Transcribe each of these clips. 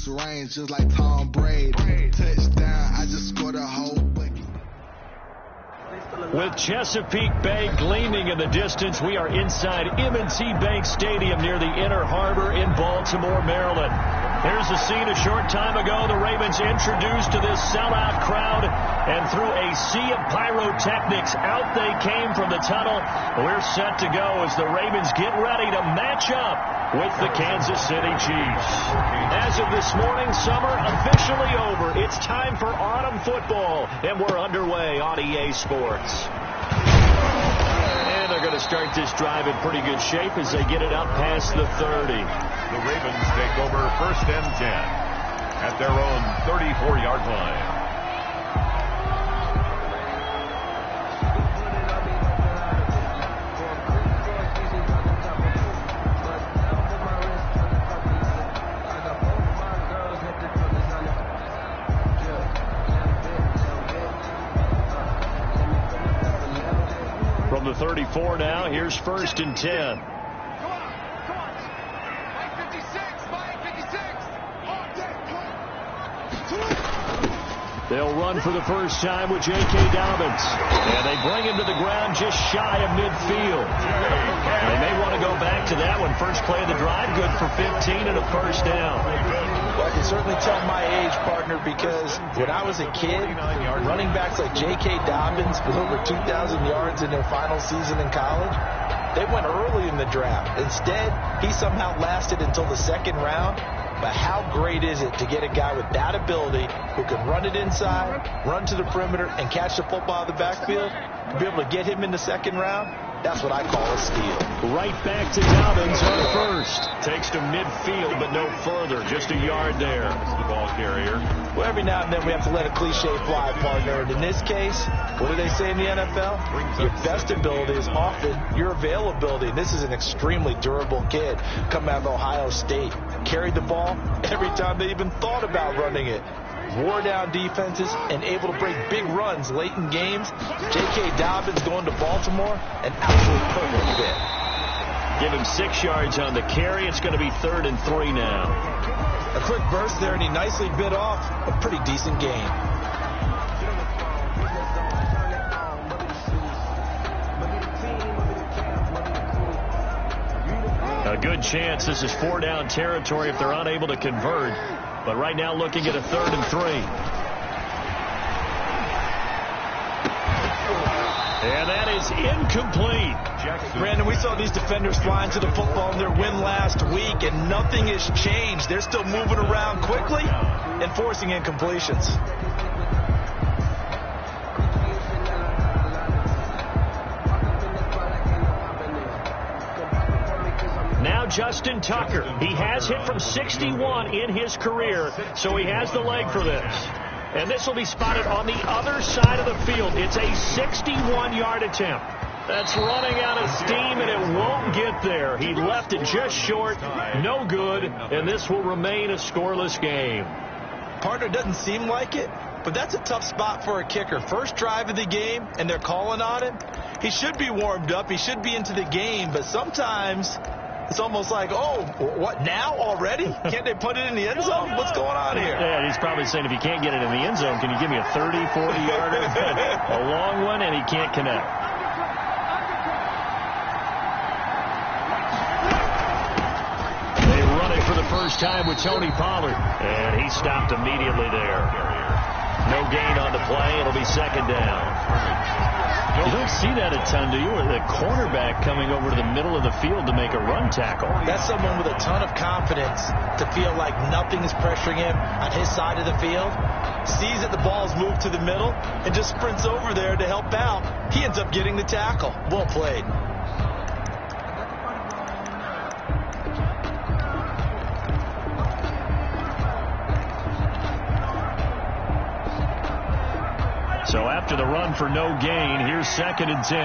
deuce range just like Tom Brady. Touchdown, I just scored a whole bucket. With Chesapeake Bay gleaming in the distance, we are inside M&T Bank Stadium near the Inner Harbor in Baltimore, Maryland. Here's the scene a short time ago. The Ravens introduced to this sellout crowd, and through a sea of pyrotechnics, out they came from the tunnel. We're set to go as the Ravens get ready to match up with the Kansas City Chiefs. As of this morning, summer officially over. It's time for autumn football, and we're underway on EA Sports. And they're going to start this drive in pretty good shape as they get it up past the 30. The Ravens take over 1st and 10 at their own 34-yard line. From the 34 now, here's 1st and 10. They'll run for the first time with J.K. Dobbins. And they bring him to the ground just shy of midfield. They may want to go back to that one. First play of the drive, good for 15 and a first down. Well, I can certainly tell my age, partner, because when I was a kid, running backs like J.K. Dobbins with over 2,000 yards in their final season in college, they went early in the draft. Instead, he somehow lasted until the 2nd round. But how great is it to get a guy with that ability who can run it inside, run to the perimeter, and catch the football out of the backfield? To be able to get him in the 2nd round, that's what I call a steal. Right back to Dobbins on 1st. Takes to midfield, but no further. Just a yard there. The ball carrier. Well, every now and then we have to let a cliche fly, partner. And in this case, what do they say in the NFL? Your best ability is often your availability. And this is an extremely durable kid coming out of Ohio State. Carried the ball every time they even thought about running it. Wore down defenses and able to break big runs late in games. J.K. Dobbins going to Baltimore, an absolute perfect fit. Give him 6 yards on the carry. It's going to be 3rd and 3 now. A quick burst there, and he nicely bit off a pretty decent gain. A good chance this is 4-down territory if they're unable to convert. But right now looking at a 3rd and 3. And that is incomplete. Brandon, we saw these defenders flying to the football in their win last week, and nothing has changed. They're still moving around quickly and forcing incompletions. Now Justin Tucker. He has hit from 61 in his career, so he has the leg for this. And this will be spotted on the other side of the field. It's a 61-yard attempt. That's running out of steam, and it won't get there. He left it just short. No good, and this will remain a scoreless game. Partner, doesn't seem like it, but that's a tough spot for a kicker. First drive of the game, and they're calling on him. He should be warmed up. He should be into the game, but sometimes it's almost like, oh, what, now already? Can't they put it in the end zone? What's going on here? Yeah, he's probably saying, if you can't get it in the end zone, can you give me a 30, 40-yarder? A long one, and he can't connect. They run it for the first time with Tony Pollard, and he stopped immediately there. No gain on the play. It'll be 2nd down. You don't see that a ton, do you? Or the cornerback coming over to the middle of the field to make a run tackle. That's someone with a ton of confidence to feel like nothing is pressuring him on his side of the field. Sees that the ball's moved to the middle and just sprints over there to help out. He ends up getting the tackle. Well played. So after the run for no gain, here's 2nd and 10.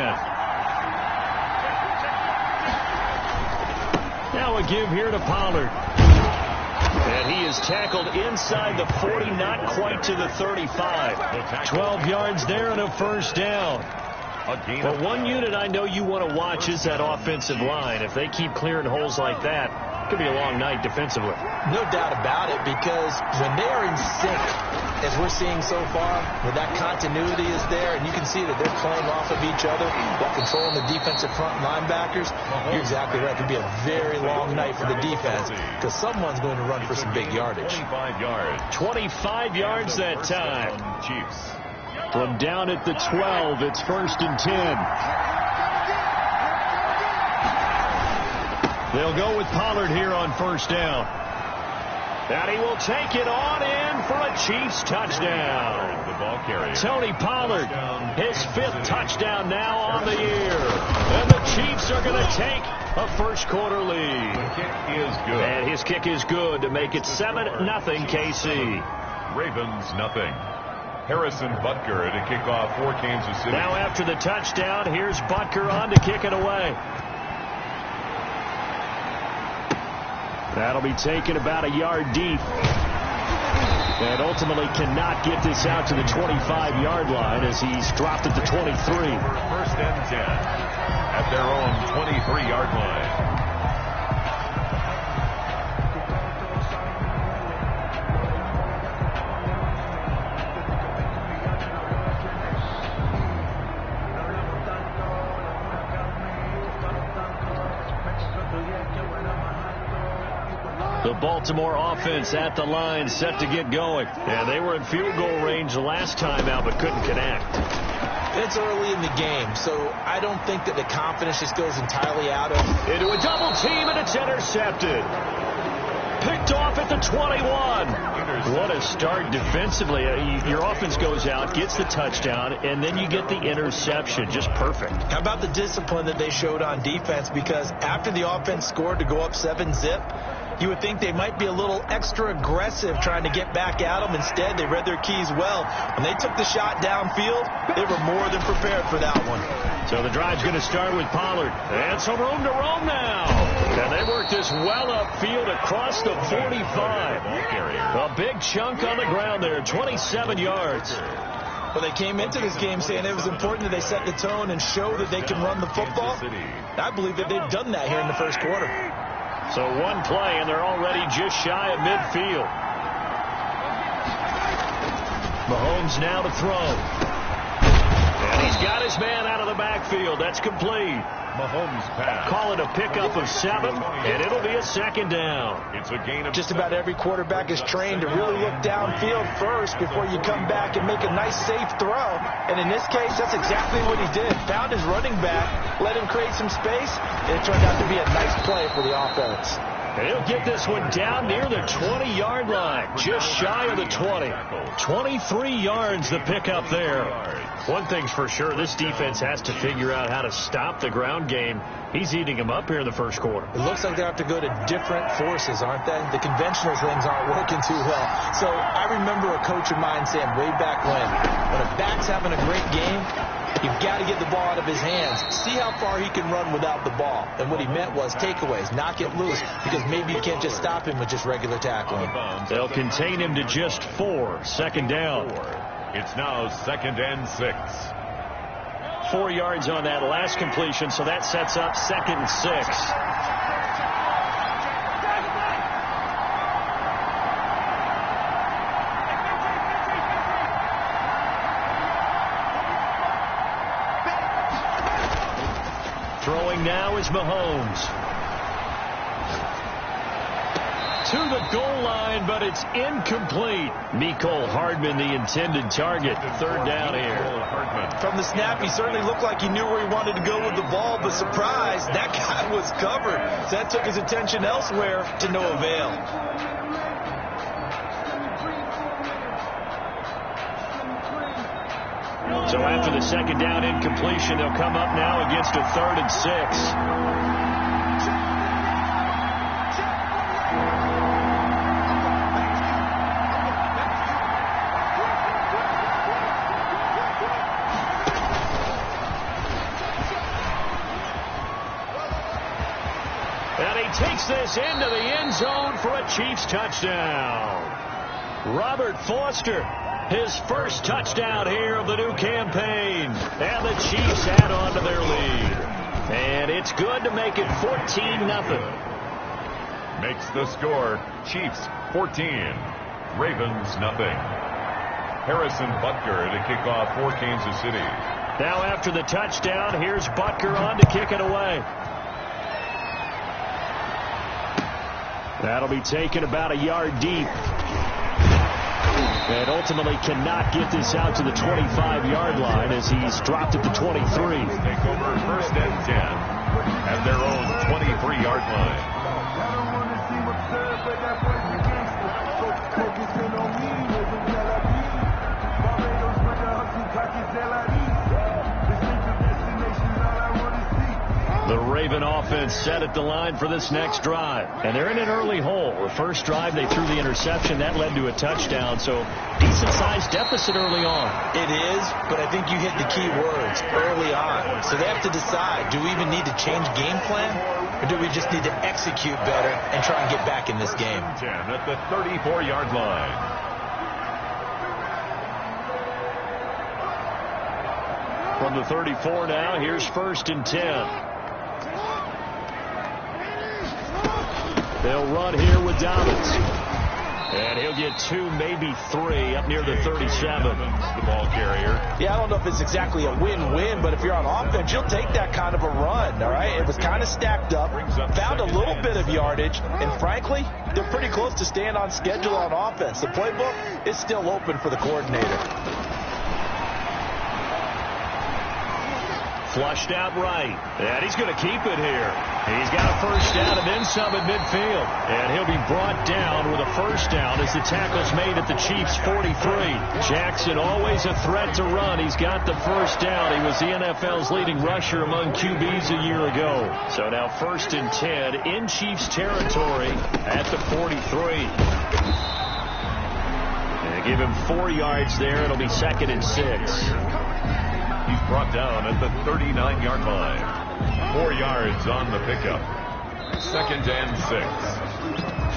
Now a give here to Pollard. And he is tackled inside the 40, not quite to the 35. 12 yards there and a first down. But one unit I know you want to watch is that offensive line. If they keep clearing holes like that, Could be a long night defensively. No doubt about it, because when they are in sync, as we're seeing so far, when that continuity is there, and you can see that they're playing off of each other while controlling the defensive front linebackers, you're exactly right. It could be a very long night for the defense, because someone's going to run for some big yardage. 25 yards. 25 yards that time. Chiefs. From down at the 12, it's 1st and 10. They'll go with Pollard here on 1st down. And he will take it on in for a Chiefs touchdown. The ball carrier. Tony Pollard, his 5th touchdown now on the year. And the Chiefs are going to take a first-quarter lead. The kick is good. And his kick is good to make it 7-0 KC. Ravens, nothing. Harrison Butker to kick off for Kansas City. Now after the touchdown, here's Butker on to kick it away. That'll be taken about a yard deep. And ultimately cannot get this out to the 25-yard line as he's dropped at the 23. 1st and 10 at their own 23-yard line. The Baltimore offense at the line, set to get going. And they were in field goal range the last time out, but couldn't connect. It's early in the game, so I don't think that the confidence just goes entirely out of. Into a double team, and it's intercepted. Picked off at the 21. What a start defensively. Your offense goes out, gets the touchdown, and then you get the interception. Just perfect. How about the discipline that they showed on defense? Because after the offense scored to go up 7-zip, you would think they might be a little extra aggressive trying to get back at them. Instead, they read their keys well. When they took the shot downfield, they were more than prepared for that one. So the drive's going to start with Pollard. And some room to roam now. And they work this well upfield across the 45. A big chunk on the ground there, 27 yards. Well, they came into this game saying it was important that they set the tone and show that they can run the football. I believe that they've done that here in the first quarter. So one play, and they're already just shy of midfield. Mahomes now to throw. And he's got his man out of the backfield. That's complete. Mahomes pass. Call it a pickup of 7, and it'll be a 2nd down. It's a gain of just about every quarterback is trained to really look downfield first before you come back and make a nice, safe throw. And in this case, that's exactly what he did. Found his running back, let him create some space, and it turned out to be a nice play for the offense. And he'll get this one down near the 20-yard line, just shy of the 20. 23 yards the pickup there. One thing's for sure, this defense has to figure out how to stop the ground game. He's eating them up here in the first quarter. It looks like they have to go to different forces, aren't they? The conventional things aren't working too well. So I remember a coach of mine saying way back when a back's having a great game, you've got to get the ball out of his hands. See how far he can run without the ball. And what he meant was takeaways, knock it loose, because maybe you can't just stop him with just regular tackling. They'll contain him to just 4. 2nd down. It's now 2nd and 6. 4 yards on that last completion, so that sets up 2nd and 6. Throwing now is Mahomes. To the goal line, but it's incomplete. Mecole Hardman, the intended target. 3rd down here. From the snap, he certainly looked like he knew where he wanted to go with the ball, but surprise, that guy was covered. So that took his attention elsewhere to no avail. So after the 2nd down incompletion, they'll come up now against a 3rd and 6. Takes this into the end zone for a Chiefs touchdown. Robert Foster, his first touchdown here of the new campaign. And the Chiefs add on to their lead. And it's good to make it 14-0. Makes the score Chiefs 14, Ravens nothing. Harrison Butker to kick off for Kansas City. Now after the touchdown, here's Butker on to kick it away. That'll be taken about a yard deep. And ultimately cannot get this out to the 25-yard line as he's dropped at the 23. Take over 1st and 10 at their own 23-yard line. The Raven offense set at the line for this next drive. And they're in an early hole. The first drive, they threw the interception. That led to a touchdown. So decent-sized deficit early on. It is, but I think you hit the key words, early on. So they have to decide, do we even need to change game plan? Or do we just need to execute better and try and get back in this game? 10 at the 34-yard line. From the 34 now, here's 1st and 10. They'll run here with Dobbins. And he'll get 2, maybe 3 up near the 37. The ball carrier. Yeah, I don't know if it's exactly a win-win, but if you're on offense, you'll take that kind of a run, all right? It was kind of stacked up, found a little bit of yardage, and frankly, they're pretty close to staying on schedule on offense. The playbook is still open for the coordinator. Flushed out right. And he's going to keep it here. He's got a first down and then some at midfield. And he'll be brought down with a first down as the tackle's made at the Chiefs' 43. Jackson always a threat to run. He's got the first down. He was the NFL's leading rusher among QBs a year ago. So now 1st and 10 in Chiefs territory at the 43. And give him 4 yards there. It'll be 2nd and 6. He's brought down at the 39-yard line. 4 yards on the pickup. 2nd and 6.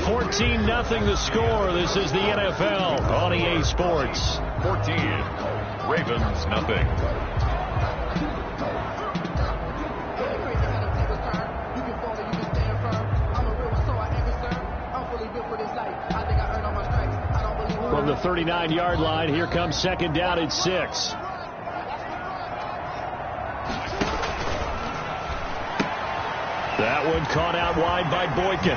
14-0 the score. This is the NFL on EA Sports. 14. Ravens nothing. From the 39-yard line, here comes 2nd down at 6. That one caught out wide by Boykin.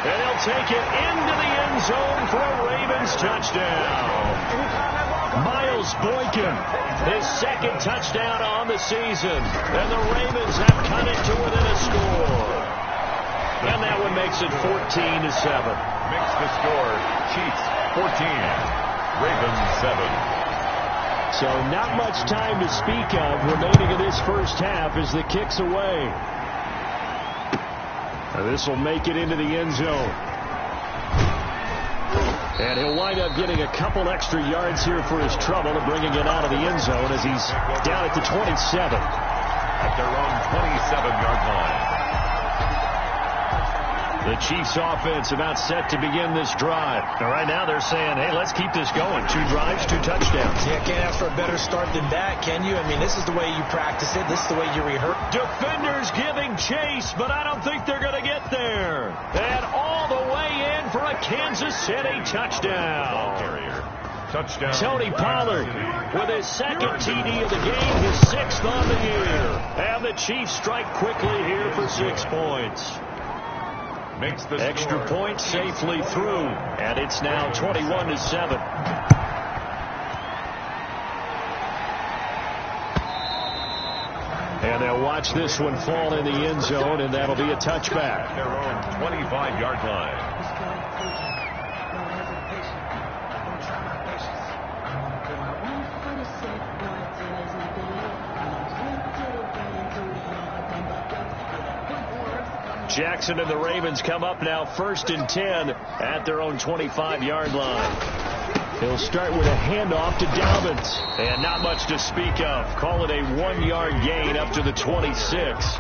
And he'll take it into the end zone for a Ravens touchdown. Miles Boykin, his 2nd touchdown on the season. And the Ravens have cut it to within a score. And that one makes it 14-7. Makes the score Chiefs 14, Ravens 7. So not much time to speak of remaining in this first half as the kick's away. This will make it into the end zone. And he'll wind up getting a couple extra yards here for his trouble and bringing it out of the end zone as he's down at the 27. At their own 27-yard line. The Chiefs offense about set to begin this drive. And right now they're saying, hey, let's keep this going. 2 drives, 2 touchdowns. Yeah, can't ask for a better start than that, can you? I mean, this is the way you practice it. This is the way you rehearse. Defenders giving chase, but I don't think they're going to get there. And all the way in for a Kansas City touchdown. Touchdown. Tony Pollard with his 2nd TD of the game, his 6th on the year. And the Chiefs strike quickly here for 6 points. Makes the extra point safely through, and it's now 21-7. And they'll watch this one fall in the end zone, and that'll be a touchback. Their own 25-yard line. Jackson and the Ravens come up now 1st and 10 at their own 25-yard line. He'll start with a handoff to Dobbins. And not much to speak of. Call it a 1-yard gain up to the 26.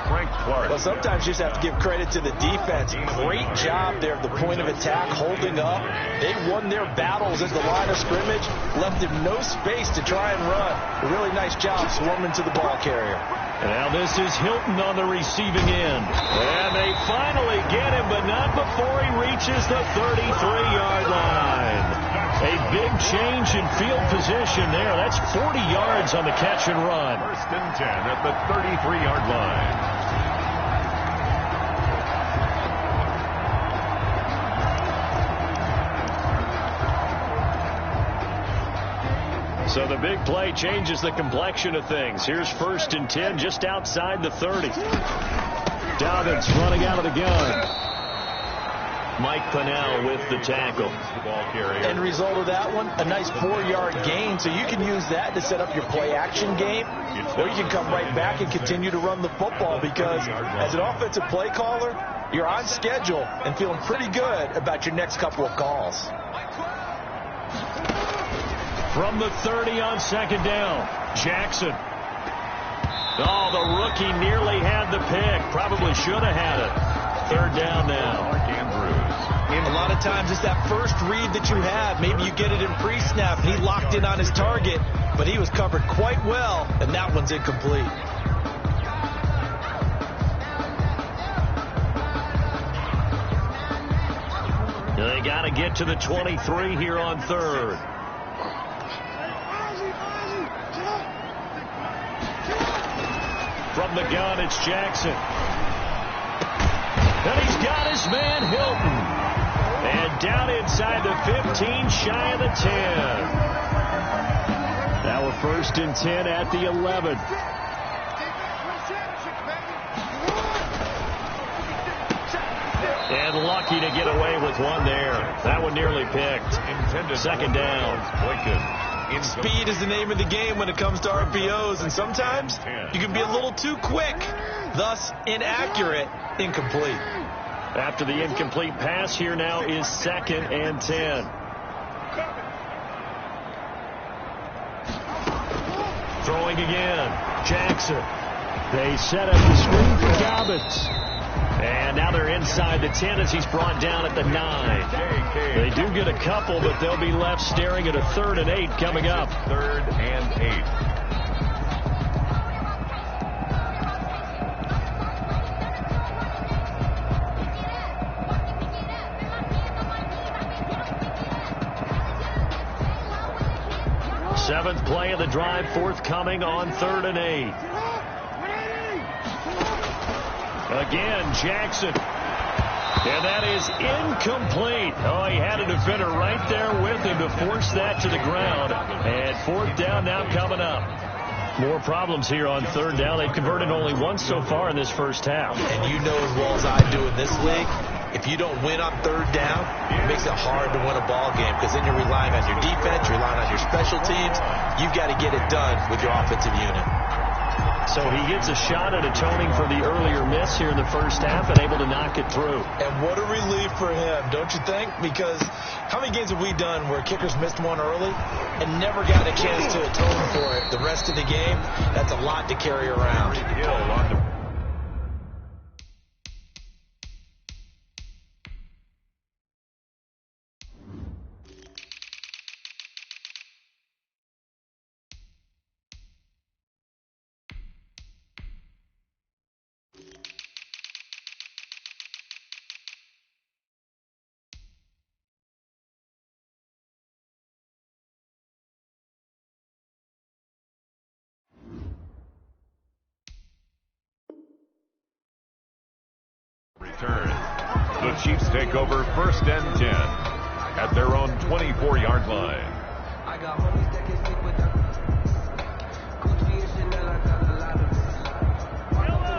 Frank Clark. Well, sometimes you just have to give credit to the defense. Great job there at the point of attack, holding up. They won their battles at the line of scrimmage, left him no space to try and run. A really nice job swarming to the ball carrier. Now this is Hilton on the receiving end. And they finally get him, but not before he reaches the 33-yard line. A big change in field position there. That's 40 yards on the catch and run. 1st and 10 at the 33-yard line. So the big play changes the complexion of things. Here's 1st and 10 just outside the 30. Dobbins running out of the gun. Mike Pennell with the tackle. End result of that one, a nice 4-yard gain. So you can use that to set up your play-action game, or you can come right back and continue to run the football because as an offensive play caller, you're on schedule and feeling pretty good about your next couple of calls. From the 30 on 2nd down, Jackson. Oh, the rookie nearly had the pick. Probably should have had it. 3rd down now. A lot of times it's that first read that you have. Maybe you get it in pre-snap. He locked in on his target, but he was covered quite well, and that one's incomplete. They got to get to the 23 here on 3rd. From the gun, it's Jackson. And he's got his man, Hilton. And down inside the 15, shy of the 10. Now a 1st and 10 at the 11. And lucky to get away with one there. That one nearly picked. 2nd down. Speed is the name of the game when it comes to RPOs, and sometimes you can be a little too quick, thus inaccurate, incomplete. After the incomplete pass, here now is 2nd and 10. Throwing again, Jackson. They set up the screen for Dobbins. And now they're inside the 10 as he's brought down at the 9. They do get a couple, but they'll be left staring at a 3rd and 8 coming up. 3rd and 8. Seventh play of the drive forthcoming on 3rd and 8. Again, Jackson. And that is incomplete. Oh, he had a defender right there with him to force that to the ground. And 4th down now coming up. More problems here on 3rd down. They've converted only once so far in this first half. And you know as well as I do in this league, if you don't win on 3rd down, it makes it hard to win a ball game because then you're relying on your defense, you're relying on your special teams. You've got to get it done with your offensive unit. So he gets a shot at atoning for the earlier miss here in the first half and able to knock it through. And what a relief for him, don't you think? Because how many games have we done where kickers missed one early and never got a chance to atone for it the rest of the game? That's a lot to carry around. Return. The Chiefs take over 1st and 10 at their own 24-yard line.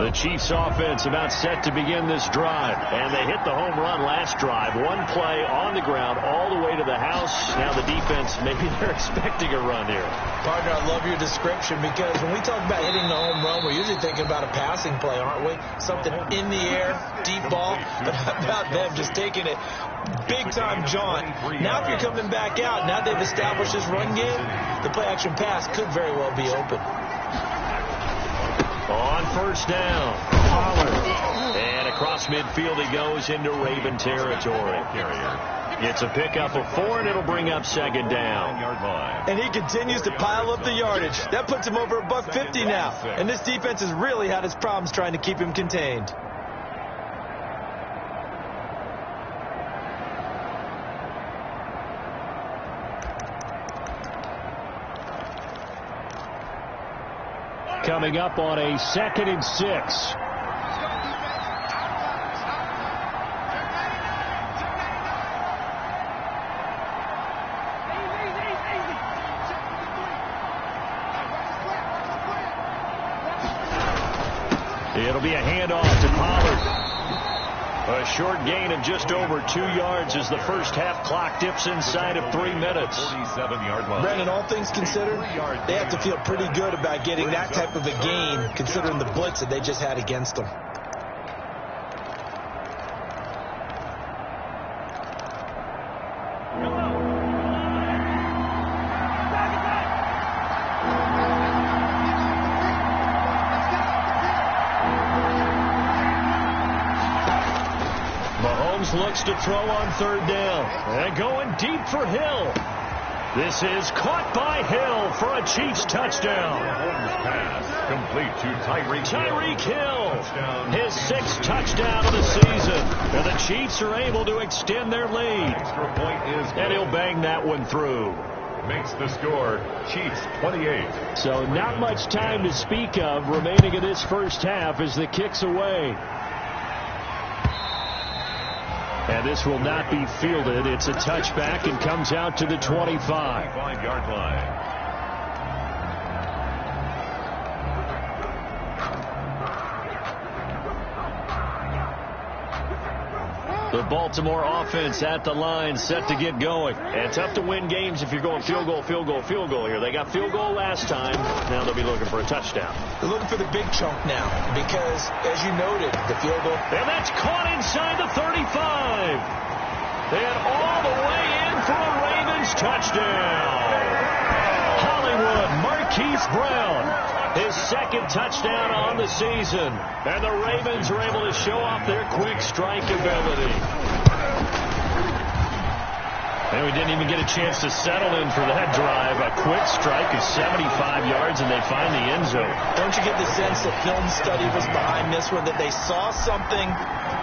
The Chiefs offense about set to begin this drive. And they hit the home run last drive. One play on the ground all the way to the house. Now the defense, maybe they're expecting a run here. Partner, I love your description because when we talk about hitting the home run, we're usually thinking about a passing play, aren't we? Something in the air, deep ball. But how about them just taking it big-time jaunt? Now if you're coming back out, now they've established this run game, the play-action pass could very well be open. On 1st down, Pollard. And a across midfield he goes into Raven territory. It's a pickup of 4, and it'll bring up second down. And he continues to pile up the yardage. That puts him over $150 now. And this defense has really had its problems trying to keep him contained. Coming up on a 2nd and 6. It'll be a handoff to Pollard. A short gain of just over 2 yards as the first half clock dips inside of 3 minutes. 47-yard line. Brandon, all things considered, they have to feel pretty good about getting that type of a gain, considering the blitz that they just had against them. Looks to throw on 3rd down. And going deep for Hill. This is caught by Hill for a Chiefs touchdown. Pass complete to Tyreek Hill. His 6th touchdown of the season. And the Chiefs are able to extend their lead. Extra point is good. And he'll bang that one through. Makes the score Chiefs 28. So not much time to speak of remaining in this first half as the kick's away. And this will not be fielded. It's a touchback and comes out to the 25. 25-yard line. The Baltimore offense at the line, set to get going. And tough to win games if you're going field goal, field goal, field goal here. They got field goal last time. Now they'll be looking for a touchdown. They're looking for the big chunk now because, as you noted, the field goal. And that's caught inside the 35. And all the way in for a Ravens touchdown. Hollywood Marquise Brown, his 2nd touchdown on the season. And the Ravens are able to show off their quick strike ability. And we didn't even get a chance to settle in for that drive. A quick strike of 75 yards, and they find the end zone. Don't you get the sense that film study was behind this one, that they saw something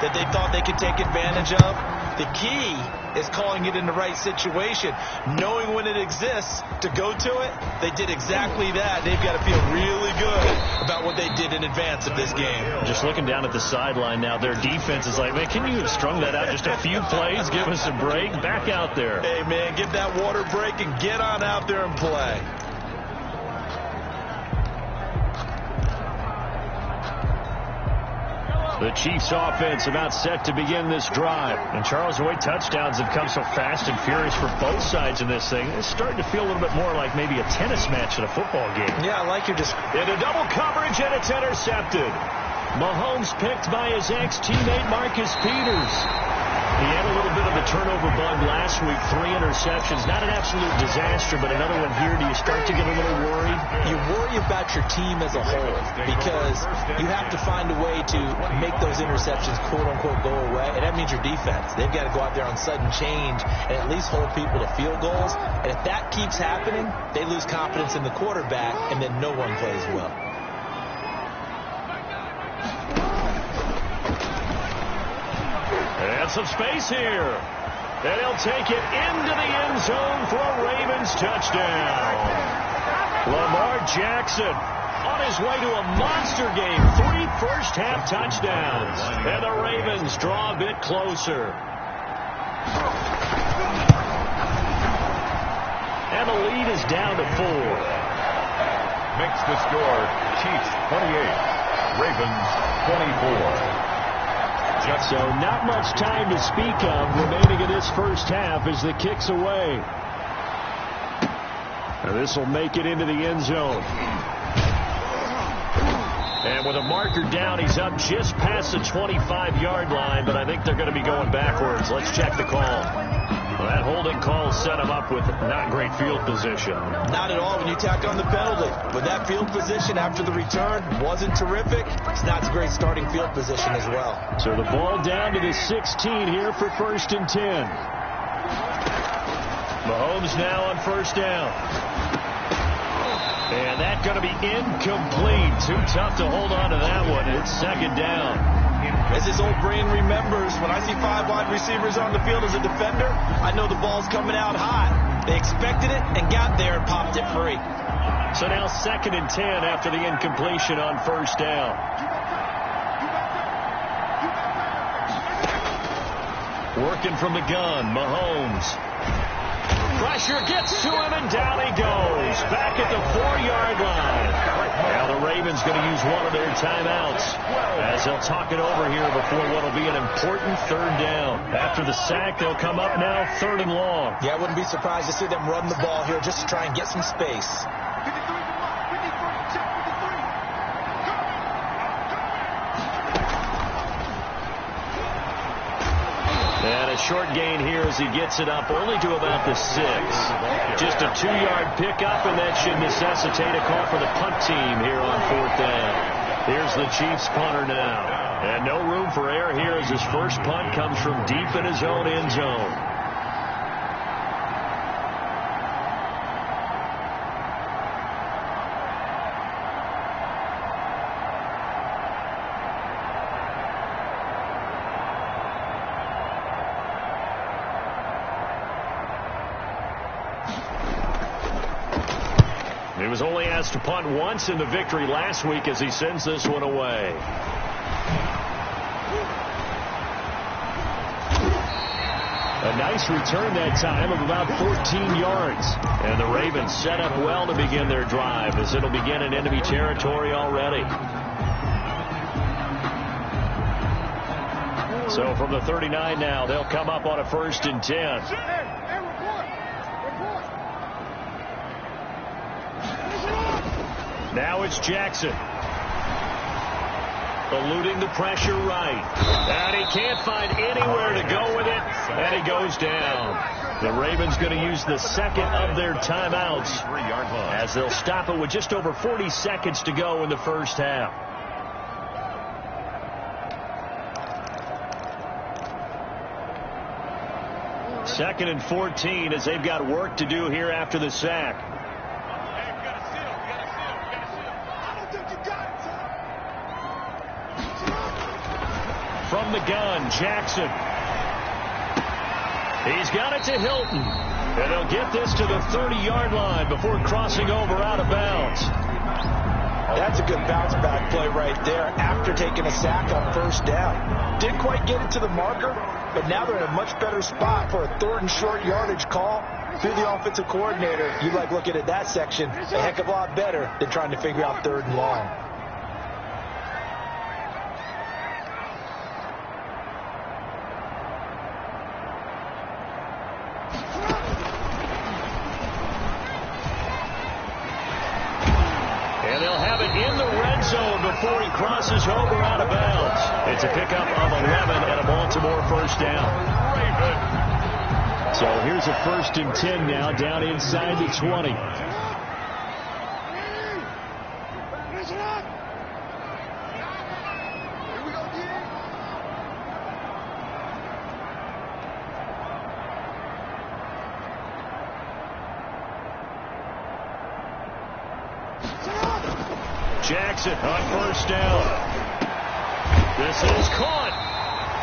that they thought they could take advantage of? The key is calling it in the right situation, knowing when it exists to go to it. They did exactly that. They've got to feel really good about what they did in advance of this game. Just looking down at the sideline now, their defense is like, man, can you have strung that out just a few plays? Give us a break. Back out there. Hey, man, give that water break and get on out there and play. The Chiefs offense about set to begin this drive. And Charles, the way touchdowns have come so fast and furious for both sides in this thing, it's starting to feel a little bit more like maybe a tennis match in a football game. Yeah, I like your into double coverage, and it's intercepted. Mahomes picked by his ex-teammate Marcus Peters. He had a little bit of a turnover bug last week, 3 interceptions. Not an absolute disaster, but another one here. Do you start to get a little worried? You worry about your team as a whole because you have to find a way to make those interceptions, quote-unquote, go away. And that means your defense. They've got to go out there on sudden change and at least hold people to field goals. And if that keeps happening, they lose confidence in the quarterback, and then no one plays well. And some space here. And he'll take it into the end zone for a Ravens touchdown. Lamar Jackson on his way to a monster game. 3 first-half touchdowns. And the Ravens draw a bit closer. And the lead is down to 4. Makes the score Chiefs 28, Ravens 24. So not much time to speak of remaining in this first half as the kick's away. And this will make it into the end zone. And with a marker down, he's up just past the 25-yard line, but I think they're going to be going backwards. Let's check the call. That holding call set him up with not great field position. Not at all when you tack on the penalty. But that field position after the return wasn't terrific. It's not a great starting field position as well. So the ball down to the 16 here for 1st and 10. Mahomes now on 1st down. And that's going to be incomplete. Too tough to hold on to that one. It's 2nd down. As his old brain remembers, when I see 5 wide receivers on the field as a defender, I know the ball's coming out hot. They expected it and got there and popped it free. So now 2nd and 10 after the incompletion on 1st down. Working from the gun, Mahomes. Pressure gets to him, and down he goes. Back at the 4-yard line. Now the Ravens going to use one of their timeouts as they'll talk it over here before what will be an important 3rd down. After the sack, they'll come up now 3rd and long. Yeah, I wouldn't be surprised to see them run the ball here just to try and get some space. And a short gain here as he gets it up only to about the 6. Just a 2-yard pickup, and that should necessitate a call for the punt team here on 4th down. Here's the Chiefs punter now. And no room for error here as his first punt comes from deep in his own end zone. He was only asked to punt once in the victory last week as he sends this one away. A nice return that time of about 14 yards. And the Ravens set up well to begin their drive as it'll begin in enemy territory already. So from the 39 now, they'll come up on a 1st and 10. Now it's Jackson. Eluding the pressure right. And he can't find anywhere to go with it. And he goes down. The Ravens going to use the 2nd of their timeouts as they'll stop it with just over 40 seconds to go in the 1st half. Second and 14 as they've got work to do here after the sack. From the gun, Jackson. He's got it to Hilton. And they'll get this to the 30-yard line before crossing over out of bounds. That's a good bounce-back play right there after taking a sack on 1st down. Didn't quite get it to the marker, but now they're in a much better spot for a 3rd and short yardage call. Through the offensive coordinator, you like looking at that section a heck of a lot better than trying to figure out 3rd and long. Before he crosses over out of bounds. It's a pickup of 11 and a Baltimore 1st down. So here's a 1st and 10 now down inside the 20. Jackson on 1st down. This is caught.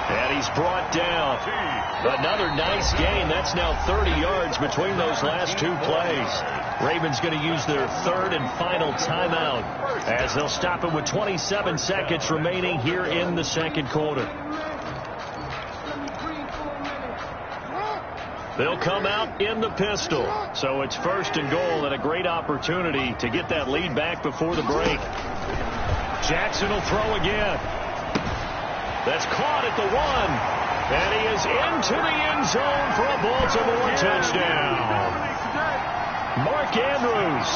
And he's brought down. Another nice gain. That's now 30 yards between those last 2 plays. Ravens going to use their 3rd and final timeout as they'll stop it with 27 seconds remaining here in the 2nd quarter. They'll come out in the pistol. So it's 1st and goal and a great opportunity to get that lead back before the break. Jackson will throw again. That's caught at the 1. And he is into the end zone for a Baltimore touchdown. Mark Andrews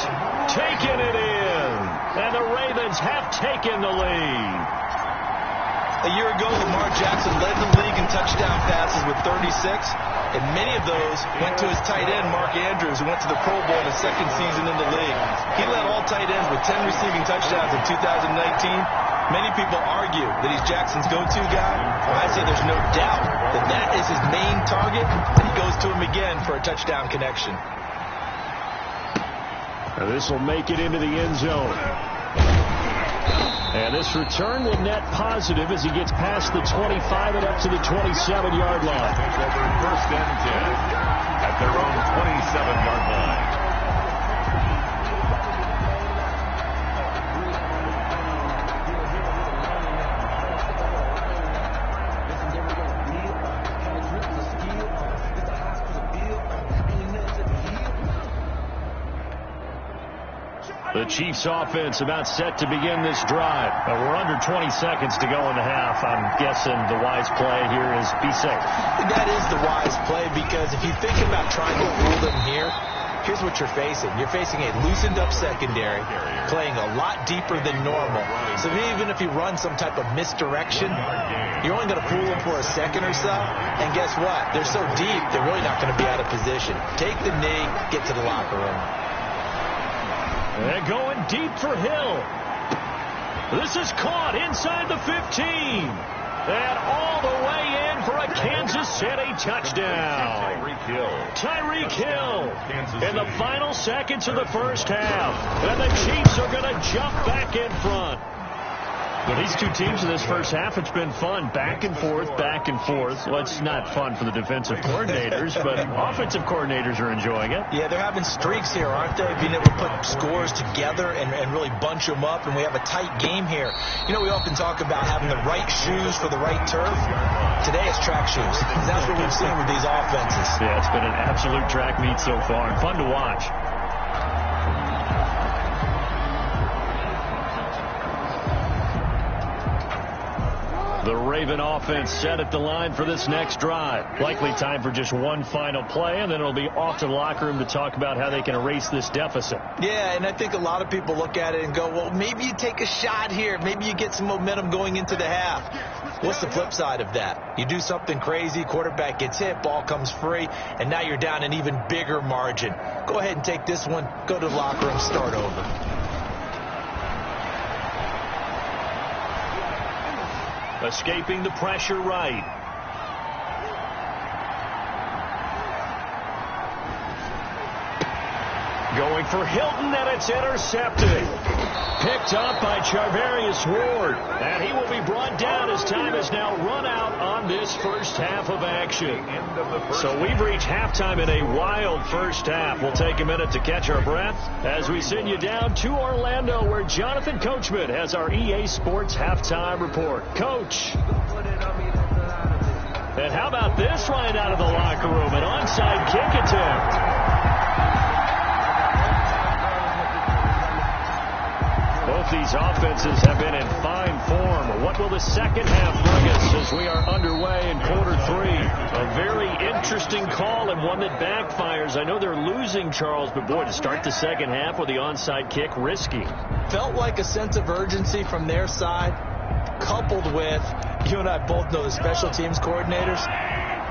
taking it in. And the Ravens have taken the lead. A year ago, Lamar Jackson led the league in touchdown passes with 36, and many of those went to his tight end, Mark Andrews, who went to the Pro Bowl in his second season in the league. He led all tight ends with 10 receiving touchdowns in 2019. Many people argue that he's Jackson's go-to guy. I say there's no doubt that that is his main target, and he goes to him again for a touchdown connection. This will make it into the end zone. And this return will net positive as he gets past the 25 and up to the 27-yard line. First and 10 at their own 27-yard line. The Chiefs offense about set to begin this drive. We're under 20 seconds to go in the half. I'm guessing the wise play here is be safe. That is the wise play, because if you think about trying to fool them here, here's what you're facing. You're facing a loosened up secondary, playing a lot deeper than normal. So even if you run some type of misdirection, you're only going to fool them for a second or so. And guess what? They're so deep, they're really not going to be out of position. Take the knee, get to the locker room. They're going deep for Hill. This is caught inside the 15. And all the way in for a Kansas City touchdown. Tyreek Hill in the final seconds of the first half. And the Chiefs are going to jump back in front. Well, these two teams in this first half, it's been fun. Back and forth, back and forth. Well, it's not fun for the defensive coordinators, but offensive coordinators are enjoying it. Yeah, they're having streaks here, aren't they? Being able to put scores together and really bunch them up, and we have a tight game here. You know, we often talk about having the right shoes for the right turf. Today it's track shoes. That's what we've seen with these offenses. Yeah, it's been an absolute track meet so far, and fun to watch. The Raven offense set at the line for this next drive. Likely time for just one final play, and then it'll be off to the locker room to talk about how they can erase this deficit. Yeah, and I think a lot of people look at it and go, well, maybe you take a shot here. Maybe you get some momentum going into the half. What's the flip side of that? You do something crazy, quarterback gets hit, ball comes free, and now you're down an even bigger margin. Go ahead and take this one, go to the locker room, start over. Escaping the pressure right. Going for Hilton, and it's intercepted. Picked up by Charvarius Ward. And he will be brought down as time is now run out on this first half of action. So we've reached halftime in a wild first half. We'll take a minute to catch our breath as we send you down to Orlando, where Jonathan Coachman has our EA Sports halftime report. Coach. And how about this right out of the locker room? An onside kick attempt. Both these offenses have been in fine form. What will the second half bring us as we are underway in quarter three? A very interesting call and one that backfires. I know they're losing, Charles, but boy, to start the second half with the onside kick, risky. Felt like a sense of urgency from their side, coupled with, you and I both know the special teams coordinators,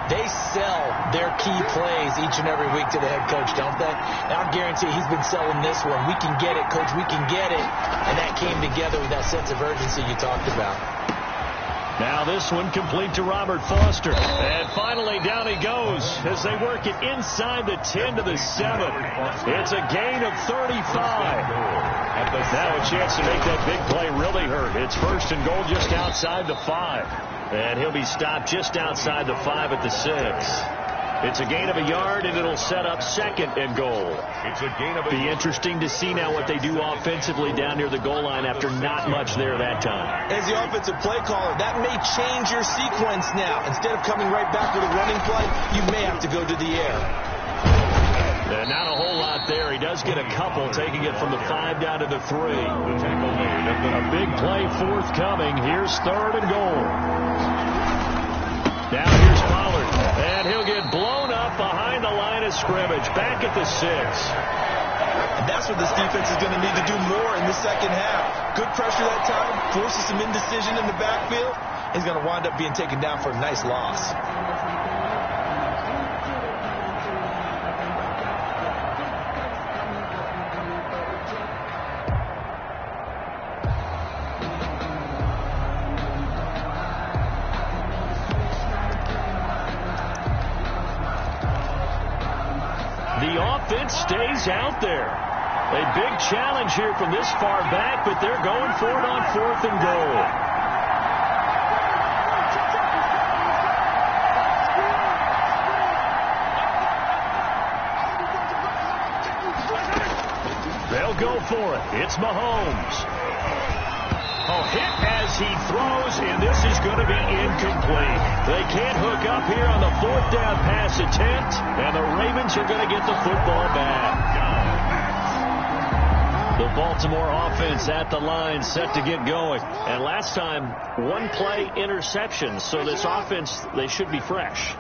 they sell their key plays each and every week to the head coach, don't they? And I guarantee he's been selling this one. We can get it, coach. We can get it. And that came together with that sense of urgency you talked about. Now this one complete to Robert Foster. And finally down he goes as they work it inside the 10 to the 7. It's a gain of 35. Now a chance to make that big play really hurt. It's first and goal just outside the 5. And he'll be stopped just outside the 5 at the 6. It's a gain of a yard, and it'll set up second and goal. It's a gain of a Be interesting to see now what they do offensively down near the goal line after not much there that time. As the offensive play caller, that may change your sequence now. Instead of coming right back with a running play, you may have to go to the air. Not a whole lot there. He does get a couple, taking it from the 5 down to the 3. A big play forthcoming. Here's third and goal. Now here's Pollard, and he'll get blown up behind the line of scrimmage, back at the 6. And that's what this defense is going to need to do more in the second half. Good pressure that time, forces some indecision in the backfield. he's going to wind up being taken down for a nice loss. The offense stays out there. A big challenge here from this far back, but they're going for it on 4th and goal. They'll go for it. It's Mahomes. A hit as he throws, and this is going to be incomplete. They can't hook up here on the 4th down pass attempt, and the Ravens are going to get the football back. The Baltimore offense at the line, set to get going. And last time, one-play interception, so this offense, they should be fresh.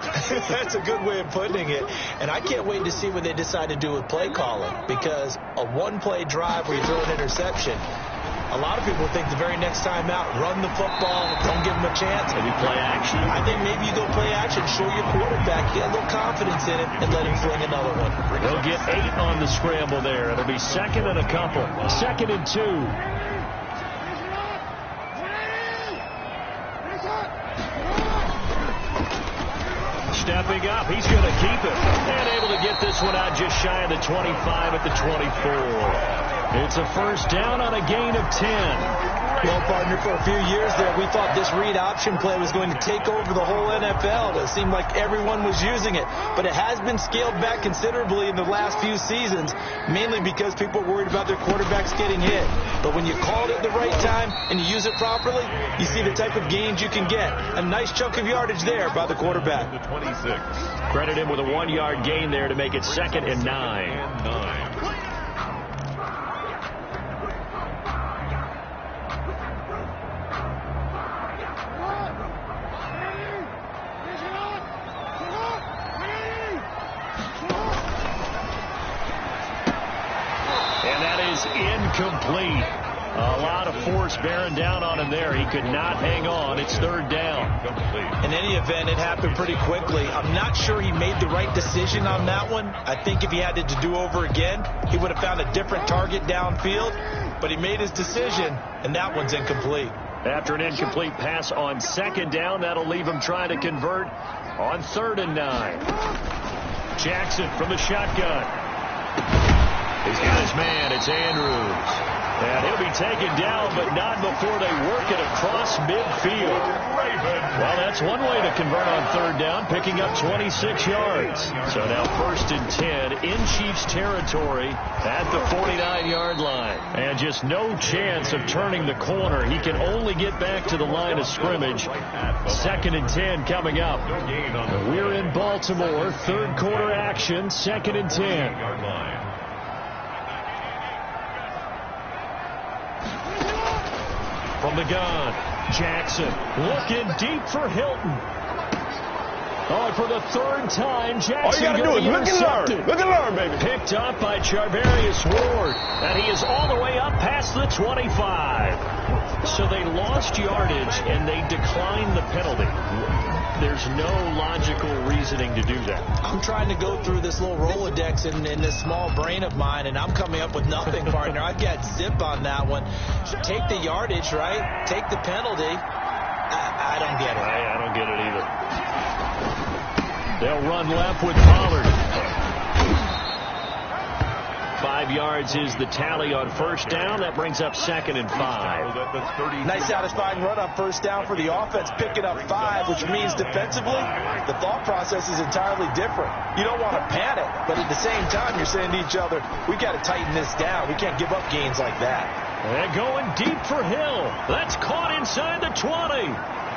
That's a good way of putting it. And I can't wait to see what they decide to do with play calling, because a one-play drive where you throw an interception, a lot of people think the very next time out, run the football, don't give them a chance. Maybe play action. I think maybe you go play action, show your quarterback, get a little confidence in it, and let him fling another one. They'll get 8 on the scramble there. It'll be 2nd and a couple. 2nd and 2. Stepping up, he's going to keep it. And able to get this one out just shy of the 25 at the 24. It's a first down on a gain of 10. Well, partner, for a few years there, we thought this read option play was going to take over the whole NFL. It seemed like everyone was using it. But it has been scaled back considerably in the last few seasons, mainly because people are worried about their quarterbacks getting hit. But when you call it at the right time and you use it properly, you see the type of gains you can get. A nice chunk of yardage there by the quarterback. The 26. Credit him with a 1-yard gain there to make it 2nd and 9. Incomplete. A lot of force bearing down on him there. He could not hang on. It's 3rd down. In any event, it happened pretty quickly. I'm not sure he made the right decision on that one. I think if he had it to do over again, he would have found a different target downfield. But he made his decision, and that one's incomplete. After an incomplete pass on 2nd down, that'll leave him trying to convert on 3rd and 9. Jackson from the shotgun. He's got his man. It's Andrews. And he'll be taken down, but not before they work it across midfield. Well, that's one way to convert on 3rd down, picking up 26 yards. So now 1st and 10 in Chiefs territory at the 49-yard line. And just no chance of turning the corner. He can only get back to the line of scrimmage. 2nd and 10 coming up. We're in Baltimore. 3rd quarter action. 2nd and 10. From the gun, Jackson looking deep for Hilton. Oh, for the 3rd time, Jackson. All you got to do is look and learn. Look and learn, baby. Picked up by Charvarius Ward. And he is all the way up past the 25. So they lost yardage, and they declined the penalty. There's no logical reasoning to do that. I'm trying to go through this little Rolodex in this small brain of mine, and I'm coming up with nothing, partner. I've got zip on that one. Take the yardage, right? Take the penalty. I don't get it. I don't get it either. They'll run left with Pollard. 5 yards is the tally on 1st down. That brings up 2nd and 5. Nice satisfying run on 1st down for the offense, picking up 5, which means defensively, the thought process is entirely different. You don't want to panic, but at the same time, you're saying to each other, we got to tighten this down. We can't give up gains like that. And going deep for Hill. That's caught inside the 20.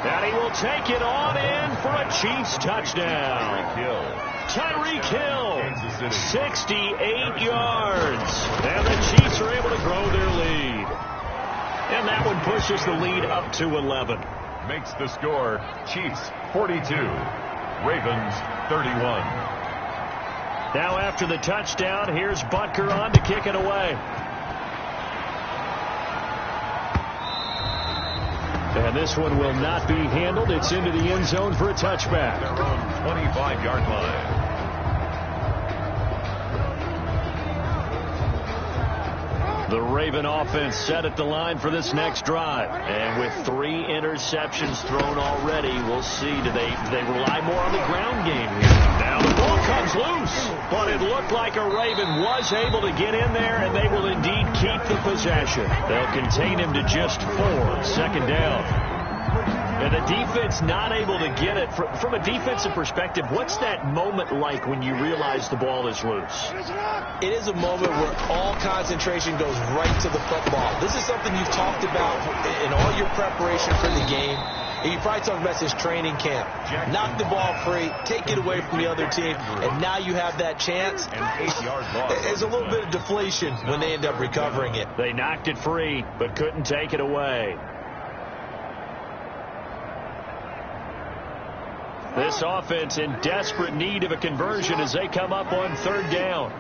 And he will take it on in for a Chiefs touchdown. Tyreek Hill, 68 yards. And the Chiefs are able to grow their lead. And that one pushes the lead up to 11. Makes the score Chiefs 42, Ravens 31. Now after the touchdown, here's Butker on to kick it away. And this one will not be handled. It's into the end zone for a touchback. Their own 25-yard line. The Raven offense set at the line for this next drive. And with 3 interceptions thrown already, we'll see. Do they rely more on the ground game here? Now the ball comes loose. But it looked like a Raven was able to get in there, and they will indeed keep the possession. They'll contain him to just 4. Second down. And the defense not able to get it. From a defensive perspective, what's that moment like when you realize the ball is loose? It is a moment where all concentration goes right to the football. This is something you've talked about in all your preparation for the game. And you probably talked about this training camp. Knock the ball free, take it away from the other team, and now you have that chance. There's a little bit of deflation when they end up recovering it. They knocked it free, but couldn't take it away. This offense in desperate need of a conversion as they come up on 3rd down.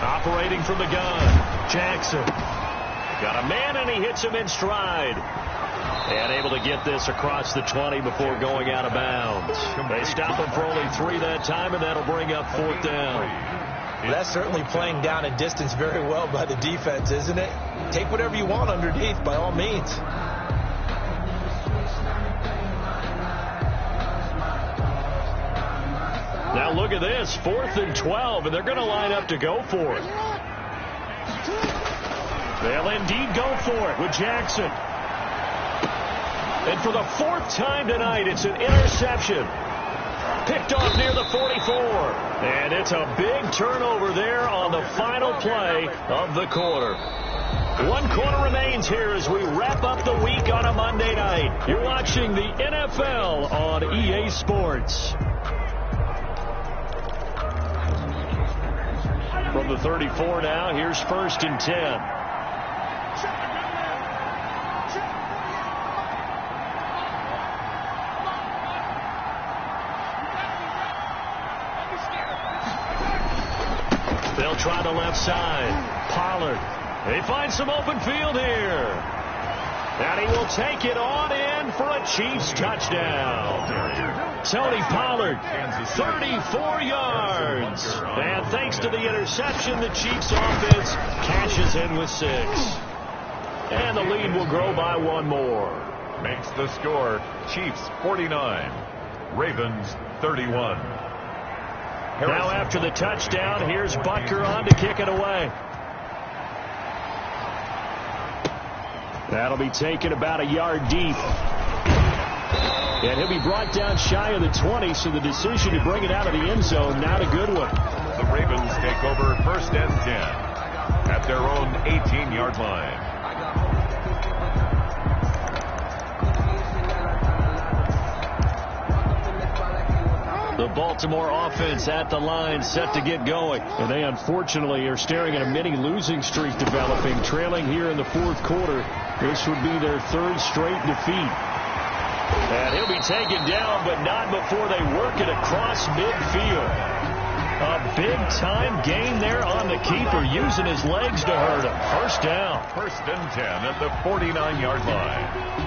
Operating from the gun, Jackson. Got a man, and he hits him in stride. And able to get this across the 20 before going out of bounds. They stop him for only 3 that time, and that'll bring up 4th down. Well, that's certainly playing down and distance very well by the defense, isn't it? Take whatever you want underneath, by all means. Now look at this, 4th and 12, and they're going to line up to go for it. They'll indeed go for it with Jackson. And for the 4th time tonight, it's an interception. Picked off near the 44. And it's a big turnover there on the final play of the quarter. 1 quarter remains here as we wrap up the week on a Monday night. You're watching the NFL on EA Sports. From the 34 now, here's 1st and 10. They'll try the left side. Pollard. They find some open field here. And he will take it on in for a Chiefs touchdown. Tony Pollard, 34 yards. And thanks to the interception, the Chiefs offense cashes in with 6. And the lead will grow by 1 more. Makes the score Chiefs 49, Ravens 31. Now after the touchdown, here's Butker on to kick it away. That'll be taken about a yard deep. And he'll be brought down shy of the 20, so the decision to bring it out of the end zone, not a good one. The Ravens take over 1st and 10 at their own 18-yard line. The Baltimore offense at the line, set to get going. And they unfortunately are staring at a mini losing streak developing, trailing here in the 4th quarter. This would be their 3rd straight defeat. And he'll be taken down, but not before they work it across midfield. A big-time gain there on the keeper, using his legs to hurt him. 1st down. 1st and 10 at the 49-yard line.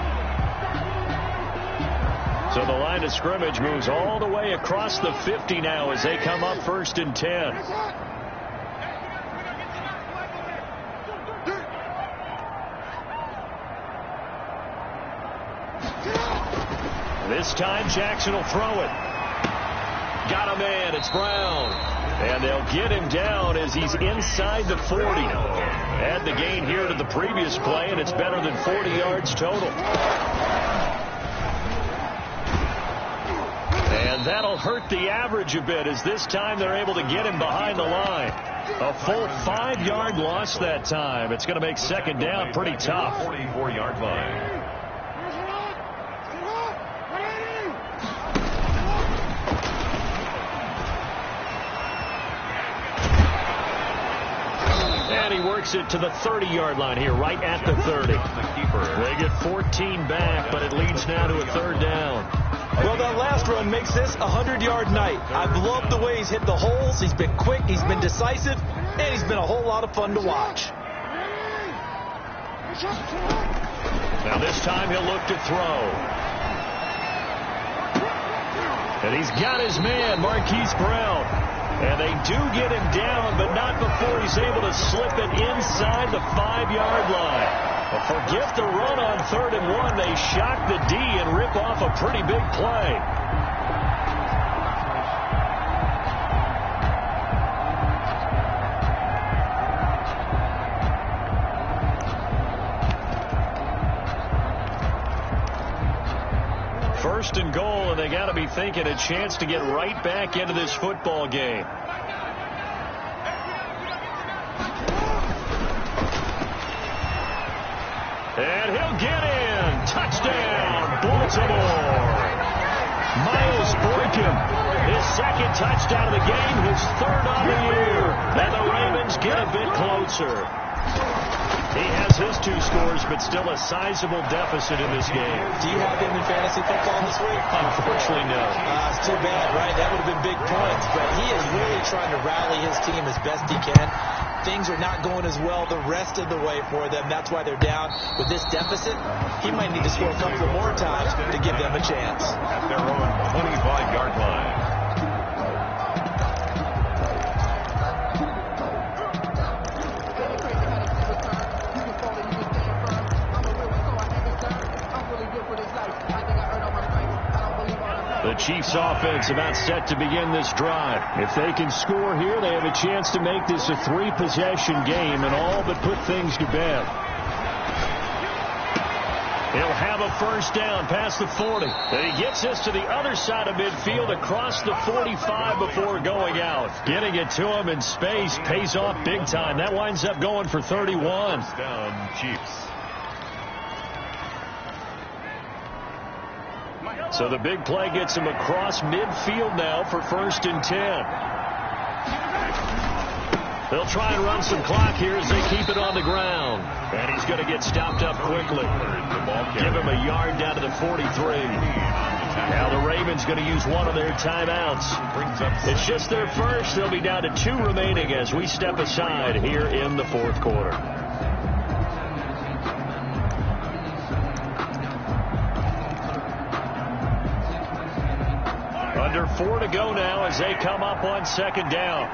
So the line of scrimmage moves all the way across the 50 now as they come up 1st and 10. This time Jackson will throw it. Got a man. It's Brown. And they'll get him down as he's inside the 40. Add the gain here to the previous play, and it's better than 40 yards total. And that'll hurt the average a bit as this time they're able to get him behind the line. A full 5-yard loss that time. It's going to make 2nd down pretty tough. 44-yard line. And he works it to the 30-yard line here, right at the 30. They get 14 back, but it leads now to a 3rd down. Well, that last run makes this a 100-yard night. I've loved the way he's hit the holes. He's been quick. He's been decisive. and he's been a whole lot of fun to watch. Now this time he'll look to throw. And he's got his man, Marquise Brown. And they do get him down, but not before he's able to slip it inside the 5-yard line. But forget the run on 3rd and 1. They shock the D and rip off a pretty big play. First and goal, and they got to be thinking a chance to get right back into this football game. And he'll get in. Touchdown, Baltimore. Miles Boykin, his 2nd touchdown of the game, his 3rd on the year. And the Ravens get a bit closer. He has his 2 scores, but still a sizable deficit in this game. Do you have him in fantasy football this week? Unfortunately, no. It's too bad, right? That would have been big points. But he is really trying to rally his team as best he can. Things are not going as well the rest of the way for them. That's why they're down. With this deficit, he might need to score a couple more times to give them a chance. At their own 25-yard line. The Chiefs offense about set to begin this drive. If they can score here, they have a chance to make this a 3-possession game and all but put things to bed. He'll have a first down past the 40. And he gets this to the other side of midfield across the 45 before going out. Getting it to him in space pays off big time. That winds up going for 31. First down, Chiefs. So the big play gets him across midfield now for 1st and 10. They'll try and run some clock here as they keep it on the ground. And he's going to get stopped up quickly. Give him a yard down to the 43. Now the Ravens going to use one of their timeouts. It's just their first. They'll be down to 2 remaining as we step aside here in the 4th quarter. Under 4 to go now as they come up on 2nd down.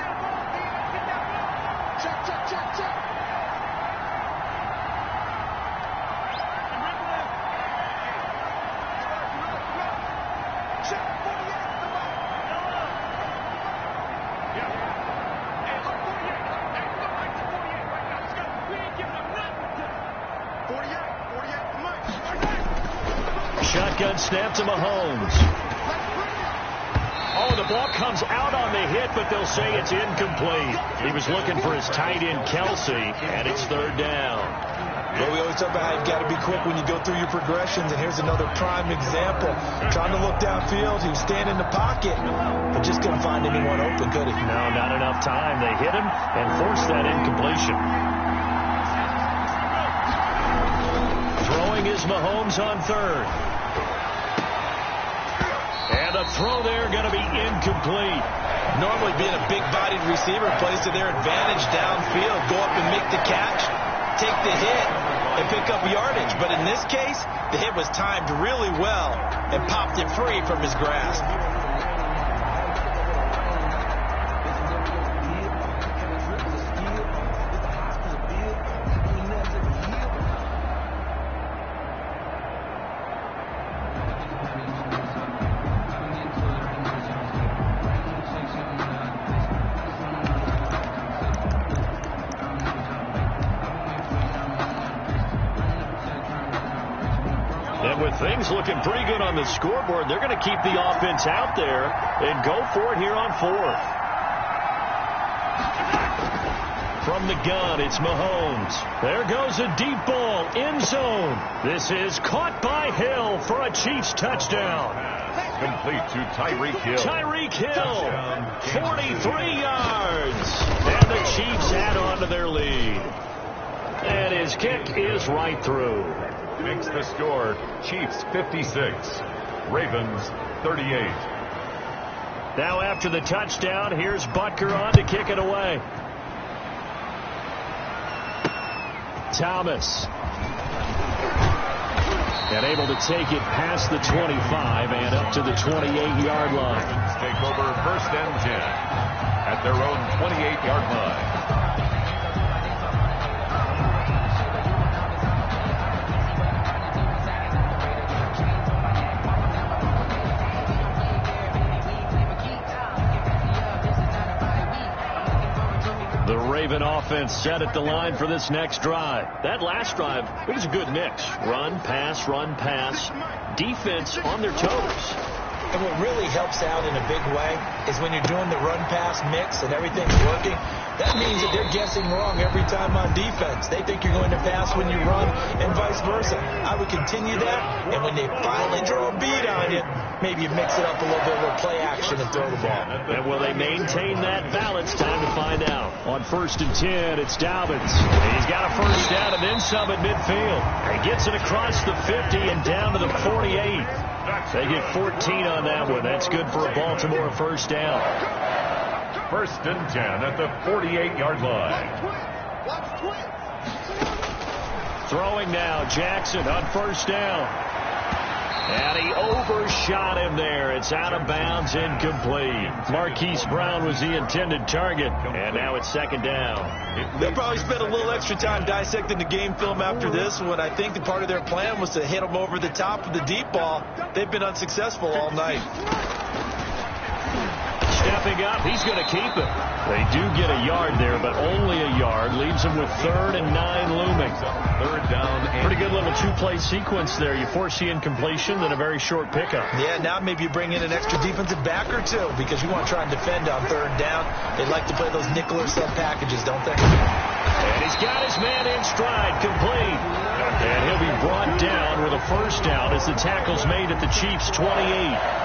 Shotgun snap to Mahomes. Oh, the ball comes out on the hit, but they'll say it's incomplete. He was looking for his tight end, Kelsey, and it's 3rd down. Well, we always talk about how you've got to be quick when you go through your progressions, and here's another prime example. Trying to look downfield, he was standing in the pocket, but just couldn't find anyone open, could he? No, not enough time. They hit him and forced that incompletion. Throwing is Mahomes on 3rd. And the throw there going to be incomplete. Normally being a big-bodied receiver plays to their advantage downfield. Go up and make the catch, take the hit, and pick up yardage. But in this case, the hit was timed really well and popped it free from his grasp. Things looking pretty good on the scoreboard. They're going to keep the offense out there and go for it here on 4th. From the gun, it's Mahomes. There goes a deep ball, end zone. This is caught by Hill for a Chiefs touchdown. Complete to Tyreek Hill. Tyreek Hill, 43 yards. And the Chiefs add on to their lead. And his kick is right through. Makes the score Chiefs 56, Ravens 38. Now after the touchdown, here's Butker on to kick it away. Thomas. And able to take it past the 25 and up to the 28-yard line. Take over 1st and 10 at their own 28-yard line. The Raven offense set at the line for this next drive. That last drive, it was a good mix. Run, pass, defense on their toes. And what really helps out in a big way is when you're doing the run-pass mix and everything's working, that means that they're guessing wrong every time on defense. They think you're going to pass when you run and vice versa. I would continue that, and when they finally draw a bead on you, maybe you mix it up a little bit with play action and throw the ball. And will they maintain that balance? Time to find out. On 1st and 10, it's Dobbins. He's got a first down and then some at midfield. He gets it across the 50 and down to the 48. They get 14 on that one. That's good for a Baltimore first down. 1st and 10 at the 48-yard line. Throwing now, Jackson on first down. And he overshot him there. It's out of bounds, incomplete. Marquise Brown was the intended target, and now it's 2nd down. They'll probably spend a little extra time dissecting the game film after this one. I think that part of their plan was to hit him over the top of the deep ball. They've been unsuccessful all night. Stepping up, he's going to keep it. They do get a yard there, but only a yard. Leaves them with 3rd and 9 looming. 3rd down. Pretty good little two-play sequence there. You force the incompletion, then a very short pickup. Yeah, now maybe you bring in an extra defensive back or two because you want to try and defend on 3rd down. They like to play those nickel or sub packages, don't they? And he's got his man in stride, complete. And he'll be brought down with a first down as the tackle's made at the Chiefs' 28.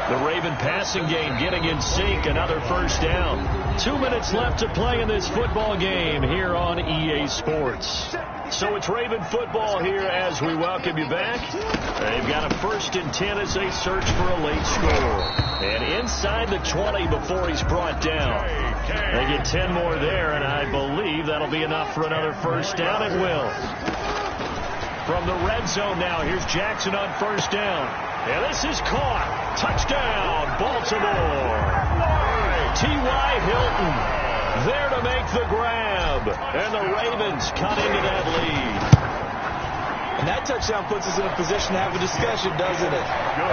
The Raven passing game getting in sync, another first down. 2 minutes left to play in this football game here on EA Sports. So it's Raven football here as we welcome you back. They've got a 1st and 10 as they search for a late score. And inside the 20 before he's brought down. They get 10 more there, and I believe that'll be enough for another first down. It will. From the red zone now, here's Jackson on first down. And this is caught. Touchdown, Baltimore. T.Y. Hilton there to make the grab. And the Ravens cut into that lead. And that touchdown puts us in a position to have a discussion, doesn't it?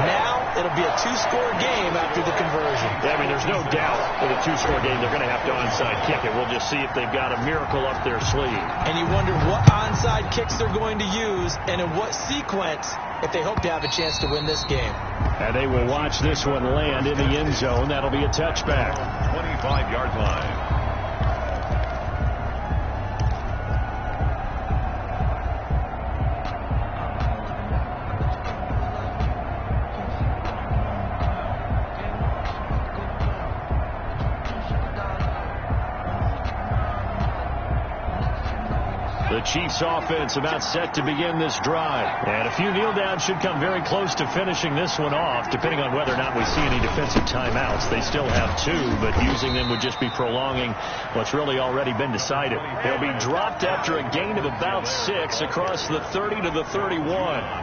Now it'll be a 2-score game after the conversion. Yeah, I mean, there's no doubt with a 2-score game they're going to have to onside kick it. We'll just see if they've got a miracle up their sleeve. And you wonder what onside kicks they're going to use and in what sequence if they hope to have a chance to win this game. And they will watch this one land in the end zone. That'll be a touchback. 25-yard line. The Chiefs offense about set to begin this drive. And a few kneel downs should come very close to finishing this one off, depending on whether or not we see any defensive timeouts. They still have 2, but using them would just be prolonging what's really already been decided. They'll be dropped after a gain of about 6 across the 30 to the 31.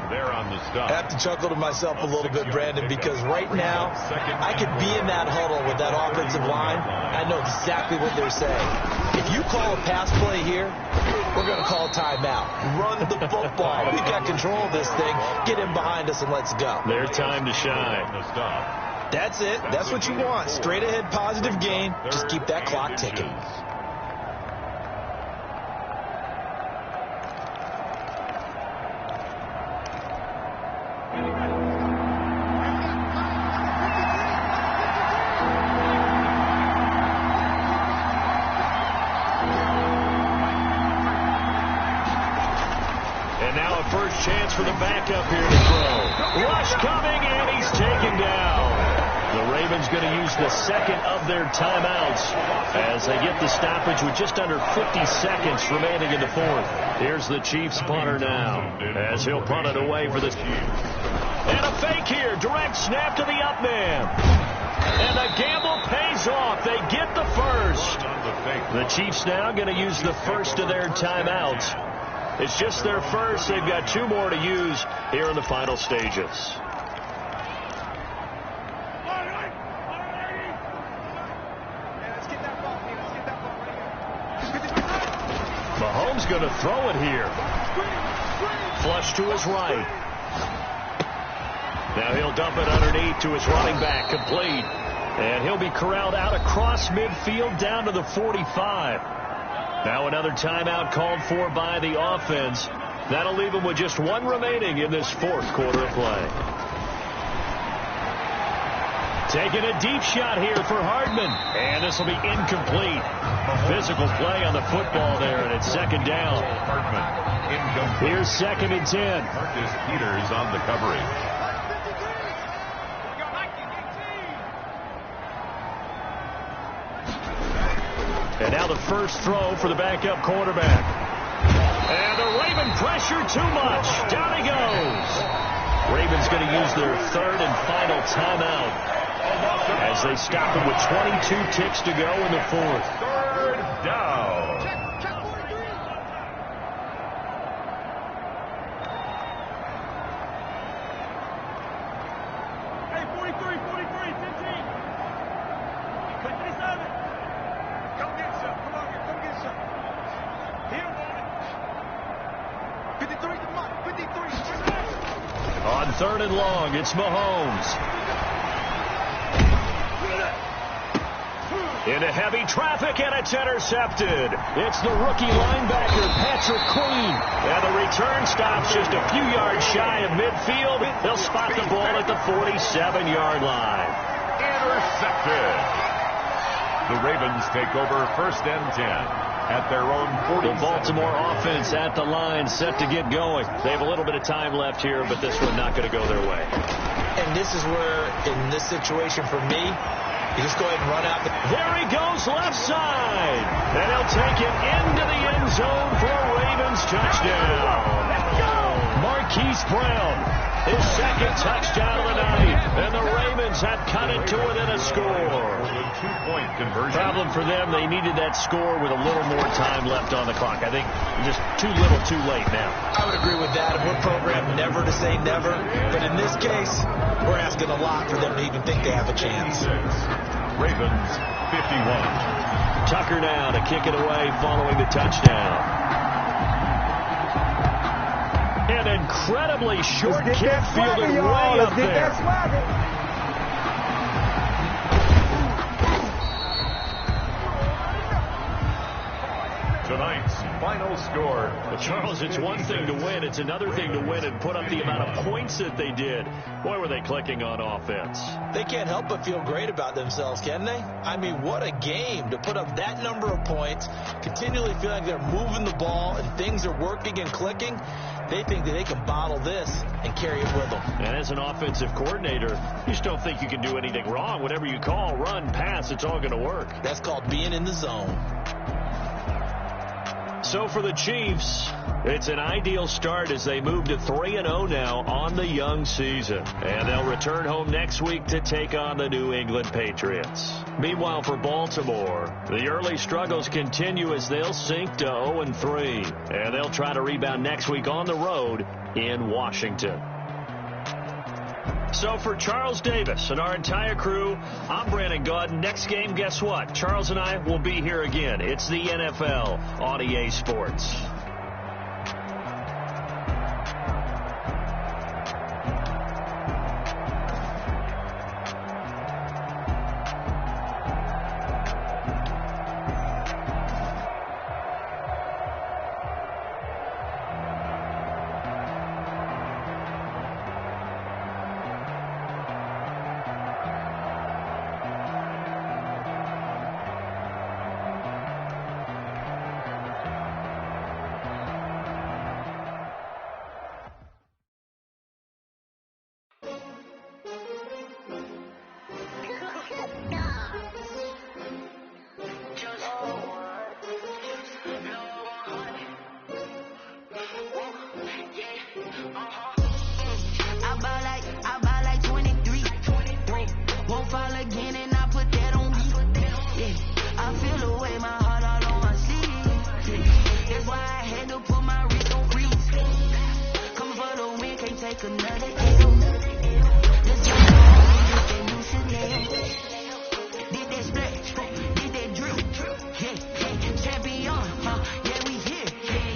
There on the stop. I have to chuckle to myself a little bit, Brandon, because right now I could be in that huddle with that offensive line. I know exactly what they're saying. If you call a pass play here, we're going to call timeout. Run the football. We've got control of this thing. Get in behind us and let's go. Their time to shine. That's it. That's what you want. Straight ahead positive gain. Just keep that clock ticking. First chance for the backup here to throw. Rush coming, and he's taken down. The Ravens going to use the second of their timeouts as they get the stoppage with just under 50 seconds remaining in the 4th. Here's the Chiefs punter now as he'll punt it away for the Chiefs. And a fake here. Direct snap to the up man. And the gamble pays off. They get the first. The Chiefs now going to use the first of their timeouts It's just their first. They've got 2 more to use here in the final stages. Mahomes going to throw it here. Flush to his right. Now he'll dump it underneath to his running back, complete. And he'll be corralled out across midfield down to the 45. Now another timeout called for by the offense. That'll leave them with just 1 remaining in this 4th quarter of play. Taking a deep shot here for Hardman. And this will be incomplete. Physical play on the football there, and it's 2nd down. Hardman, incomplete. Here's 2nd and 10. Marcus Peters on the coverage. And now the first throw for the backup quarterback. And the Raven pressure too much. Down he goes. Ravens going to use their 3rd and final timeout as they stop him with 22 ticks to go in the 4th. 3rd down. Hey, 43, 15. Cut this out. Come get some. Come on here. Come get some. Here, boy. 53 to Mike. 53. On 3rd and long, it's Mahomes. Into heavy traffic, and it's intercepted. It's the rookie linebacker, Patrick Queen. And the return stops just a few yards shy of midfield. They'll spot the ball at the 47-yard line. Intercepted. The Ravens take over 1st and 10 at their own 40. The Baltimore offense at the line, set to get going. They have a little bit of time left here, but this one not going to go their way. And this is where, in this situation for me, you just go ahead and run out. There he goes, left side. And he'll take it into the end zone for a Ravens touchdown. Marquise Brown, his 2nd touchdown of the night. And the Ravens have cut it to within a score. 2-point conversion. Problem for them, they needed that score with a little more time left on the clock. I think just too little, too late now. I would agree with that. We're programmed never to say never. But in this case, we're asking a lot for them to even think they have a chance. Ravens 51. Tucker now to kick it away following the touchdown. An incredibly short kick fielded way up there. Tonight's final score. But Charles, it's one thing to win. It's another thing to win and put up the amount of points that they did. Boy, were they clicking on offense. They can't help but feel great about themselves, can they? I mean, what a game to put up that number of points, continually feel like they're moving the ball and things are working and clicking. They think that they can bottle this and carry it with them. And as an offensive coordinator, you just don't think you can do anything wrong. Whatever you call, run, pass, it's all going to work. That's called being in the zone. So for the Chiefs, it's an ideal start as they move to 3-0 now on the young season. And they'll return home next week to take on the New England Patriots. Meanwhile, for Baltimore, the early struggles continue as they'll sink to 0-3. And they'll try to rebound next week on the road in Washington. So for Charles Davis and our entire crew, I'm Brandon Gaudin. Next game, guess what? Charles and I will be here again. It's the NFL on EA Sports. another L. This one that new Chanel. Did that splash, did that drill. Yeah, champion, yeah, we here.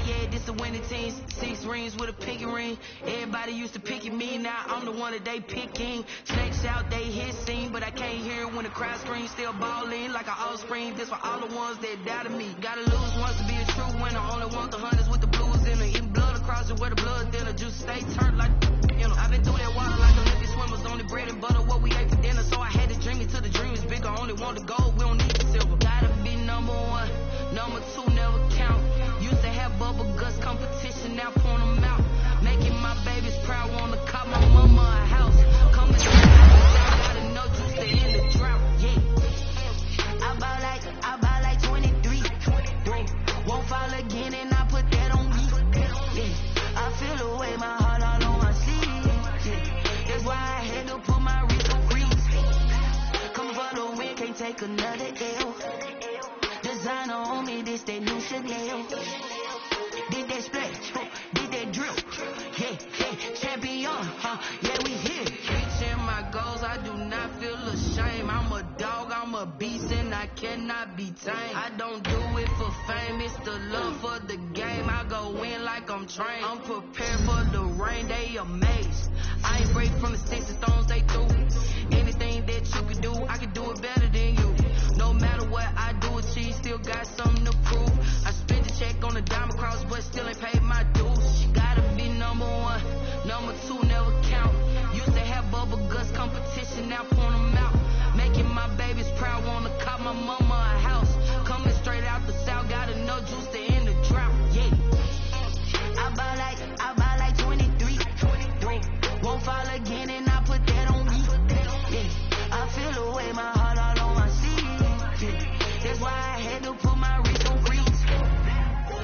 Yeah, this a winning team. 6 rings with a pinky ring. Everybody used to picking me, now I'm the one that they picking. Snakes out, they hit scene, but I can't hear when the crowd screams. Still balling like an offspring. This for all the ones that doubted me. Gotta lose once to be a true winner. Only want the hunters with the blues in it. Eating blood across it where the blood thinner. Juice stay turned like, you know. I've been through that water like Olympic swimmers. Only bread and butter, what we ate for dinner. So I had to dream it till the dream is bigger. Only want the gold, we don't need the silver. Gotta be number 1, number 2 never count. Used to have bubble guts competition, now point them out. Making my babies proud, wanna cop my mama a house. Coming to gotta know juice to end the drought, yeah. I buy like 23. Won't fall again and I put that on me, yeah. I feel the way my heart all on my sleeve, yeah. That's why I had to put my wrist on freeze. Coming for the win, can't take another L. Designer on me, this that new Chanel. Did that splash, did that drill. Yeah, champion, yeah, we here. Reaching my goals, I do not feel ashamed. I'm a dog, I'm a beast, and I cannot be tamed. I don't do it for fame, it's the love for the game. I go in like I'm trained. I'm prepared for the rain, they amazed. I ain't break from the sticks and stones they threw. Anything that you can do, I can do it better than you. No matter what I do, achieve, still got something to prove. I spent the check on the diamond cross, but still ain't paid my dues. Gotta be number 1, number 2 never count. Used to have bubble guts competition, now point them out. Making my babies proud, wanna cop my mama a house. Coming straight out the south, gotta know juice to end the drought, yeah. I buy like 23. Won't fall again and I put that on me, yeah. I feel the way my heart all on my sleeve, yeah. That's why I had to put my wrist on freeze.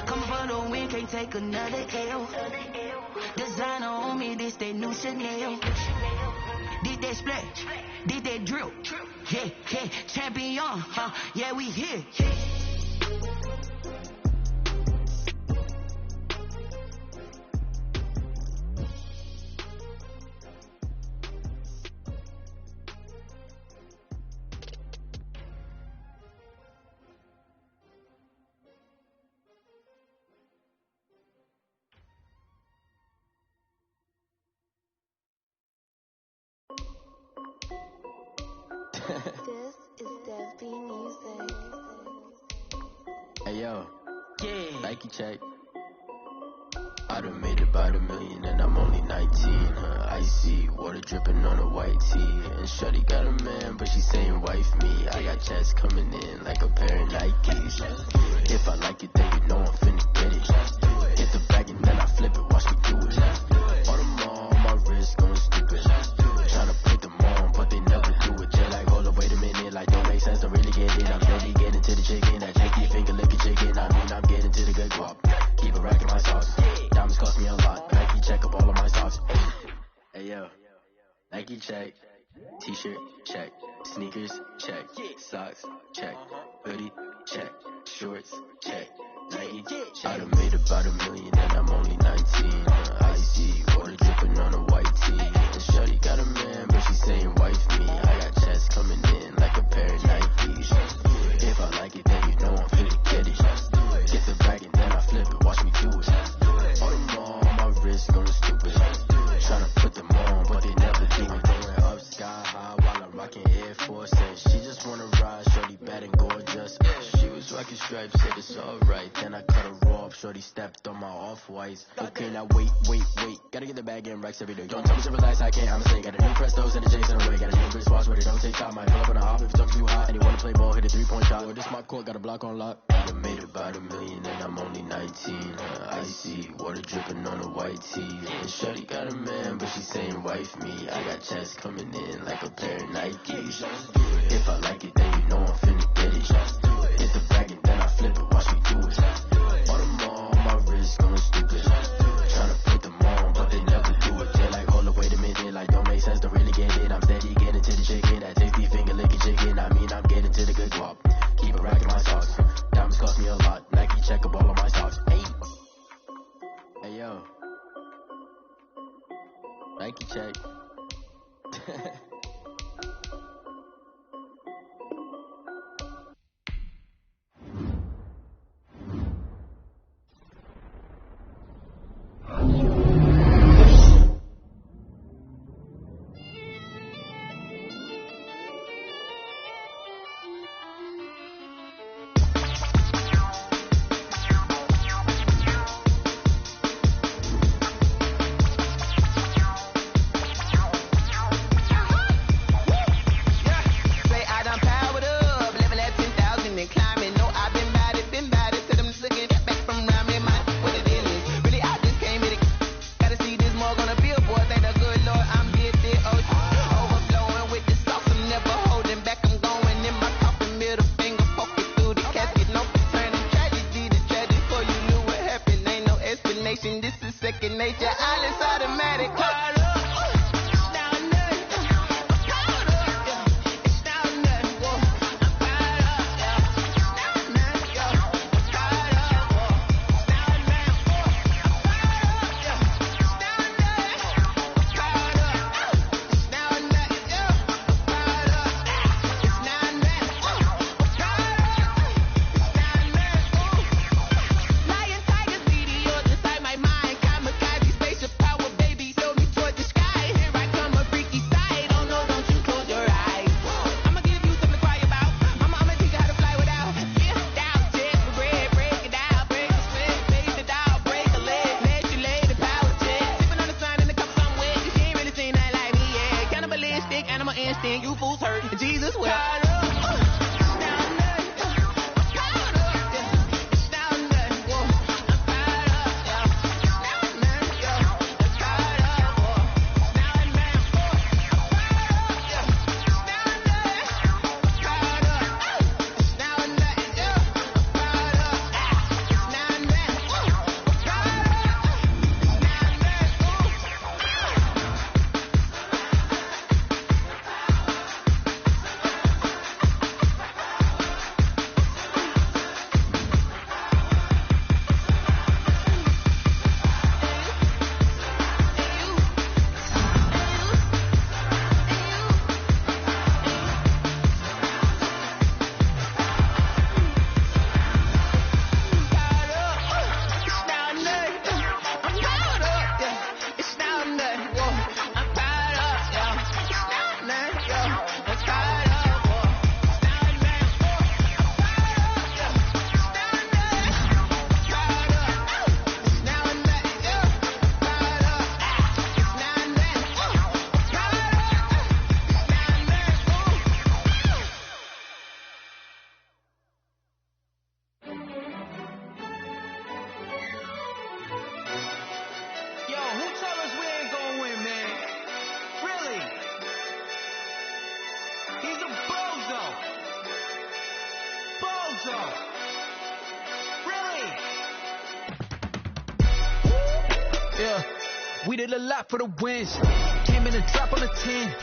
Coming for the win, can't take another L. Designer on me, this that new Chanel. Did that splash, did that drill. Yeah, champion, yeah, we here. This is Dev B Music. Hey yo, Yeah. Nike check. I done made about $1 million and I'm only 19. Icy water dripping on a white tee. And shorty got a man, but she saying wife me. I got checks coming in like a pair of Nikes. If I like it, then you know I'm finna get it. Get the bag and then I flip it, watch me do it. All them on my wrist going stupid. Tryna put them on, but they never do it. Just like, hold up, wait a minute, like don't make sense, don't really get it. I'm steady getting to the chicken, that janky finger licking chicken. I mean, I'm getting to the good guap. Keep a rack in my sauce. Diamonds cost me a lot. Nike check up all of my socks. Hey yo, Nike check. T-shirt check. Sneakers check. Socks check. Hoodie check. Shorts check. Nike check. I done made about $1 million and I'm only 19. Icy water dripping on a white tee. And shorty got a man, but she saying wife me. I got checks coming in like a pair of Nikes. If I like it, then you know I'm finna get it. Get the bag and then I flip it, watch me do it. All them on my wrist going stupid. Tryna put them on, but they never do it. Going up sky high while I'm rocking Air Force. And she just wanna ride, shorty bad and gorgeous. She was rocking stripes, said it's alright. Then I cut her off, shorty stepped on my off-whites. Okay, now wait. Gotta get the bag and racks every day. Don't tell me to relax, I can't, I'ma say. Got a new Prestos and a Jason away. Got a new wristwatch, but it don't take time. Might pull up on a hop if it's up too hot. And you wanna play ball, hit a 3-point shot. Or this my court, got a block on lock. I done made about $1 million and I'm only 19. Icy water dripping on a white tee. And shorty got a man, but she saying wife me. I got checks coming in like a pair of Nikes. If I like it, then you know I'm finna get it. Hit the bag and then I flip it, watch me do it. All them on my wrist going stupid. Tryna put them on, but they never do it. Just like, hold up, wait a minute, like don't make sense, don't really get it. I'm steady getting to the chicken, that tasty finger licking chicken. I mean, I'm getting to the good guap. Keep a rack in my socks. Diamonds cost me a lot. Nike check up all of my socks. Hey yo, Nike check. check. We did a lot for the wins. Came in and drop on the 10.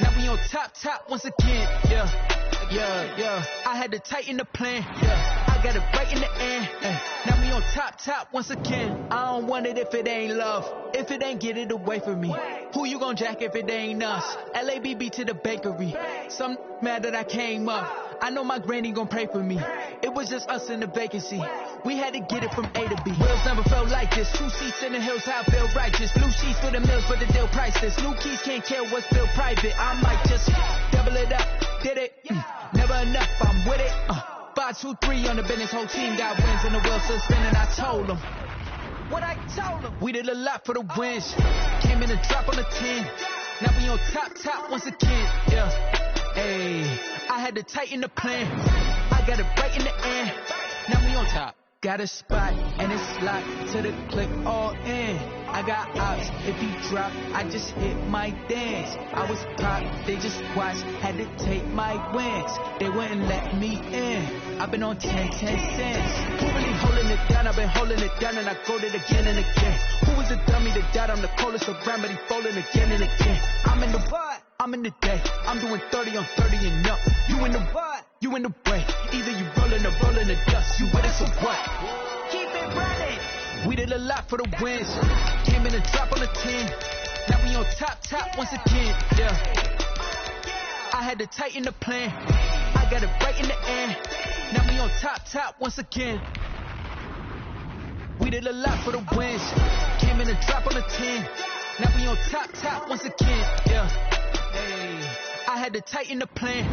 Now we on top once again. Yeah. I had to tighten the plan. Yeah. I got it right in the end. Now we on top once again. I don't want it if it ain't love. If it ain't, get it away from me. Who you gon' jack if it ain't us? LABB to the bakery. Some mad that I came up. I know my granny gon' pray for me. It was just us in the vacancy. We had to get it from A to B. Wheels never felt like this. 2 seats in the hills, how I feel righteous. Blue sheets for the mills, but the deal priceless. New keys can't kill what's still private. I might just double it up. Did it? Never enough, I'm with it. 5, 2, 3 on the business. Whole team got wins and the wheels still spinning. I told them what I told them. We did a lot for the wins. Came in and drop on the 10. Now we on top once again. Yeah. Hey, I had to tighten the plan. I got it right in the end. Now we on top. Got a spot and it's locked to the click all in. I got ops, if he drop, I just hit my dance. I was pop, they just watched, had to take my wins. They wouldn't let me in. I've been on 10 cents. Who really holding it down? I've been holding it down and I go it again and again. Who was the dummy that died on the coldest around, but he folding again and again. I'm in the what? I'm in the day. I'm doing 30 on 30 and up. You in the what? You in the way. Either you rolling or rolling the dust. You with us or what? Keep it running. We did a lot for the wins. Came in and drop on the 10. Now we on top once again, yeah. I had to tighten the plan. I got it right in the end. Now we on top once again. We did a lot for the wins. Came in and drop on the 10. Now we on top once again, yeah. Hey, I had to tighten the plan.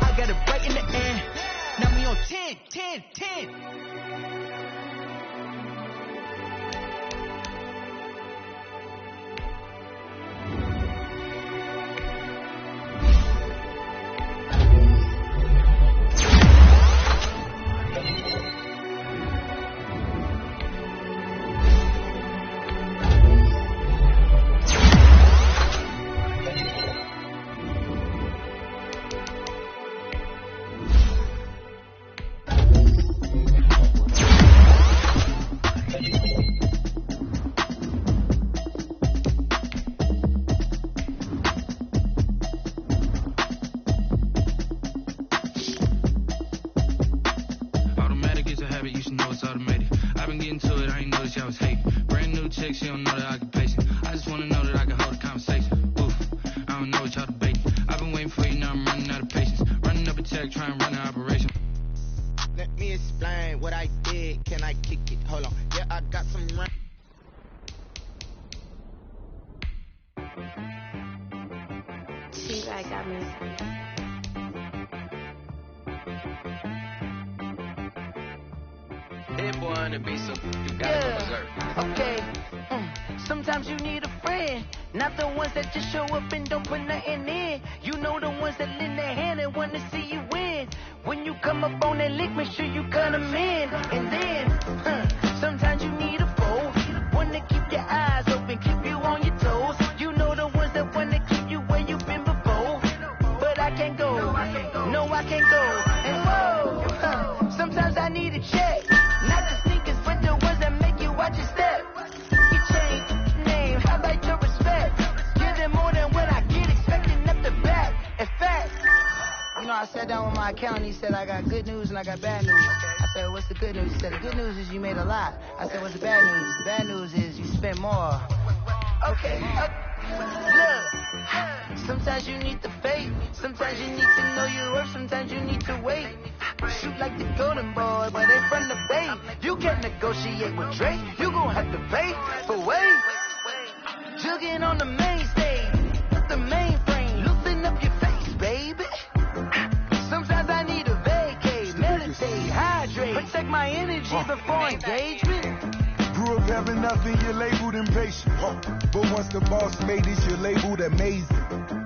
I got it right in the end. Now we on 10. Sometimes you need a friend, not the ones that just show up and don't put nothing in. You know the ones that lend their hand and want to see you win. When you come up on that lick, make sure you cut them in. And then, sometimes you need a foe, one to keep your eyes open, keep you on your toes. You know the ones that want to keep you where you've been before. But I can't go, no I can't go. And whoa, sometimes I need a check, not the sneakers, but the ones that make you watch your step. I sat down with my accountant, he said I got good news and I got bad news. I said, what's the good news? He said, the good news is you made a lot. I said, what's the bad news? The bad news is you spent more. Okay, look, sometimes you need the faith, sometimes you need to know your worth, sometimes you need to wait. Shoot like the golden boy, but in front of the bay. You can't negotiate with Drake, you gon' have to pay for wait. Jugging on the main stage, the main frame, loosen up your face, baby. Sometimes I need a vacate, meditate, hydrate, protect my energy before engagement. Grew up having nothing, you're labeled impatient. But once the boss made it, you're labeled amazing.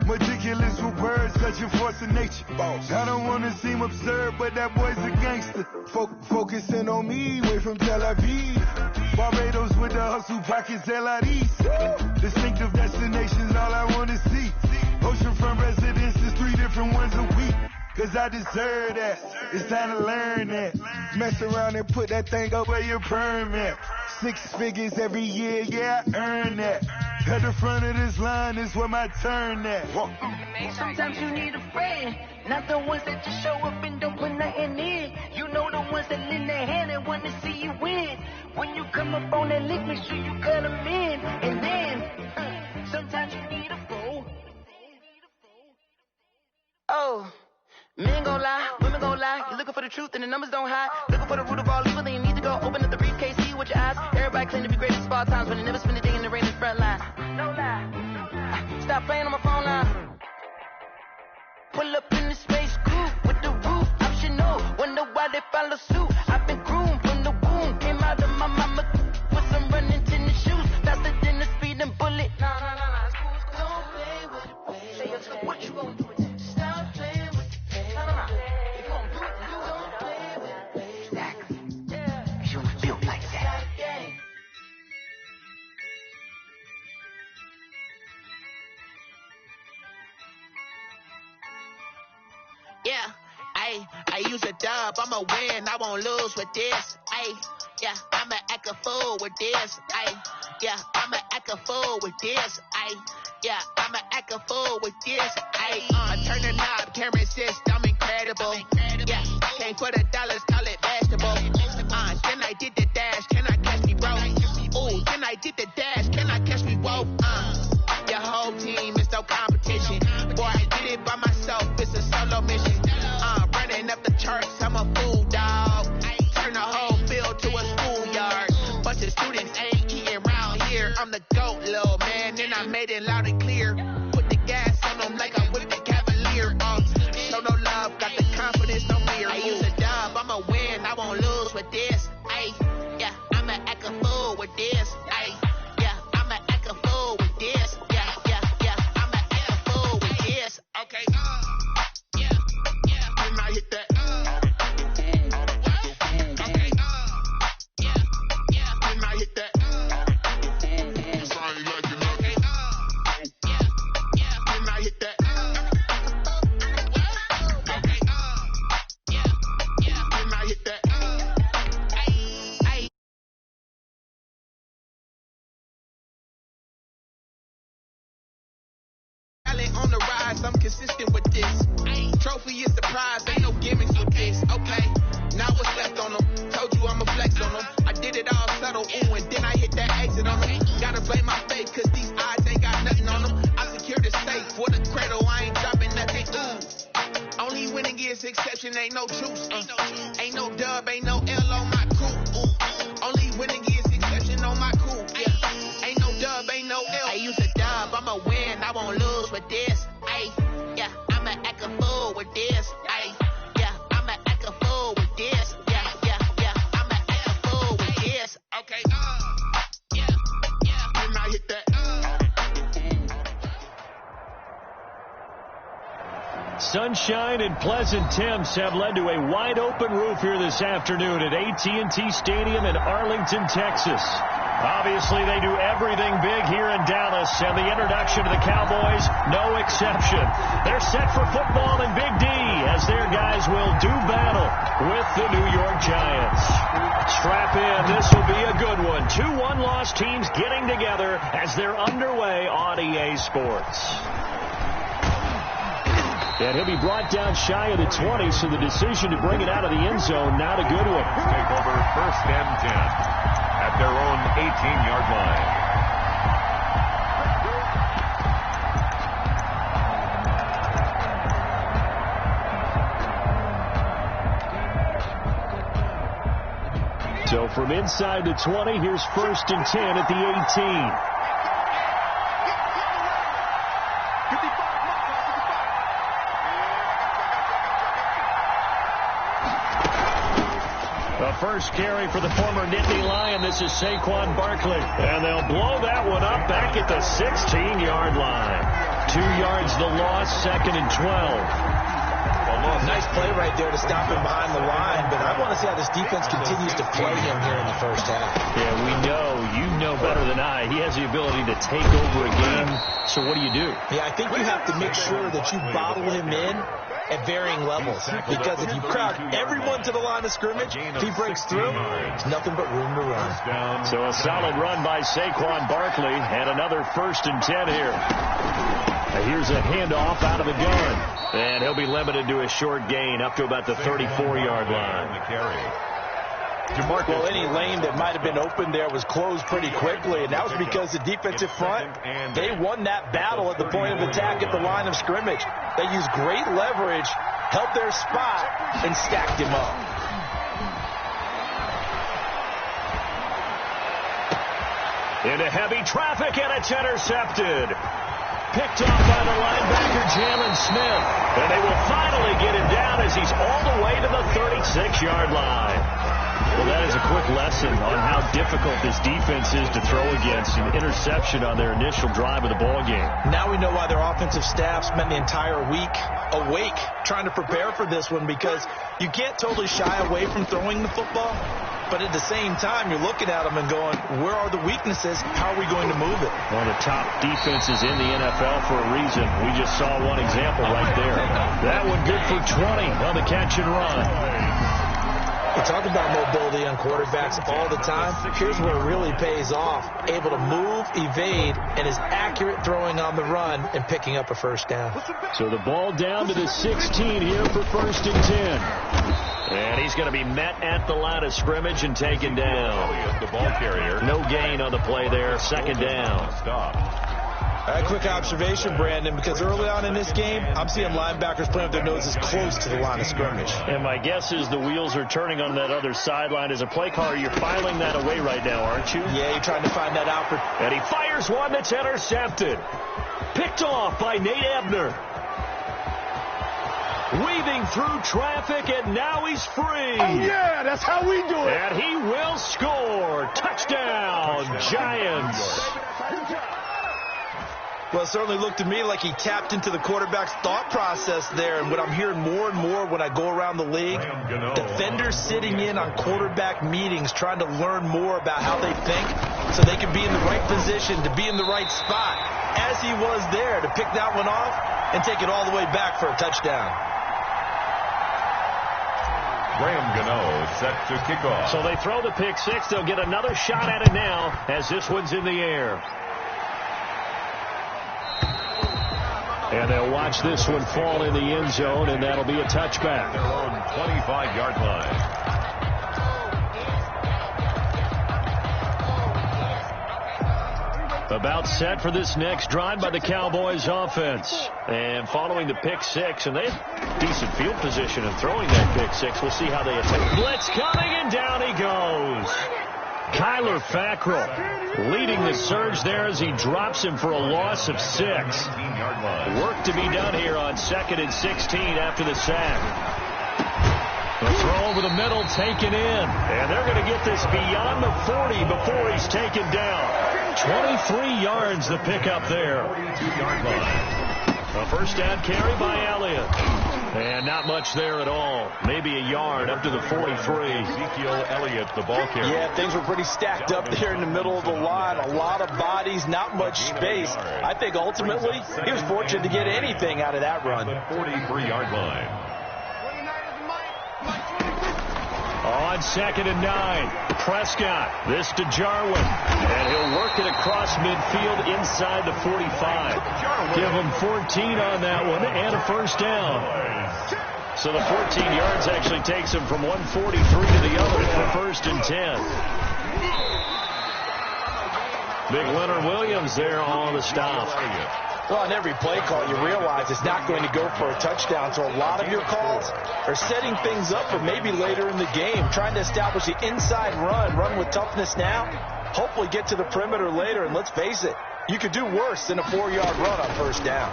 Meticulous with words, such a force of nature. I don't wanna seem absurd, but that boy's a gangster. Focusing on me, way from Tel Aviv. Barbados with the hustle pockets, LIDs. Distinctive destinations, all I wanna see. Oceanfront residences, 3 different ones a week. Cause I deserve that, it's time to learn that. Mess around and put that thing up where your permit. 6 figures every year, yeah, I earn that. At the front of this line is where my turn at. Sometimes you need a friend, not the ones that just show up and don't put nothing in. You know the ones that lend their hand and want to see you win. When you come up on that lick, make sure you cut them in. And then, sometimes you need a foe. Oh. Men gon' lie, women gon' lie. You're looking for the truth and the numbers don't hide. Looking for the root of all evil, then you need to go open up the briefcase, see with your eyes. Everybody claim to be great at small times, but they never spend a day in the rain in the front line. No lie. Stop playing on my phone line. Pull up in the space coupe with the roof optional. Wonder why they follow suit. I've been groomed from the womb. Came out of my mama with some running tennis shoes. Faster than the speeding bullet. No. Don't play with it, baby. What you gon' do? Yeah, I use a dub, I'ma win, I won't lose with this. Yeah, I'ma act a fool with this. Yeah, I'ma act a fool with this. Yeah, I'ma act a fool with this. I turn the knob, camera assist, I'm incredible. Yeah, came for the dollars, call it vegetable. Then I did the dash, can I catch me, bro? Ooh, then I did the dash, can I catch me, whoa? no competition. Boy, I did it by myself, it's a solo mission. Running up the charts, I'm a fool, dog. Turn the whole field to a schoolyard. Bunch of students ain't eating round here. I'm the GOAT, little man, and I made it loud and clear. Put the gas on them like I whipped the Cavalier. Show no love, got the confidence, no fear. I use a dub, I'ma win, I won't lose with this. Ay, yeah, I'ma act a fool with this. Ay, yeah, I'ma act a fool with this. Yeah, yeah, yeah, I'ma act a fool with this. Okay, yeah, yeah, when I hit that. Okay, yeah, yeah, when I hit that. On the rise, I'm consistent with this. Trophy is the prize, ain't no gimmicks with this. Okay, now what's left on them? Told you I'ma flex on them. I did it all subtle, ooh, and then I hit that exit on them. Gotta blame my faith, cause these eyes ain't got nothing on them. I secured the safe for the cradle, I ain't dropping nothing, ooh. Only winning is exception, ain't no truce. Ain't no dub, ain't no L on my crew, ooh. Only winning is exception on my crew, yeah. Ain't no dub, ain't no L. I use a dub, I'ma win, I won't lose with this. Ay, yeah, I'ma act a fool with this. Ay, yeah, I'ma act a fool with this. Yeah, yeah, yeah, I'ma act a fool with this. Okay, yeah, yeah, when I hit that. Sunshine and pleasant temps have led to a wide-open roof here this afternoon at AT&T Stadium in Arlington, Texas. Obviously, they do everything big here in Dallas, and the introduction to the Cowboys, no exception. They're set for football in Big D as their guys will do battle with the New York Giants. Strap in, this will be a good one. 2 one-loss teams getting together as they're underway on EA Sports. And he'll be brought down shy of the 20, so the decision to bring it out of the end zone, not a good one. Take over 1st and 10 at their own 18-yard line. So from inside the 20, here's 1st and 10 at the 18. First carry for the former Nittany Lion. This is Saquon Barkley. And they'll blow that one up back at the 16-yard line. 2 yards the loss, 2nd and 12. Nice play right there to stop him behind the line, but I want to see how this defense continues to play him here in the first half. Yeah, we know, you know better than I, he has the ability to take over a game. So what do you do? Yeah, I think you have to make sure that you bottle him in at varying levels, because if you crowd everyone to the line of scrimmage, if he breaks through, there's nothing but room to run. So a solid run by Saquon Barkley, and another 1st and 10 here. Here's a handoff out of the gun, and he'll be limited to a short gain up to about the 34-yard line. Well, any lane that might have been open there was closed pretty quickly, and that was because the defensive front, they won that battle at the point of attack at the line of scrimmage. They used great leverage, held their spot, and stacked him up. Into heavy traffic, and it's intercepted. Picked off by the linebacker, Jalen Smith. And they will finally get him down as he's all the way to the 36-yard line. Well, that is a quick lesson on how difficult this defense is to throw against. An interception on their initial drive of the ballgame. Now we know why their offensive staff spent the entire week awake trying to prepare for this one, because you can't totally shy away from throwing the football. But at the same time, you're looking at them and going, where are the weaknesses? How are we going to move it? One of the top defenses in the NFL for a reason. We just saw one example right there. That one good for 20 on the catch and run. We talk about mobility on quarterbacks all the time. Here's where it really pays off. Able to move, evade, and is accurate throwing on the run and picking up a first down. So the ball down to the 16 here for 1st and 10. And he's going to be met at the line of scrimmage and taken down. The ball carrier. No gain on the play there. 2nd down. Stop. A quick observation, Brandon, because early on in this game, I'm seeing linebackers playing with their noses close to the line of scrimmage. And my guess is the wheels are turning on that other sideline. As a play caller, you're filing that away right now, aren't you? Yeah, you're trying to find that out. And he fires one that's intercepted. Picked off by Nate Ebner. Weaving through traffic, and now he's free. Oh, yeah, that's how we do it. And he will score. Touchdown, Giants. Well, it certainly looked to me like he tapped into the quarterback's thought process there. And what I'm hearing more and more when I go around the league, defenders sitting in on quarterback meetings trying to learn more about how they think so they can be in the right position to be in the right spot, as he was there to pick that one off and take it all the way back for a touchdown. Graham Gano set to kick off. So they throw the pick six. They'll get another shot at it now as this one's in the air. And they'll watch this one fall in the end zone, and that'll be a touchback. Their own 25-yard line. About set for this next drive by the Cowboys offense. And following the pick six, and they have decent field position in throwing that pick six. We'll see how they attack. Blitz coming, and down he goes. Kyler Fackrell leading the surge there as he drops him for a loss of 6. Work to be done here on 2nd and 16 after the sack. The throw over the middle taken in. And they're going to get this beyond the 40 before he's taken down. 23 yards the pickup there. 42-yard line. A first down carry by Elliott. And not much there at all. Maybe a yard up to the 43. Ezekiel Elliott, the ball carrier. Yeah, things were pretty stacked up there in the middle of the line. A lot of bodies, not much space. I think ultimately he was fortunate to get anything out of that run. The 43-yard line. On 2nd and 9, Prescott. This to Jarwin. And he'll work it across midfield inside the 45. Give him 14 on that one and a first down. So the 14 yards actually takes him from 143 to the other for 1st and 10. Big Leonard Williams there on the stop. Well, on every play call, you realize it's not going to go for a touchdown. So a lot of your calls are setting things up for maybe later in the game, trying to establish the inside run with toughness now, hopefully get to the perimeter later. And let's face it, you could do worse than a 4-yard run on first down.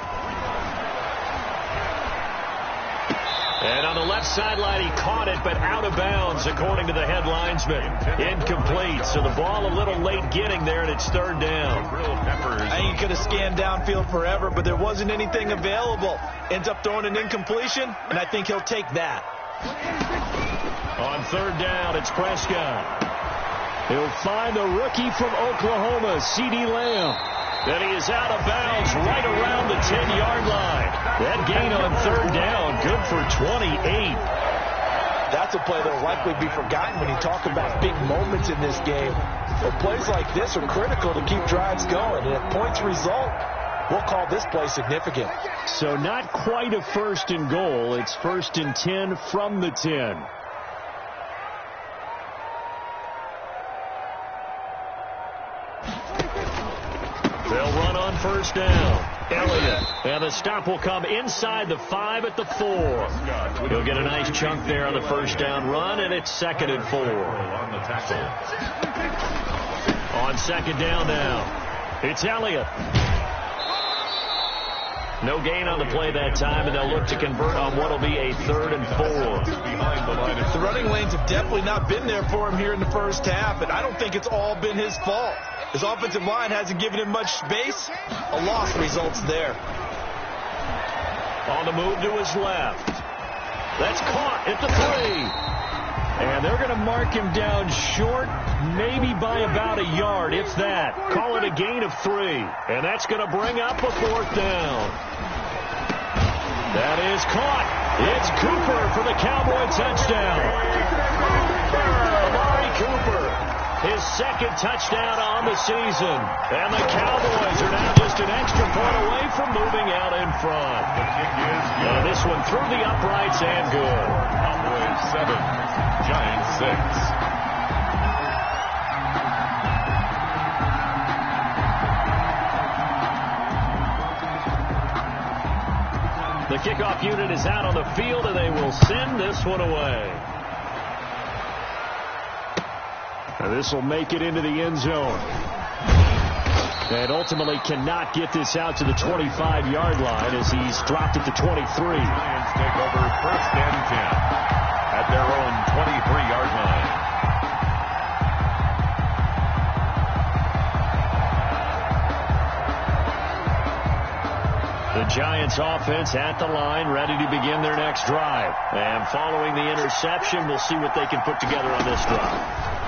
And on the left sideline, he caught it, but out of bounds, according to the head linesman. Incomplete, so the ball a little late getting there, and it's 3rd down. I think he could have scanned downfield forever, but there wasn't anything available. Ends up throwing an incompletion, and I think he'll take that. On 3rd down, it's Prescott. He'll find the rookie from Oklahoma, CeeDee Lamb. Then he is out of bounds right around the 10-yard line. That gain on 3rd down, good for 28. That's a play that will likely be forgotten when you talk about big moments in this game. But plays like this are critical to keep drives going. And if points result, we'll call this play significant. So not quite a 1st and goal. It's 1st and 10 from the 10. They'll run on 1st down. Elliott. And the stop will come inside the 5 at the 4. He'll get a nice chunk there on the 1st down run, and it's 2nd and 4. On the tackle. On 2nd down now, it's Elliott. No gain on the play that time, and they'll look to convert on what will be a 3rd and 4. Behind the line. The running lanes have definitely not been there for him here in the first half, and I don't think it's all been his fault. His offensive line hasn't given him much space. A loss results there. On the move to his left. That's caught at the 3. And they're going to mark him down short, maybe by about a yard, if that. Call it a gain of 3. And that's going to bring up a 4th down. That is caught. It's Cooper for the Cowboy touchdown. Amari Cooper, his 2nd touchdown on the season. And the Cowboys are now just an extra point away from moving out in front. The kick is good. And this one through the uprights and good. Cowboys 7, Giants 6. The kickoff unit is out on the field, and they will send this one away. This will make it into the end zone. And ultimately cannot get this out to the 25-yard line as he's dropped at the 23. Lions take over 1st and 10 at their own 23-yard line. The Giants offense at the line, ready to begin their next drive. And following the interception, we'll see what they can put together on this drive.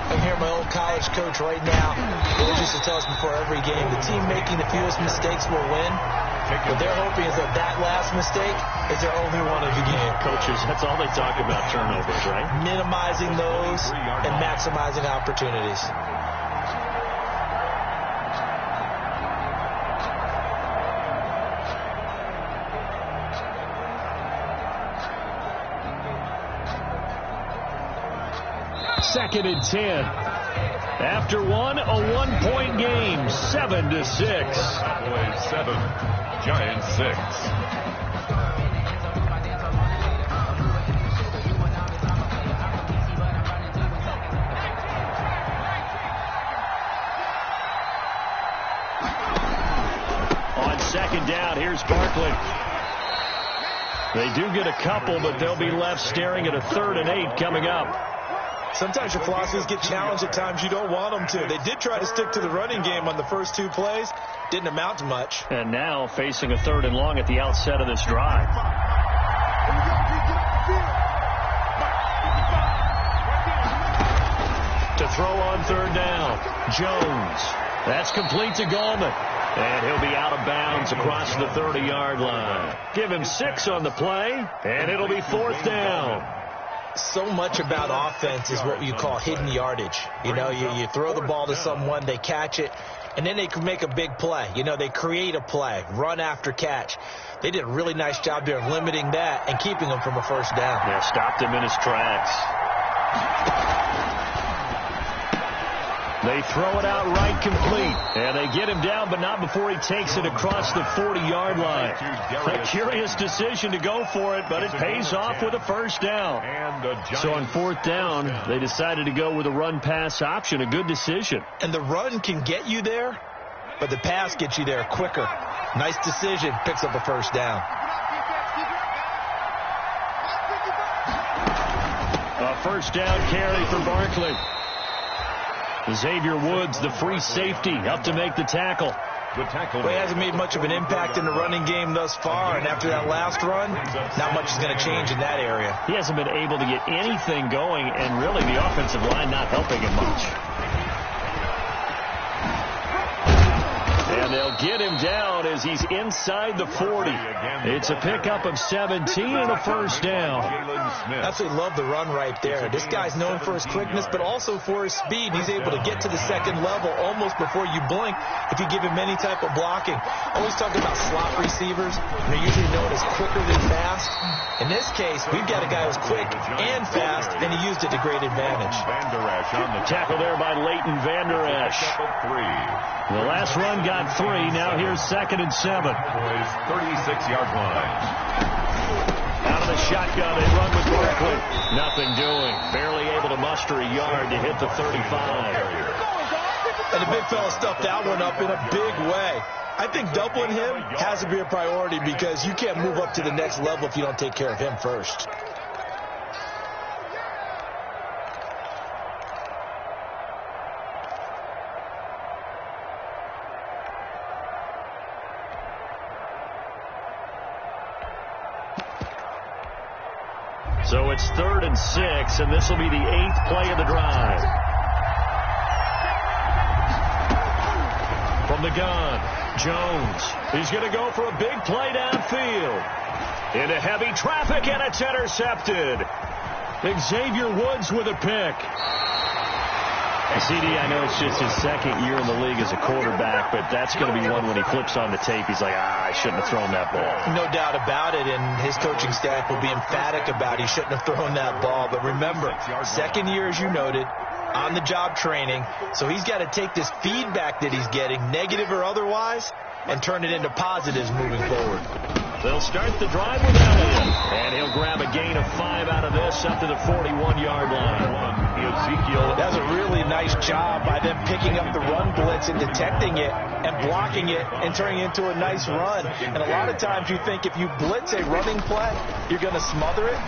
I hear my old college coach right now. He used to tell us before every game, the team making the fewest mistakes will win. What they're hoping is that last mistake is their only one of the game. Coaches, that's all they talk about, turnovers, right? Minimizing those and maximizing opportunities. Second and 10. After one, a one-point game, 7-6. Cowboys 7, Giants 6. On second down, here's Barkley. They do get a couple, but they'll be left staring at a 3rd and 8 coming up. Sometimes your philosophies get challenged at times you don't want them to. They did try to stick to the running game on the first 2 plays. Didn't amount to much. And now facing a 3rd and long at the outset of this drive. To throw on 3rd down, Jones. That's complete to Gallman. And he'll be out of bounds across the 30-yard line. Give him 6 on the play, and it'll be 4th down. So much about offense is what you call hidden yardage. You know, you throw the ball to someone, they catch it, and then they can make a big play. You know, they create a play, run after catch. They did a really nice job there of limiting that and keeping him from a 1st down. Yeah, stopped him in his tracks. They throw it out right complete. And they get him down, but not before he takes it across the 40-yard line. A curious decision to go for it, but it pays off with a 1st down. So on 4th down, they decided to go with a run-pass option. A good decision. And the run can get you there, but the pass gets you there quicker. Nice decision. Picks up a 1st down. A 1st down carry for Barkley. Xavier Woods, the free safety, up to make the tackle. Well, he hasn't made much of an impact in the running game thus far, and after that last run, not much is going to change in that area. He hasn't been able to get anything going, and really the offensive line not helping him much. And they'll get him down as he's inside the 40. It's a pickup of 17 and a 1st down. Absolutely love the run right there. This guy's known for his quickness, but also for his speed. He's able to get to the 2nd level almost before you blink if you give him any type of blocking. Always talking about slot receivers. They're usually known as quicker than fast. In this case, we've got a guy who's quick and fast, and he used it to great advantage. On the tackle there by Leighton Vander Esch. The last run got 3. Now here's 2nd and 7. 36-yard line. Out of the shotgun, they run with Barkley. Nothing doing. Barely able to muster a yard to hit the 35. And the big fella stuffed that one up in a big way. I think doubling him has to be a priority because you can't move up to the next level if you don't take care of him first. So it's 3rd and 6, and this will be the 8th play of the drive. From the gun, Jones. He's going to go for a big play downfield. Into heavy traffic, and it's intercepted. Xavier Woods with a pick. CD, I know it's just his 2nd year in the league as a quarterback, but that's going to be one when he flips on the tape. He's like, I shouldn't have thrown that ball. No doubt about it, and his coaching staff will be emphatic about he shouldn't have thrown that ball. But remember, 2nd year, as you noted, on-the-job training, so he's got to take this feedback that he's getting, negative or otherwise, and turn it into positives moving forward. They'll start the drive with Elliott. And he'll grab a gain of 5 out of this up to the 41-yard line. Ezekiel. That's a really nice job by them picking up the run blitz and detecting it and blocking it and turning it into a nice run. And a lot of times you think if you blitz a running play, you're going to smother it.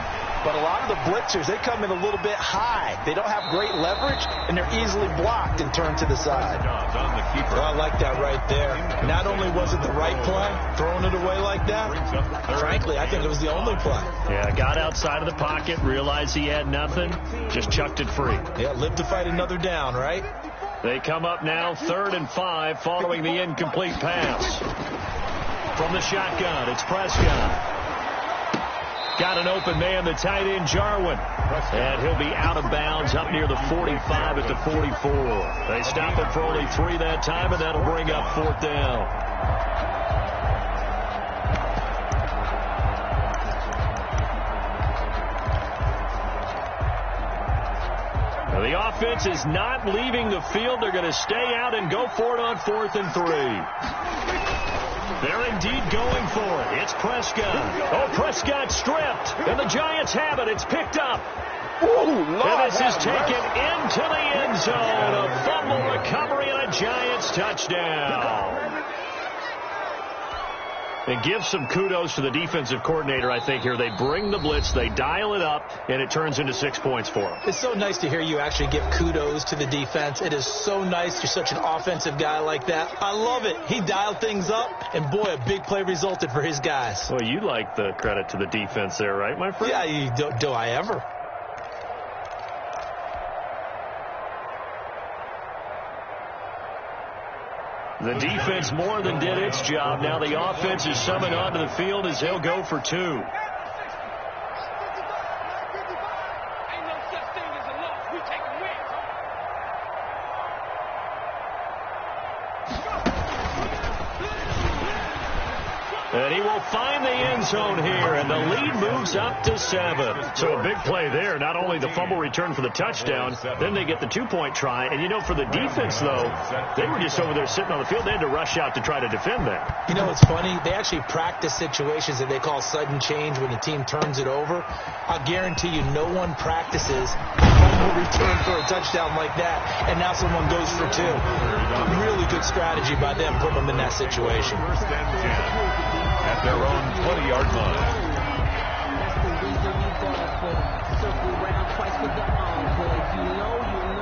But a lot of the blitzers, they come in a little bit high. They don't have great leverage, and they're easily blocked and turned to the side. On the keeper. Well, I like that right there. Not only was it the right play, throwing it away like that, frankly, I think it was the only play. Yeah, got outside of the pocket, realized he had nothing, just chucked it free. Yeah, live to fight another down, right? They come up now 3rd and 5 following the incomplete pass. From the shotgun, it's Prescott. Got an open man, the tight end, Jarwin. And he'll be out of bounds up near the 45 at the 44. They stop him for only 3 that time, and that'll bring up 4th down. Now, the offense is not leaving the field. They're going to stay out and go for it on 4th and 3. They're indeed going for it. It's Prescott. Oh, Prescott stripped. And the Giants have it. It's picked up. And this is taken into the end zone. A fumble recovery and a Giants touchdown. And give some kudos to the defensive coordinator, I think, here. They bring the blitz, they dial it up, and it turns into 6 points for them. It's so nice to hear you actually give kudos to the defense. It is so nice. You're such an offensive guy like that. I love it. He dialed things up, and boy, a big play resulted for his guys. Well, you like the credit to the defense there, right, my friend? Yeah, do I ever? The defense more than did its job. Now the offense is summoned onto the field as they'll go for 2. And he will find the end zone here, and the lead moves up to 7. So a big play there. Not only the fumble return for the touchdown, then they get the 2-point try. And, you know, for the defense, though, they were just over there sitting on the field. They had to rush out to try to defend that. You know, it's funny. They actually practice situations that they call sudden change when the team turns it over. I'll guarantee you no one practices a fumble return for a touchdown like that, and now someone goes for 2. Really good strategy by them putting them in that situation. At their own 20-yard line.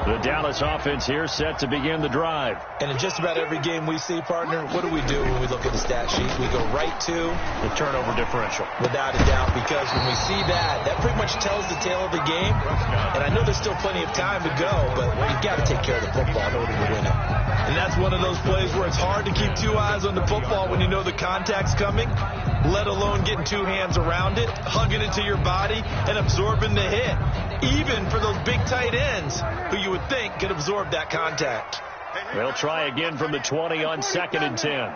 The Dallas offense here set to begin the drive. And in just about every game we see, partner, what do we do when we look at the stat sheet? We go right to the turnover differential. Without a doubt, because when we see that pretty much tells the tale of the game. And I know there's still plenty of time to go, but you've got to take care of the football in order to win it. And that's one of those plays where it's hard to keep 2 eyes on the football when you know the contact's coming, let alone getting 2 hands around it, hugging it to your body, and absorbing the hit. Even for those big tight ends who you would think could absorb that contact. They'll try again from the 20 on 2nd and 10.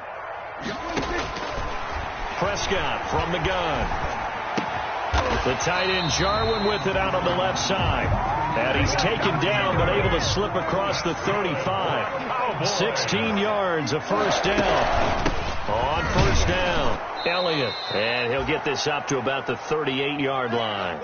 Prescott from the gun. The tight end Jarwin with it out on the left side. And he's taken down but able to slip across the 35. 16 yards, a first down. On first down, Elliott. And he'll get this up to about the 38-yard line.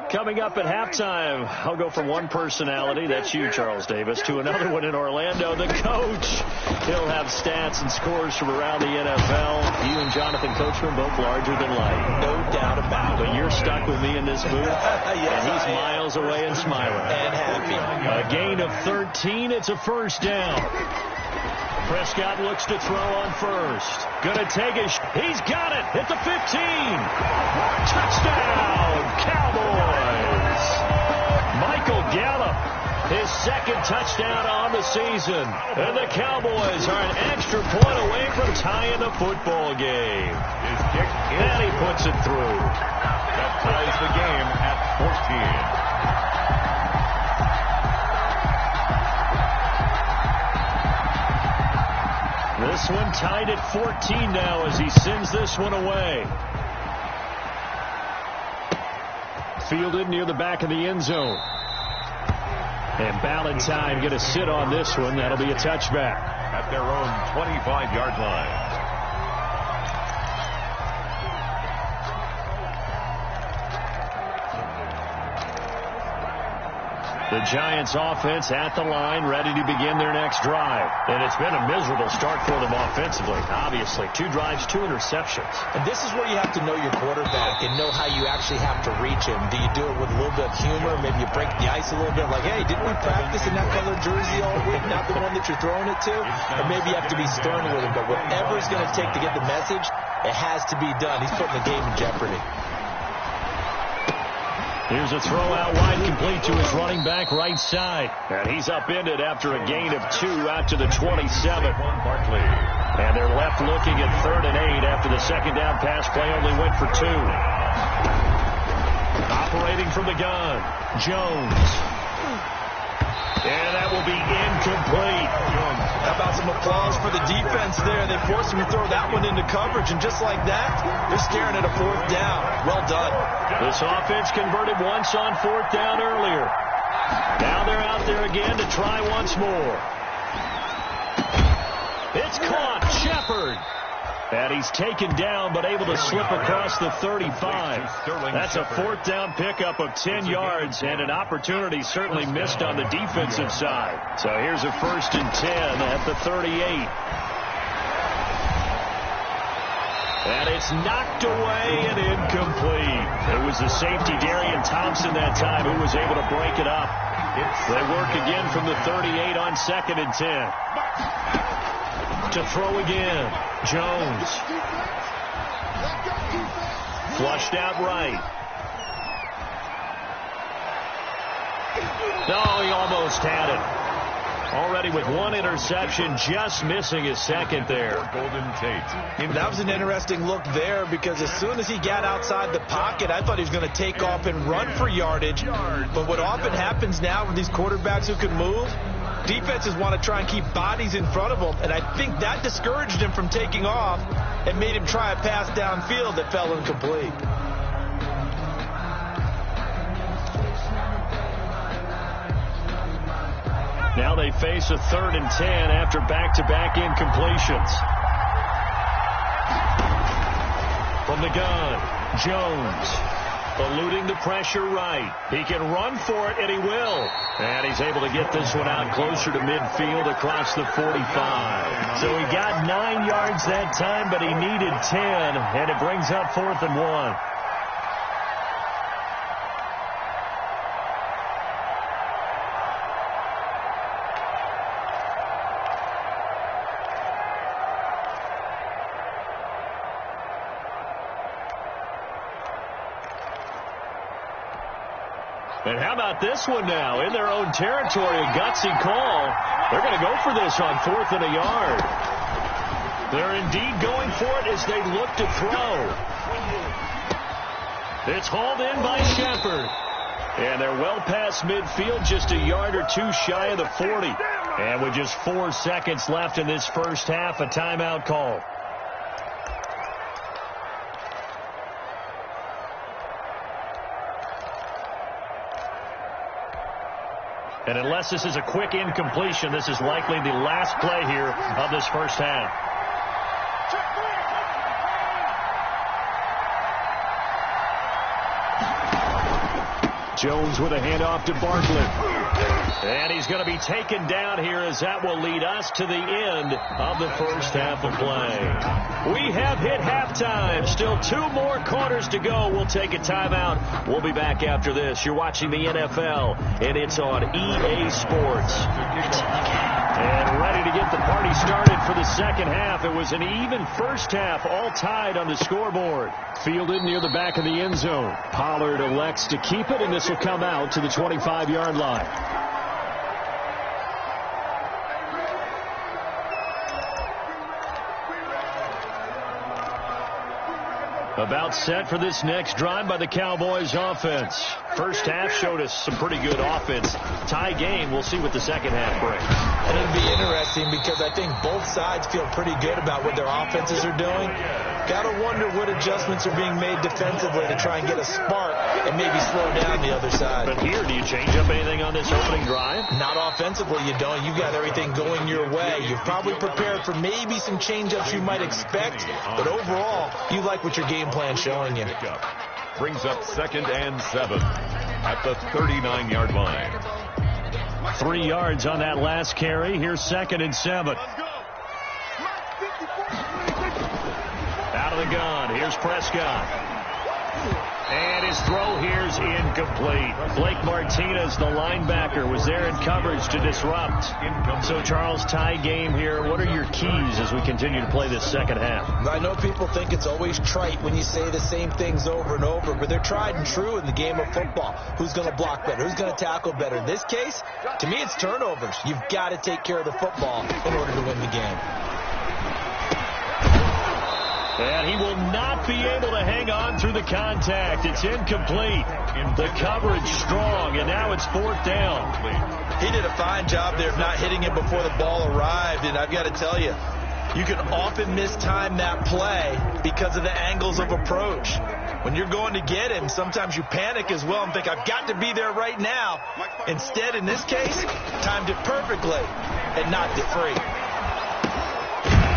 Coming up at halftime, I'll go from one personality, that's you, Charles Davis, to another one in Orlando, the coach. He'll have stats and scores from around the NFL. You and Jonathan Coachman both larger than life. No doubt about it. But you're stuck with me in this booth, yes, and he's miles away and smiling. And happy. A gain of 13, it's a first down. Prescott looks to throw on first. Gonna take a he's got it at the 15. Touchdown, Cowboys. Michael Gallup, his 2nd touchdown on the season. And the Cowboys are an extra point away from tying the football game. His kick and he puts it through. That ties the game at 14. This one tied at 14 now as he sends this one away. fielded near the back of the end zone. And Ballantyne going to sit on this one. That'll be a touchback. At their own 25-yard line. The Giants offense at the line, ready to begin their next drive. And it's been a miserable start for them offensively, obviously. 2 drives, 2 interceptions. And this is where you have to know your quarterback and know how you actually have to reach him. Do you do it with a little bit of humor? Maybe you break the ice a little bit, like, hey, didn't we practice in that color jersey all week, not the one that you're throwing it to? Or maybe you have to be stern with him. But whatever it's going to take to get the message, it has to be done. He's putting the game in jeopardy. Here's a throw out wide, complete to his running back right side. And he's upended after a gain of 2 out to the 27. Barkley. And they're left looking at 3rd and 8 after the second down pass play only went for 2. Operating from the gun, Jones. And that will be incomplete. How about some applause for the defense there? They forced him to throw that one into coverage, and just like that, they're staring at a 4th down. Well done. This offense converted once on 4th down earlier. Now they're out there again to try once more. It's caught. Shepard. And he's taken down, but able to slip across the 35. That's a 4th down pickup of 10 yards, and an opportunity certainly missed on the defensive side. So here's a 1st and 10 at the 38. And it's knocked away and incomplete. It was the safety, Darian Thompson, that time who was able to break it up. They work again from the 38 on 2nd and 10. To throw again. Jones. Flushed out right. No, he almost had it. Already with 1 interception, just missing his 2nd there. Golden Tate. That was an interesting look there, because as soon as he got outside the pocket, I thought he was going to take off and run for yardage. But what often happens now with these quarterbacks who can move, defenses want to try and keep bodies in front of them, and I think that discouraged him from taking off and made him try a pass downfield that fell incomplete. Now they face a 3rd and 10 after back-to-back incompletions. From the gun, Jones. Eluding the pressure right. He can run for it, and he will. And he's able to get this one out closer to midfield across the 45. So he got 9 yards that time, but he needed 10, and it brings up 4th and 1. And how about this one now? In their own territory, a gutsy call. They're going to go for this on 4th and a yard. They're indeed going for it as they look to throw. It's hauled in by Shepard. And they're well past midfield, just a yard or 2 shy of the 40. And with just 4 seconds left in this first half, a timeout call. And unless this is a quick incompletion, this is likely the last play here of this first half. Jones with a handoff to Barkley. And he's going to be taken down here, as that will lead us to the end of the first half of play. We have hit halftime. Still 2 more quarters to go. We'll take a timeout. We'll be back after this. You're watching the NFL, and it's on EA Sports. And ready to get the party started for the second half. It was an even first half, all tied on the scoreboard. Fielded near the back of the end zone. Pollard elects to keep it, and this will come out to the 25-yard line. About set for this next drive by the Cowboys offense. First half showed us some pretty good offense. Tie game. We'll see what the second half brings. And it'll be interesting because I think both sides feel pretty good about what their offenses are doing. Got to wonder what adjustments are being made defensively to try and get a spark and maybe slow down the other side. But here, do you change up anything on this opening drive? Not offensively, you don't. You've got everything going your way. You've probably prepared for maybe some change-ups you might expect, but overall, you like what your game plan's showing you. Brings up 2nd and 7 at the 39-yard line. 3 yards on that last carry. Here's 2nd and 7. Out of the gun. Here's Prescott. And his throw here's incomplete. Blake Martinez, the linebacker, was there in coverage to disrupt. So, Charles, tie game here. What are your keys as we continue to play this second half? I know people think it's always trite when you say the same things over and over, but they're tried and true in the game of football. Who's going to block better? Who's going to tackle better? In this case, to me, it's turnovers. You've got to take care of the football in order to win the game. And he will not be able to hang on through the contact. It's incomplete. The coverage strong, and now it's 4th down. He did a fine job there of not hitting it before the ball arrived, and I've got to tell you, you can often mistime that play because of the angles of approach. When you're going to get him, sometimes you panic as well and think, I've got to be there right now. Instead, in this case, timed it perfectly and knocked it free.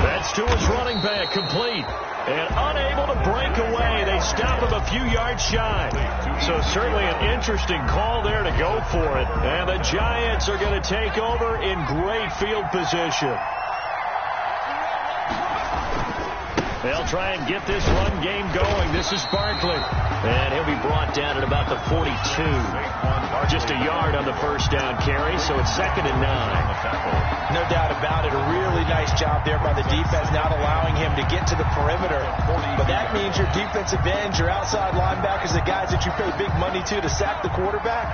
That's to his running back, complete. And unable to break away. They stop him a few yards shy. So certainly an interesting call there to go for it. And the Giants are going to take over in great field position. They'll try and get this run game going. This is Barkley. And he'll be brought down at about the 42. Just a yard on the first down carry, so it's 2nd and 9. No doubt about it. A really nice job there by the defense, not allowing him to get to the perimeter. But that means your defensive ends, your outside linebackers, the guys that you pay big money to sack the quarterback,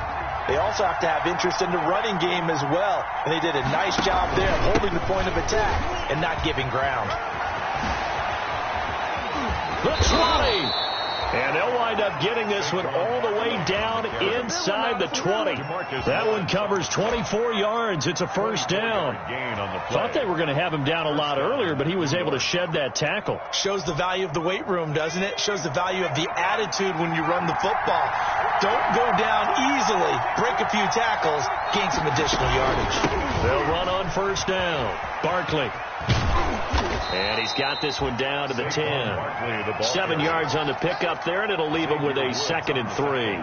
they also have to have interest in the running game as well. And they did a nice job there of holding the point of attack and not giving ground. The 20. And they'll wind up getting this one all the way down inside the 20. That one covers 24 yards. It's a first down. Thought they were going to have him down a lot earlier, but he was able to shed that tackle. Shows the value of the weight room, doesn't it? Shows the value of the attitude when you run the football. Don't go down easily. Break a few tackles. Gain some additional yardage. They'll run on first down. Barkley. And he's got this one down to the 10. 7 yards on the pickup there, and it'll leave him with a 2nd and 3.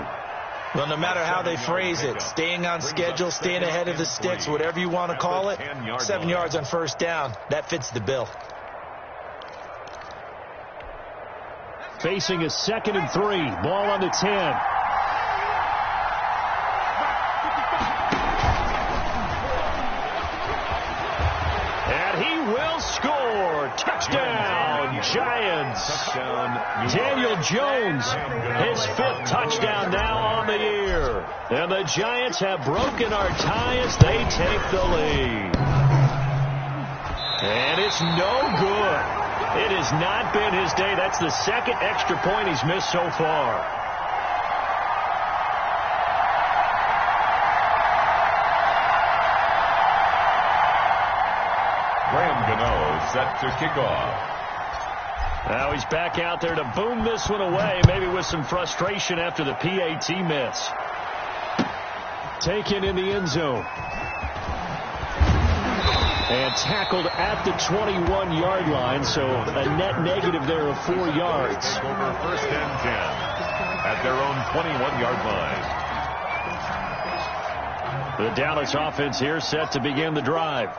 Well, no matter how they phrase it, staying on schedule, staying ahead of the sticks, whatever you want to call it, 7 yards on first down, that fits the bill. Facing a 2nd and 3. Ball on the 10. Touchdown, Giants. Daniel Jones, his 5th touchdown now on the year. And the Giants have broken our tie as they take the lead. And it's no good. It has not been his day. That's the 2nd extra point he's missed so far. Set to kick off. Now he's back out there to boom this one away, maybe with some frustration after the PAT miss. Taken in the end zone. And tackled at the 21-yard line, so a net negative there of 4 yards. Over 1st and 10 at their own 21-yard line. The Dallas offense here set to begin the drive.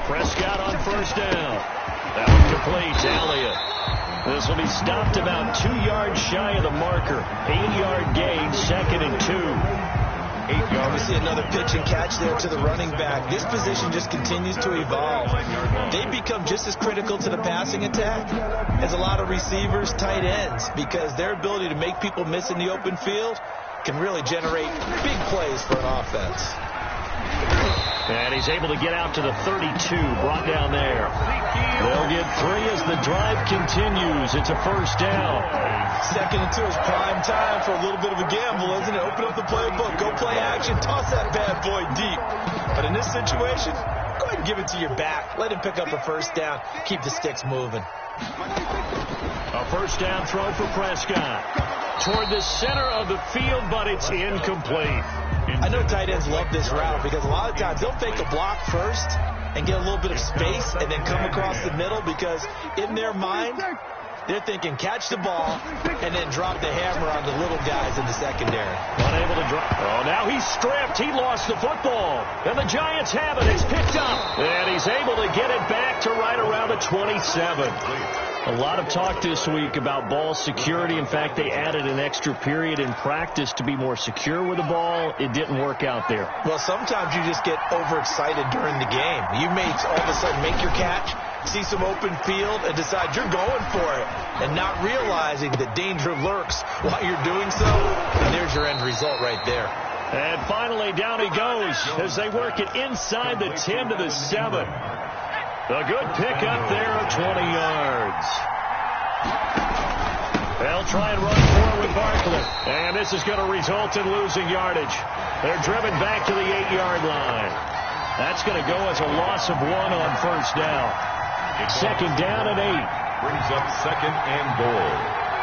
Prescott on first down. That one complete to Elliott. This will be stopped about 2 yards shy of the marker. 8-yard gain, 2nd and 2. 8 yards. We see another pitch and catch there to the running back. This position just continues to evolve. They become just as critical to the passing attack as a lot of receivers, tight ends, because their ability to make people miss in the open field can really generate big plays for an offense. And he's able to get out to the 32, brought down there. They'll get 3 as the drive continues. It's a first down. 2nd and 2 is prime time for a little bit of a gamble, isn't it? Open up the playbook, go play action, toss that bad boy deep. But in this situation, go ahead and give it to your back. Let him pick up a first down. Keep the sticks moving. A first down throw for Prescott. Toward the center of the field, but it's incomplete. I know tight ends love this route because a lot of times they'll fake a block first and get a little bit of space and then come across the middle because in their mind, they're thinking catch the ball and then drop the hammer on the little guys in the secondary. Unable to drop. Oh, now he's stripped. He lost the football. And the Giants have it. It's picked up. And he's able to get it back to right around the 27. A lot of talk this week about ball security. In fact, they added an extra period in practice to be more secure with the ball. It didn't work out there. Well, sometimes you just get overexcited during the game. You may all of a sudden make your catch, see some open field, and decide you're going for it, and not realizing that danger lurks while you're doing so. And there's your end result right there. And finally, down he goes as they work it inside the 10 to the 7. A good pickup there of 20 yards. They'll try and run forward with Barkley. And this is going to result in losing yardage. They're driven back to the 8-yard line. That's going to go as a loss of 1 on first down. 2nd down and 8. Brings up 2nd and goal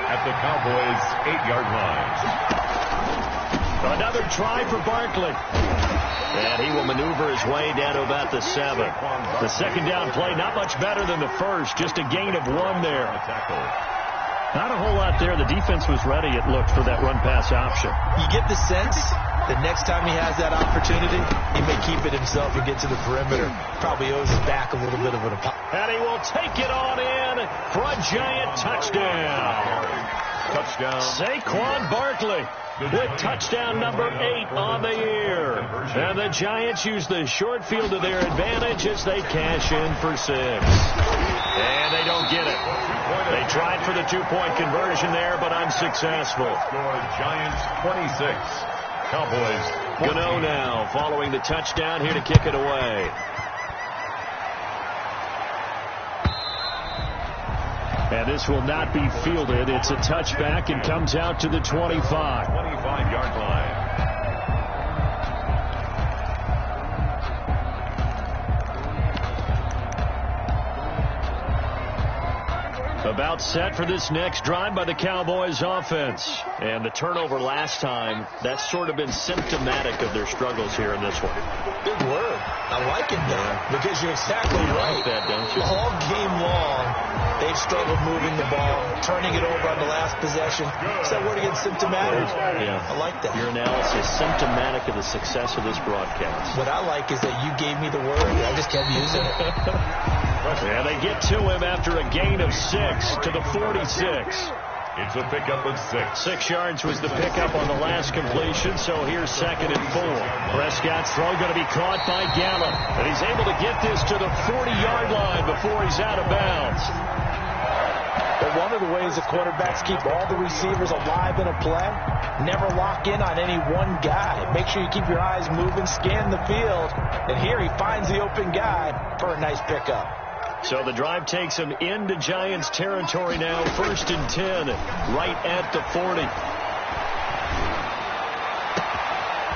at the Cowboys' 8-yard line. Another try for Barkley. And he will maneuver his way down to about the 7. The 2nd down play, not much better than the first. Just a gain of 1 there. Not a whole lot there. The defense was ready, it looked, for that run-pass option. You get the sense that next time he has that opportunity, he may keep it himself and get to the perimeter. Probably owes his back a little bit of an apology. And he will take it on in for a Giant touchdown. Saquon Barkley with touchdown number 8 on the year. And the Giants use the short field to their advantage as they cash in for 6. And they don't get it. They tried for the 2-point conversion there, but unsuccessful. Giants 26. Cowboys 14. Gano now following the touchdown here to kick it away. And this will not be fielded. It's a touchback and comes out to the 25. 25-yard line. About set for this next drive by the Cowboys offense. And the turnover last time, that's sort of been symptomatic of their struggles here in this one. Good word. I like it now because you're exactly right. Like that, don't you? All game long, they've struggled moving the ball, turning it over on the last possession. Is that word again, symptomatic? Yeah. I like that. Your analysis, symptomatic of the success of this broadcast. What I like is that you gave me the word, and I just kept using it. And they get to him after a gain of 6 to the 46. It's a pickup of 6. 6 yards was the pickup on the last completion, so here's 2nd and 4. Prescott's throw going to be caught by Gallup, and he's able to get this to the 40-yard line before he's out of bounds. But one of the ways that quarterbacks keep all the receivers alive in a play, never lock in on any one guy. Make sure you keep your eyes moving, scan the field, and here he finds the open guy for a nice pickup. So the drive takes him into Giants territory now, 1st and 10, right at the 40.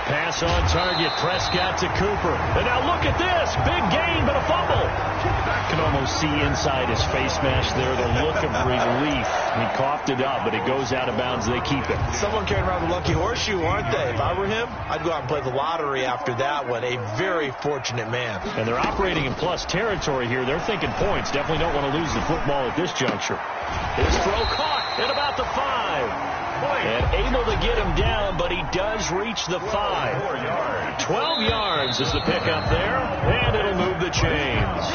Pass on target, Prescott to Cooper. And now look at this, big gain, but a fumble. You can almost see inside his face mask there the look of relief. He coughed it up, but it goes out of bounds. They keep it. Someone carrying around the lucky horseshoe, aren't they? If I were him, I'd go out and play the lottery after that one. A very fortunate man. And they're operating in plus territory here. They're thinking points. Definitely don't want to lose the football at this juncture. His throw caught at about the 5. And able to get him down, but he does reach the 5. 12 yards is the pickup there, and it'll move the chains.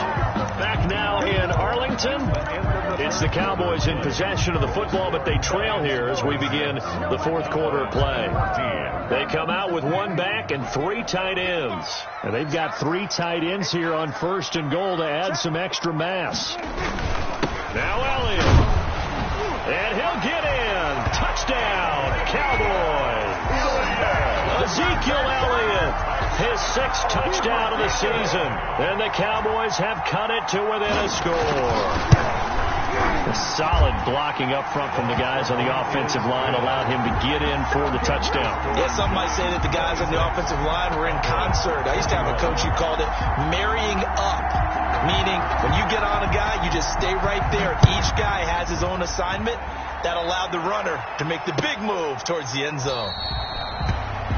Back now in Arlington. It's the Cowboys in possession of the football, but they trail here as we begin the 4th quarter play. They come out with 1 back and 3 tight ends. And they've got 3 tight ends here on 1st and goal to add some extra mass. Now Elliott. And he'll get in. Touchdown, Cowboys. Ezekiel Elliott his 6th touchdown of the season. And the Cowboys have cut it to within a score. A solid blocking up front from the guys on the offensive line allowed him to get in for the touchdown. Yeah, some might say that the guys on the offensive line were in concert. I used to have a coach who called it marrying up, meaning when you get on a guy, you just stay right there. Each guy has his own assignment. That allowed the runner to make the big move towards the end zone.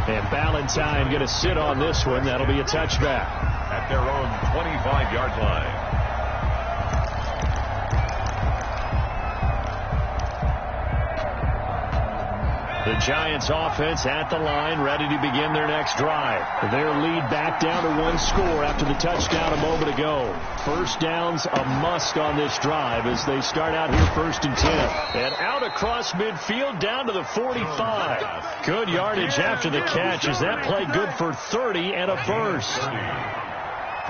And Ballantyne going to sit on this one. That'll be a touchback. At their own 25-yard line. The Giants offense at the line, ready to begin their next drive. Their lead back down to 1 score after the touchdown a moment ago. First down's a must on this drive as they start out here 1st and 10. And out across midfield down to the 45. Good yardage after the catch as that play good for 30 and a first.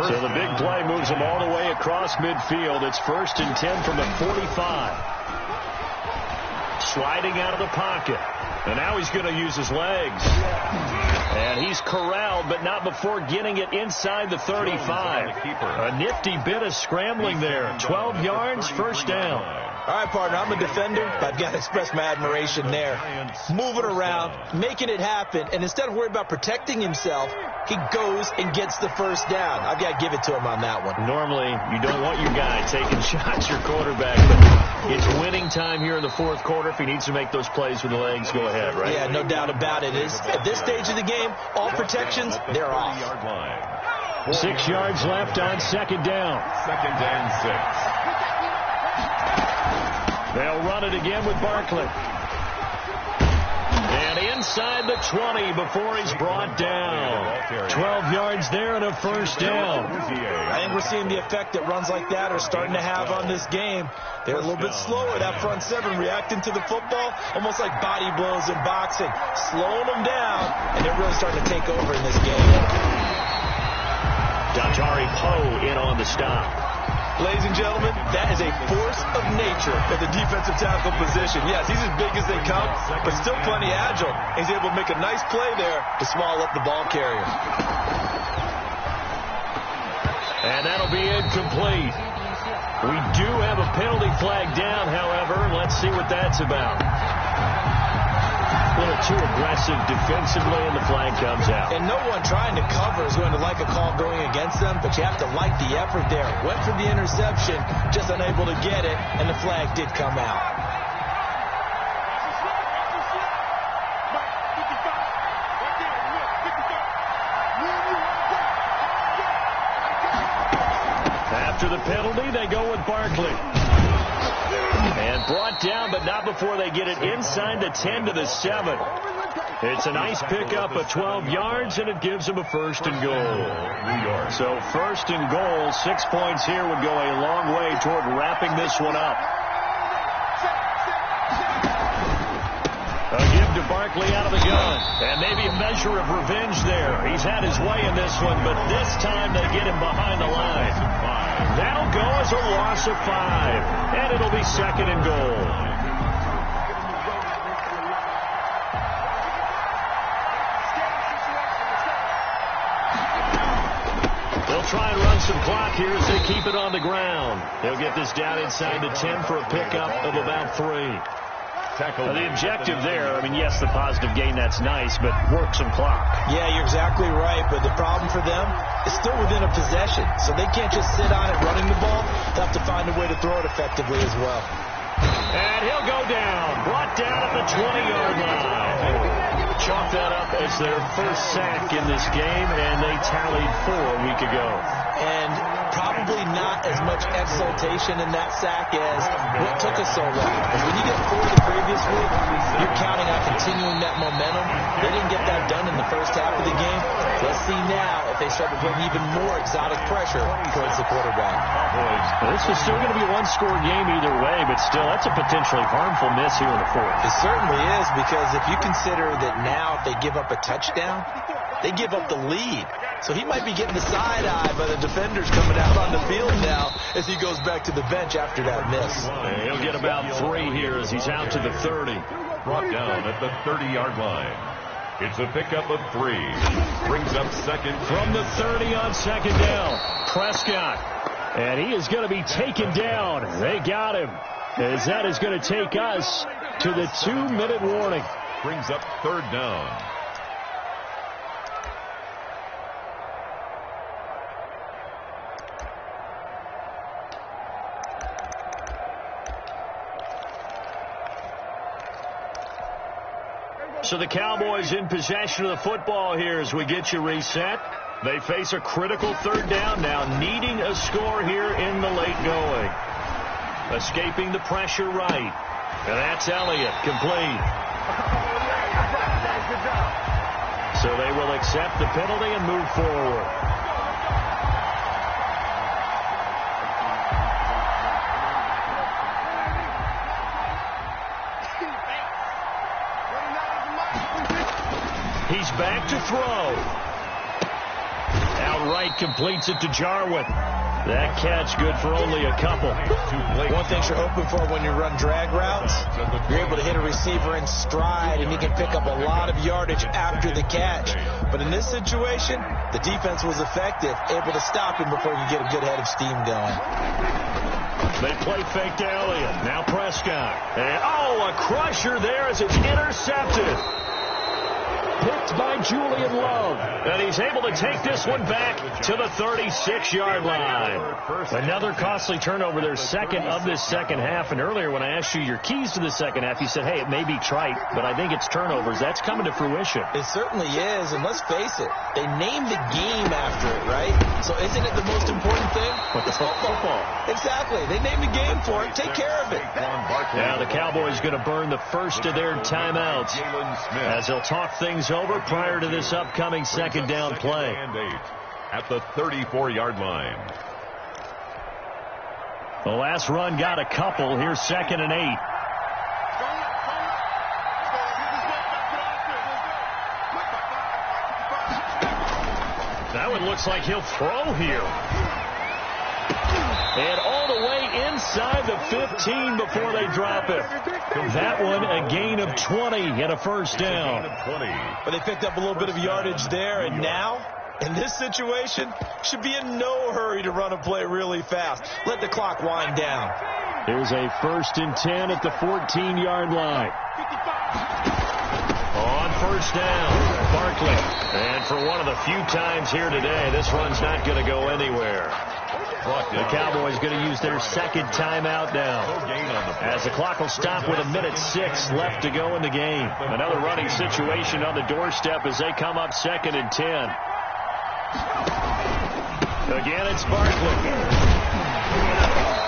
So the big play moves them all the way across midfield. It's 1st and 10 from the 45. Sliding out of the pocket. And now he's going to use his legs. And he's corralled, but not before getting it inside the 35. A nifty bit of scrambling there. 12 yards, first down. All right, partner, I'm a defender, but I've got to express my admiration there. Moving around, making it happen, and instead of worrying about protecting himself, he goes and gets the first down. I've got to give it to him on that one. Normally, you don't want your guy taking shots, your quarterback, but it's winning time here in the 4th quarter. If he needs to make those plays with the legs, go ahead, right? Yeah, no doubt about it. At this stage of the game, all protections, they're off. 6 yards left on 2nd down. 2nd and 6. They'll run it again with Barkley. And inside the 20 before he's brought down. 12 yards there and a first down. I think we're seeing the effect that runs like that are starting to have on this game. They're a little bit slower, that front 7, reacting to the football, almost like body blows in boxing, slowing them down, and they're really starting to take over in this game. Dontari Poe in on the stop. Ladies and gentlemen, that is a force of nature at the defensive tackle position. Yes, he's as big as they come, but still plenty agile. He's able to make a nice play there to swallow up the ball carrier. And that'll be incomplete. We do have a penalty flag down, however. Let's see what that's about. A little too aggressive defensively, and the flag comes out. And no one trying to cover is going to like a call going against them, but you have to like the effort there. Went for the interception, just unable to get it, and the flag did come out. After the penalty, they go with Barkley. And brought down, but not before they get it inside the 10 to the 7. It's a nice pickup of 12 yards, and it gives them a 1st and goal. So 1st and goal, 6 points here would go a long way toward wrapping this one up. A give to Barkley out of the gun. And maybe a measure of revenge there. He's had his way in this one, but this time they get him behind the line. That'll go as a loss of 5. And it'll be 2nd and goal. They'll try and run some clock here as they keep it on the ground. They'll get this down inside the 10 for a pickup of about 3. The objective there, I mean, yes, the positive gain, that's nice, but work some clock. Yeah, you're exactly right, but the problem for them is still within a possession, so they can't just sit on it running the ball. They'll have to find a way to throw it effectively as well. And he'll go down, brought down at the 20-yard line. Chalk that up as their first sack in this game, and they tallied 4 a week ago. And probably not as much exultation in that sack as what took us so long. Because when you get 4 the previous week, you're counting on continuing that momentum. They didn't get that done in the first half of the game. Let's see now if they start to bring even more exotic pressure towards the quarterback. Well, this is still going to be a one-score game either way, but still, that's a potentially harmful miss here in the 4th. It certainly is, because if you consider that now if they give up a touchdown, they give up the lead. So he might be getting the side-eye by the defenders coming out on the field now as he goes back to the bench after that miss. And he'll get about 3 here as he's out to the 30. Brought down at the 30-yard line. It's a pickup of 3. Brings up second. From the 30 on second down, Prescott. And he is going to be taken down. They got him. As that is going to take us to the 2-minute warning. Brings up third down. So the Cowboys in possession of the football here as we get you reset. They face a critical third down now, needing a score here in the late going. Escaping the pressure right. And that's Elliott, complete. So they will accept the penalty and move forward. He's back to throw. Outright completes it to Jarwin. That catch good for only a couple. One thing you're open for when you run drag routes, you're able to hit a receiver in stride, and he can pick up a lot of yardage after the catch. But in this situation, the defense was effective, able to stop him before he could get a good head of steam going. They play fake to Elliott. Now Prescott. And, a crusher there as it's intercepted. Picked by Julian Love. And he's able to take this one back to the 36-yard line. Another costly turnover, their second of this second half. And earlier when I asked you your keys to the second half, you said, hey, it may be trite, but I think it's turnovers. That's coming to fruition. It certainly is. And let's face it, they named the game after it, right? So isn't it the most important thing? It's football. Exactly. They named the game for it. Take care of it. Now the Cowboys going to burn the first of their timeouts as they'll talk things over prior to this upcoming second down play. At the 34-yard line. The last run got a couple. Here's 2nd and 8. That one looks like he'll throw here. And all the way inside the 15 before they drop it. That one a gain of 20 and a first down. But they picked up a little bit of yardage there, and now, in this situation, should be in no hurry to run a play really fast. Let the clock wind down. Here's a 1st and 10 at the 14-yard line. On first down, Barkley. And for one of the few times here today, this run's not going to go anywhere. The Cowboys going to use their second timeout now, as the clock will stop with 1:06 left to go in the game. Another running situation on the doorstep as they come up 2nd and 10. Again, it's Barkley.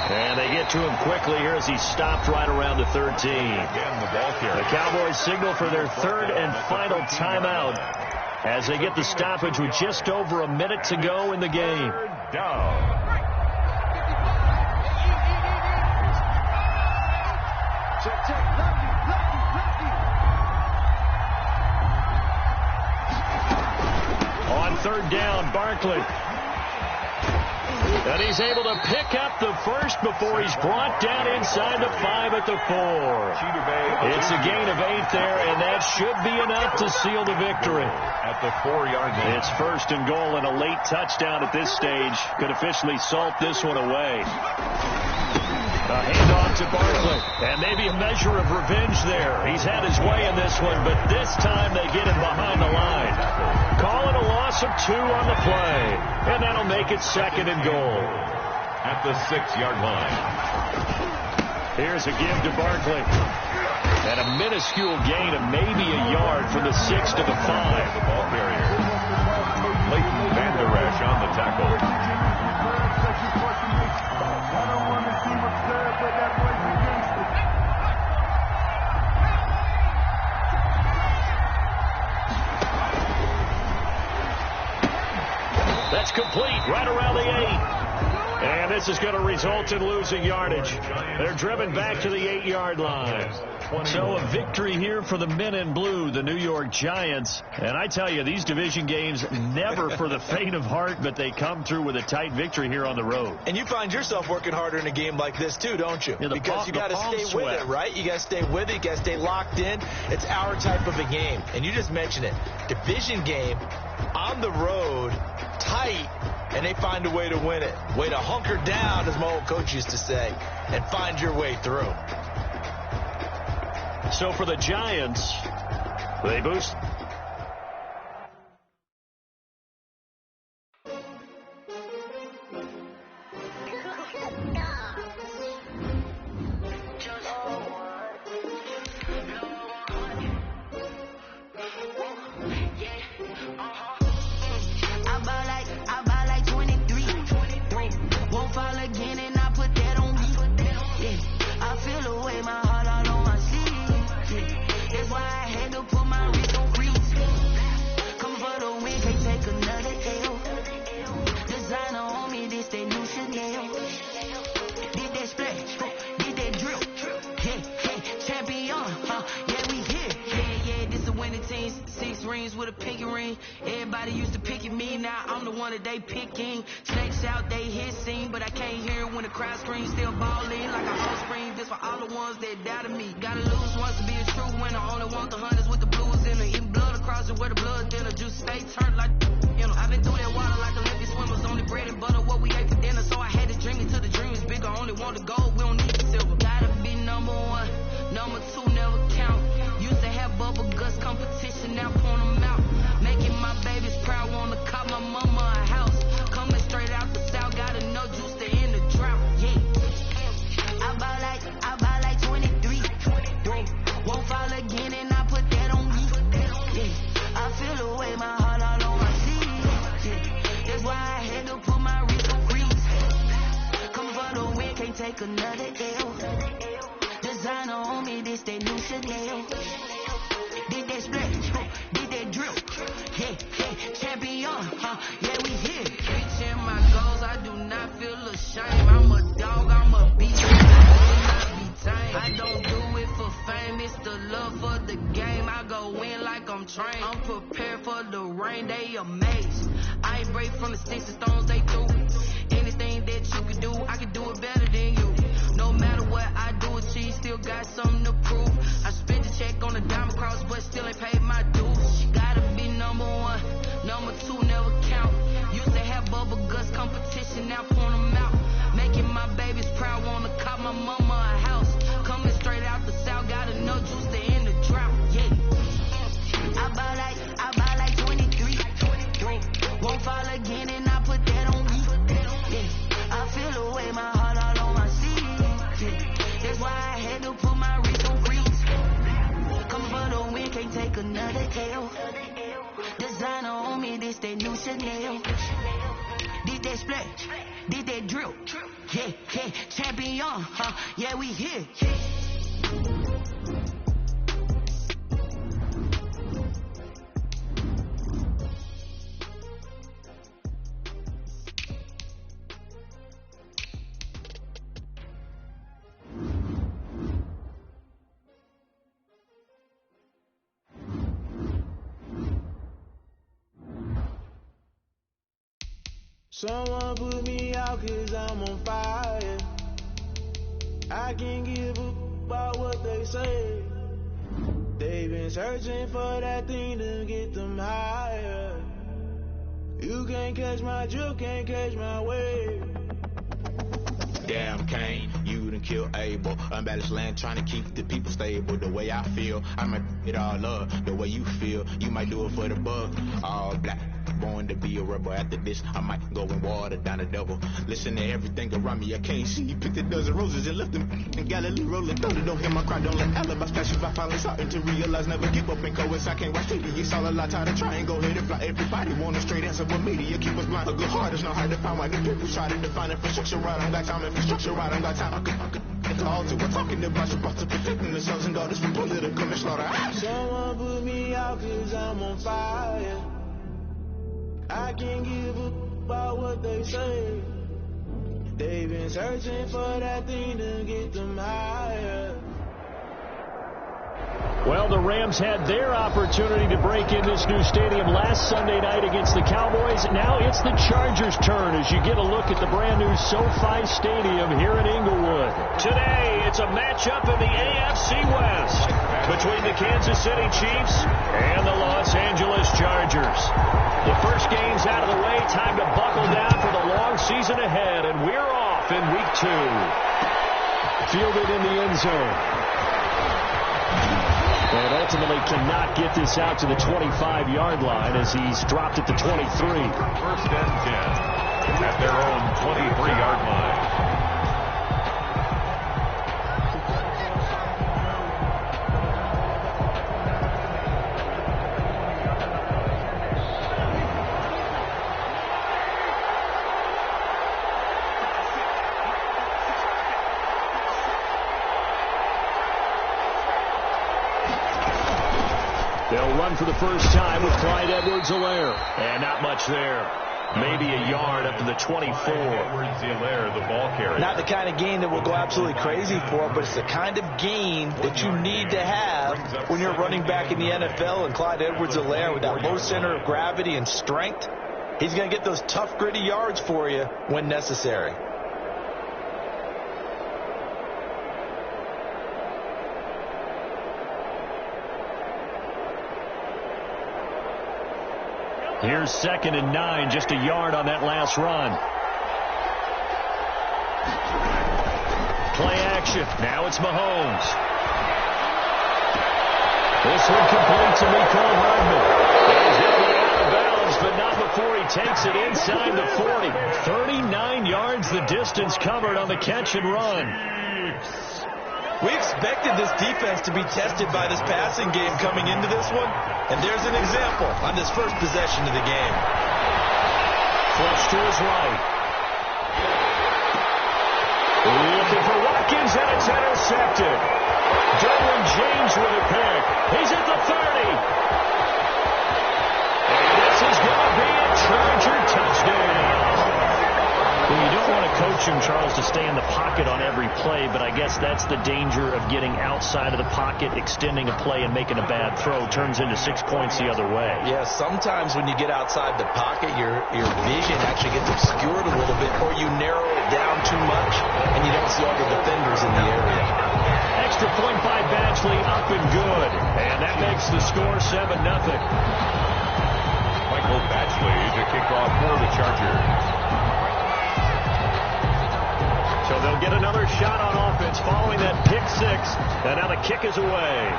And they get to him quickly here as he stopped right around the 13. The Cowboys signal for their third and final timeout as they get the stoppage with just over a minute to go in the game. On third down, Barkley. And he's able to pick up the first before he's brought down inside the 5 at the 4. It's a gain of 8 there, and that should be enough to seal the victory. At the 4-yard line. It's 1st and goal, and a late touchdown at this stage could officially salt this one away. A handoff to Barkley, and maybe a measure of revenge there. He's had his way in this one, but this time they get him behind the line. Call it a loss of 2 on the play, and that'll make it 2nd and goal. At the 6-yard line. Here's a give to Barkley. And a minuscule gain of maybe a yard from the 6 to the 5. The ball carrier. Leighton Van Der Esch on the tackle. That's complete right around the 8. And this is going to result in losing yardage. They're driven back to the 8-yard line. So a victory here for the men in blue, the New York Giants. And I tell you, these division games never for the faint of heart, but they come through with a tight victory here on the road. And you find yourself working harder in a game like this too, don't you? Yeah, because you got to stay with it, right? You got to stay with it. You got to stay locked in. It's our type of a game. And you just mentioned it. Division game on the road, tight, and they find a way to win it. Way to hunker down, as my old coach used to say, and find your way through. So for the Giants, they boost. I buy like 23. Won't fall again, and I put that on me. Yeah, I feel the way my heart all on my sleeve. That's why I had to put my wrist on freeze. Come for the win, can't take another L. Designer on me, this that new Chanel. Did that splash, did that drill. Yeah, champion, yeah, we here. Yeah, this a winning team. 6 rings with a pinky ring. Everybody used to pick at me, now I'm the one that they picking. Snakes out, they hit scene, but I can't hear it when the crowd screams. Still ballin' like a whole scream. This for all the ones that doubted me. Gotta lose once to be a true winner. Only want the hunters with the blues in it. Eating blood across it where the blood dinner. Juice stay turned like, you know. I've been through that water like Olympic swimmers. Only bread and butter, what we ate for dinner. So I had to dream until the dream is bigger. Only want the gold, we don't need the silver. Gotta be number 1, number 2 never count. Used to have bubble guts competition, now point them out. Making my babies proud, wanna cop my mama a house. Coming straight out the south, gotta know juice to end the drought. Yeah, I buy like 23. Won't fall again, and I put that on me. Yeah, I feel the way my heart all on my sleeve. Yeah, that's why I had to put my wrist on freeze. Come for the win, can't take another L. Designer on me, this that new Chanel. Did that splash, did that drill. Yeah, champion, yeah, we here. Reaching my goals, I do not feel ashamed. I'm a dog, I'm a beast, I will not be tamed. I don't do it for fame, it's the love for the game. I go in like I'm trained. I'm prepared for the rain, they amazed. I ain't break from the sticks and stones they threw. Anything that you can do, I can do it better than you. No matter what I do, achieve, still got something to prove. I spent the check on the diamond cross, but still ain't paid my dues. Gotta be number 1, number 2 never count. Used to have bubble guts competition, now point them out. Making my babies proud, wanna cop my mama a house. Coming straight out the south, gotta know juice to end the drought. Yeah, I buy like 23. Won't fall again, and I put that on me. Yeah, I feel the way my heart all on my sleeve. Yeah, that's why I had to put my wrist on freeze. Come for the win, can't take another L. Designer on me, this that new Chanel. Did that splash, did that drill. Yeah, champion, yeah, we here. Someone put me out 'cause I'm on fire. I can't give a about what they say. They've been searching for that thing to get them higher. You can't catch my drift, can't catch my wave. Damn Kane, you done killed Abel. Unbalanced land trying to keep the people stable. The way I feel, I might it all up. The way you feel, you might do it for the bug. All black, born to be a rebel. After this, I might go and water down the double. Listen to everything around me, I can't see. Picked a dozen roses and left them in Galilee rolling thunder. Don't hear my cry, don't let alibis flash. If I finally starting to realize, never give up and coerce. I can't watch TV, it's all a lot. Tired of trying, go ahead and fly. Everybody want a straight answer, but media keep us blind. A good heart is not hard to find. Why the people try to define infrastructure right? I don't got time, infrastructure right, I don't got time. I could call to we're talking about you, about to protecting the sons and daughters from political and slaughter. Someone put me out 'cause I'm on fire. I can't give a about what they say. They've been searching for that thing to get them higher. Well, the Rams had their opportunity to break in this new stadium last Sunday night against the Cowboys. Now it's the Chargers' turn as you get a look at the brand-new SoFi Stadium here in Inglewood. Today, it's a matchup in the AFC West between the Kansas City Chiefs and the Los Angeles Chargers. The first game's out of the way. Time to buckle down for the long season ahead, and we're off in Week 2. Fielded in the end zone. And ultimately cannot get this out to the 25-yard line as he's dropped at the 23. 1st and 10 at their own 23-yard line. They'll run for the first time with Clyde Edwards-Helaire. And not much there. Maybe a yard up to the 24. Edwards-Helaire, the ball carrier. Not the kind of gain that will go absolutely crazy for, but it's the kind of gain that you need to have when you're running back in the NFL. And Clyde Edwards-Helaire, with that low center of gravity and strength, he's going to get those tough, gritty yards for you when necessary. Here's 2nd and 9, just a yard on that last run. Play action. Now it's Mahomes. This one complete to Mecole Hardman. He's hit it out of bounds, but not before he takes it inside the 40. 39 yards the distance covered on the catch and run. We expected this defense to be tested by this passing game coming into this one, and there's an example on this first possession of the game. Flush to his right. Looking for Watkins, and it's intercepted. Derwin James with a pick. He's at the 30. And this is going to be a Charger touchdown. Well, you don't want to coach him, Charles, to stay in the pocket on every play, but I guess that's the danger of getting outside of the pocket, extending a play, and making a bad throw. Turns into 6 points the other way. Yeah, sometimes when you get outside the pocket, your vision actually gets obscured a little bit, or you narrow it down too much, and you don't see all the defenders in the area. Extra point by Batchley, up and good. And that makes the score 7-0. Michael Batchley to kick off for the Chargers. So they'll get another shot on offense following that pick 6. And now the kick is away.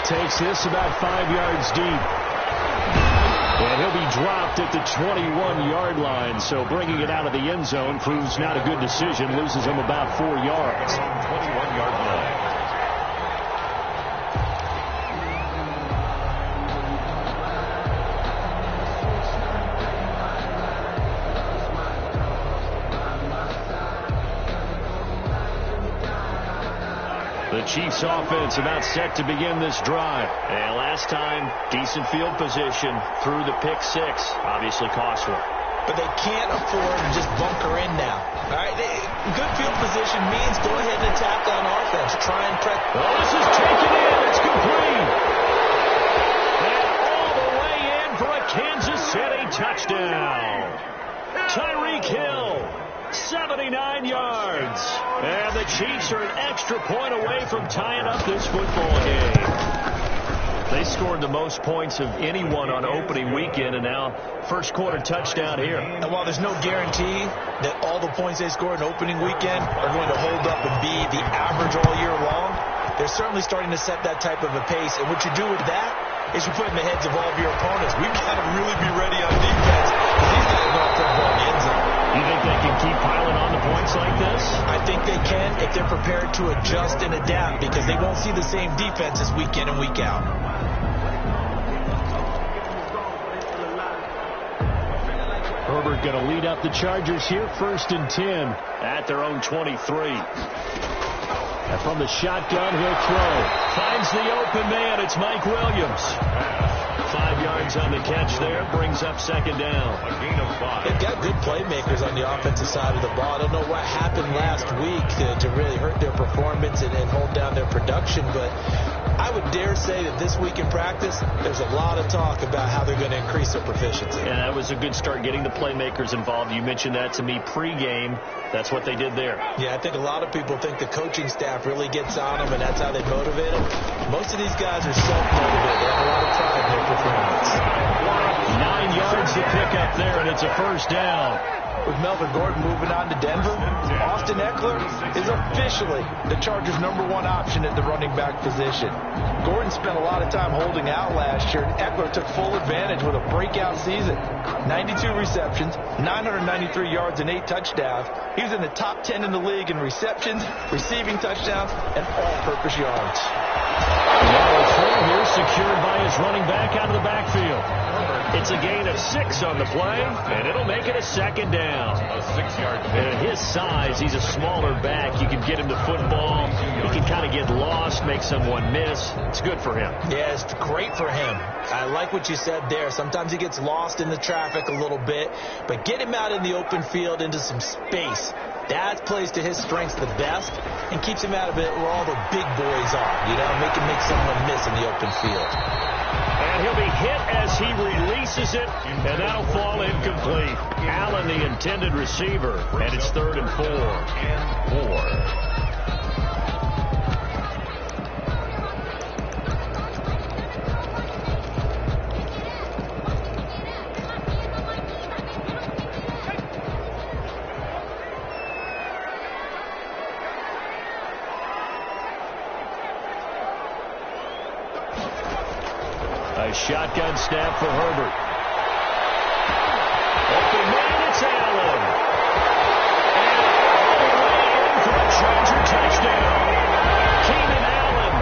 Takes this about 5 yards deep. And he'll be dropped at the 21-yard line. So bringing it out of the end zone proves not a good decision. Loses him about 4 yards. 21-yard line. The Chiefs offense about set to begin this drive. And last time, decent field position through the pick 6. Obviously costly. But they can't afford to just bunker in now. All right, good field position means go ahead and attack on offense. Try and press. Oh, this is taken in. It's complete. And all the way in for a Kansas City touchdown. Tyreek Hill. 79 yards. And the Chiefs are an extra point away from tying up this football game. They scored the most points of anyone on opening weekend, and now first quarter touchdown here. And while there's no guarantee that all the points they scored in opening weekend are going to hold up and be the average all year long, they're certainly starting to set that type of a pace. And what you do with that is you put in the heads of all of your opponents. We've got to really be ready on defense because these guys know football in the end zone. You think they can keep piling on the points like this? I think they can if they're prepared to adjust and adapt because they won't see the same defenses week in and week out. Herbert going to lead up the Chargers here, 1st and 10 at their own 23. And from the shotgun, he'll throw. Finds the open man. It's Mike Williams. 5 yards on the catch there. Brings up second down. A gain of 5. They've got good playmakers on the offensive side of the ball. I don't know what happened last week to really hurt their performance and hold down their production, but I would dare say that this week in practice, there's a lot of talk about how they're going to increase their proficiency. Yeah, that was a good start getting the playmakers involved. You mentioned that to me pregame. That's what they did there. Yeah, I think a lot of people think the coaching staff really gets on them, and that's how they motivate them. Most of these guys are self-motivated. They have a lot of pride in their performance. 9 yards to pick up there, and it's a first down. With Melvin Gordon moving on to Denver, Austin Eckler is officially the Chargers' #1 option at the running back position. Gordon spent a lot of time holding out last year, and Eckler took full advantage with a breakout season. 92 receptions, 993 yards, and 8 touchdowns. He was in the top 10 in the league in receptions, receiving touchdowns, and all-purpose yards. Now a throw here secured by his running back out of the backfield. It's a gain of 6 on the play, and it'll make it a second down. A 6-yard And at his size, he's a smaller back. You can get him the football. He can kind of get lost, make someone miss. It's good for him. Yeah, it's great for him. I like what you said there. Sometimes he gets lost in the traffic a little bit, but get him out in the open field into some space. That plays to his strengths the best and keeps him out of it where all the big boys are. You know, make him make someone miss in the open field. And he'll be hit as he releases it, and that'll fall incomplete. Allen, the intended receiver, and it's 3rd and 4. A shotgun snap for Herbert. Open man, it's Allen. And for a Charger touchdown. Keenan Allen,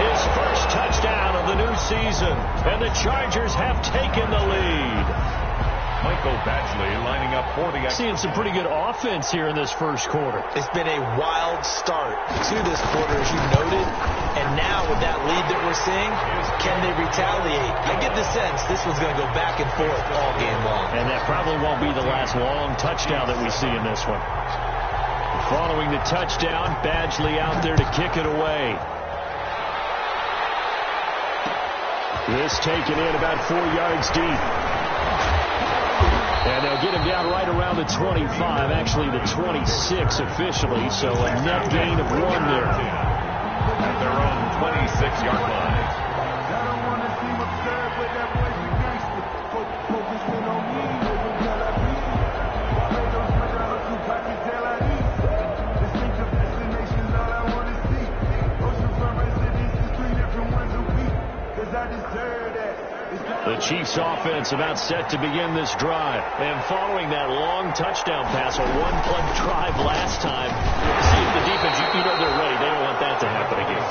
his first touchdown of the new season. And the Chargers have taken the lead. Michael Badgley lining up for the... Seeing some pretty good offense here in this first quarter. It's been a wild start to this quarter, as you noted. And now with that lead that we're seeing, can they retaliate? I get the sense this one's going to go back and forth all game long. And that probably won't be the last long touchdown that we see in this one. Following the touchdown, Badgley out there to kick it away. This taken in about 4 yards deep. And they'll get him down right around the 25, actually the 26 officially, so a net gain of 1 there. At their own 26-yard line. I don't want to seem absurd, but that boy's a gangster. Focusing on me, living till I be. Barbados, Madonna, Tupac, and Tel Aviv. Distinctive destinations, all I want to see. Oceanfront residences, 3 different ones a week. Cause I deserve that. The Chiefs offense about set to begin this drive. And following that long touchdown pass, a one-play drive last time, see if the defense, you know they're ready. They don't want that to happen again.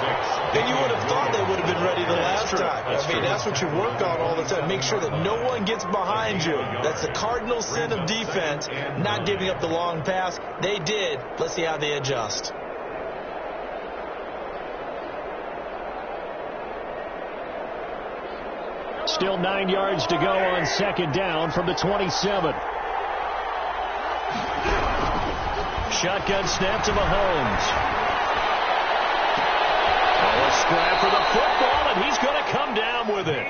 And you would have thought they would have been ready the last time. That's what you work on all the time. Make sure that no one gets behind you. That's the cardinal sin of defense, not giving up the long pass. They did. Let's see how they adjust. Still 9 yards to go on second down from the 27. Shotgun snap to Mahomes. A scrap for the football, and he's going to come down with it.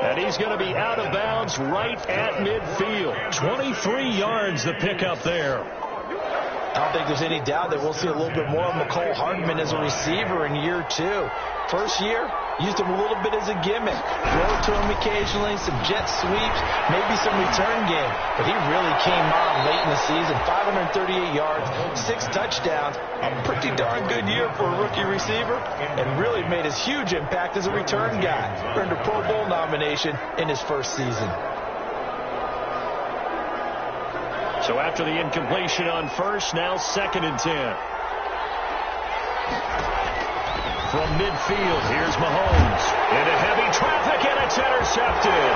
And he's going to be out of bounds right at midfield. 23 yards the pickup there. I don't think there's any doubt that we'll see a little bit more of McCole Hardman as a receiver in year 2. First year, used him a little bit as a gimmick. Throw it to him occasionally, some jet sweeps, maybe some return game. But he really came on late in the season. 538 yards, 6 touchdowns. A pretty darn good year for a rookie receiver. And really made his huge impact as a return guy. Earned a Pro Bowl nomination in his first season. So after the incompletion on first, now 2nd and 10. From midfield, here's Mahomes. Into heavy traffic, and it's intercepted.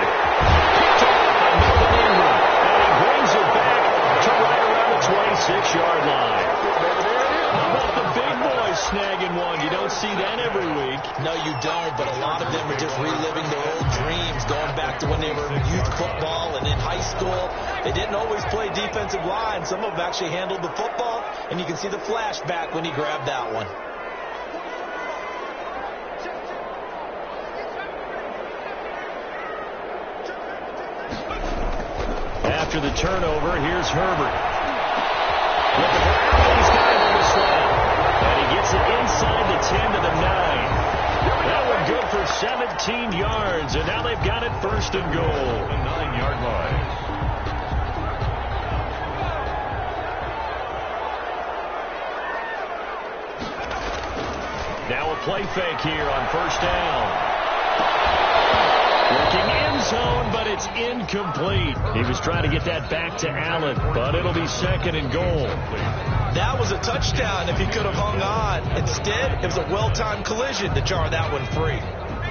Picked off by Melvin Ingram. And he brings it back to right around the 26-yard line. How about the big boys snagging one. You don't see that every week. No, you don't, but a lot of them are just reliving their old dreams, going back to when they were in youth football and in high school. They didn't always play defensive line. Some of them actually handled the football, and you can see the flashback when he grabbed that one. After the turnover, here's Herbert. Looking for Allen. He's got it on the slide. And he gets it inside the 10 to the 9. That one good for 17 yards. And now they've got it first and goal. The 9-yard line. Now a play fake here on first down. Looking end zone, but it's incomplete. He was trying to get that back to Allen, but it'll be second and goal. That was a touchdown if he could have hung on. Instead, it was a well-timed collision to jar that one free.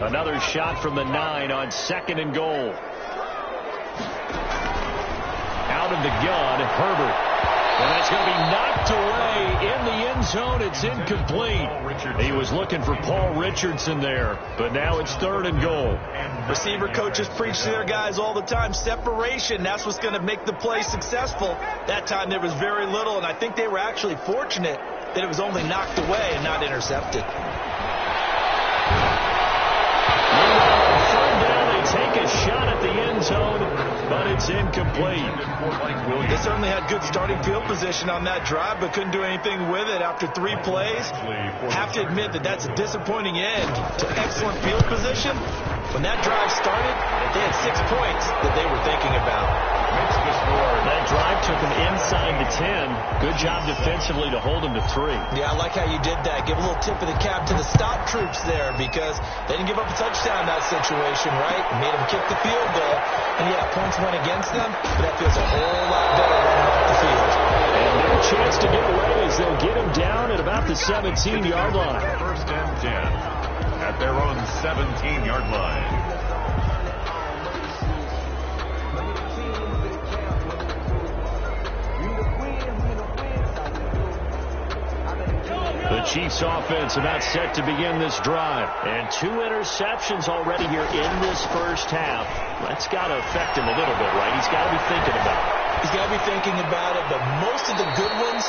Another shot from the 9 on second and goal. Out of the gun, Herbert. And that's going to be knocked away in the end zone. It's incomplete. He was looking for Paul Richardson there, but now it's third and goal. Receiver coaches preach to their guys all the time. Separation, that's what's going to make the play successful. That time there was very little, and I think they were actually fortunate that it was only knocked away and not intercepted. Third down, they take a shot at the end zone, but it's incomplete. They certainly had good starting field position on that drive, but couldn't do anything with it after 3 plays. Have to admit that that's a disappointing end to excellent field position. When that drive started, they had 6 points that they were thinking about. That drive took them inside the 10. Good job defensively to hold them to 3. Yeah, I like how you did that. Give a little tip of the cap to the stop troops there because they didn't give up a touchdown in that situation, right? Made them kick the field goal. And yeah, points went against them, but that feels a whole lot better running off the field. And no chance to get away as they'll get him down at about the 17-yard line. First and 10 at their own 17-yard line. The Chiefs offense about set to begin this drive. And 2 interceptions already here in this first half. That's got to affect him a little bit, right? He's got to be thinking about it. He's got to be thinking about it, but most of the good ones,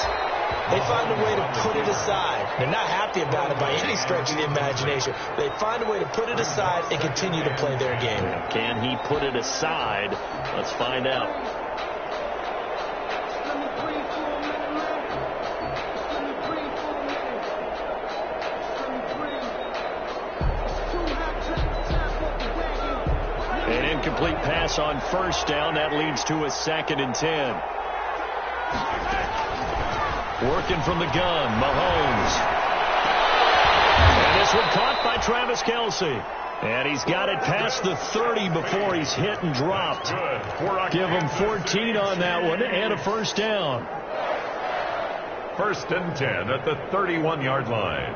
they find a way to put it aside. They're not happy about it by any stretch of the imagination. They find a way to put it aside and continue to play their game. Can he put it aside? Let's find out. An incomplete pass on first down. That leads to a 2nd and 10. Working from the gun, Mahomes. And this one caught by Travis Kelce. And he's got it past the 30 before he's hit and dropped. Give him 14 on that one and a first down. First and 10 at the 31-yard line.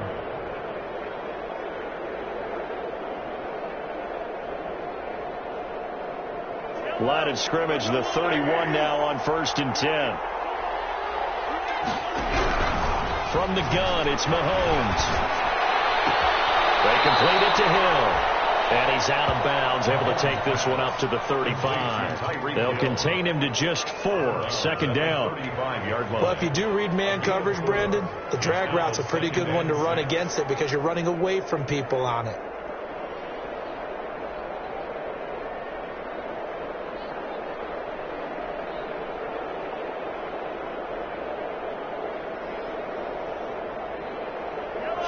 Line of scrimmage, the 31 now on first and 10. From the gun, it's Mahomes. They complete it to Hill. And he's out of bounds, able to take this one up to the 35. They'll contain him to just 4. Second down. Well, if you do read man coverage, Brandon, the drag route's a pretty good one to run against it because you're running away from people on it.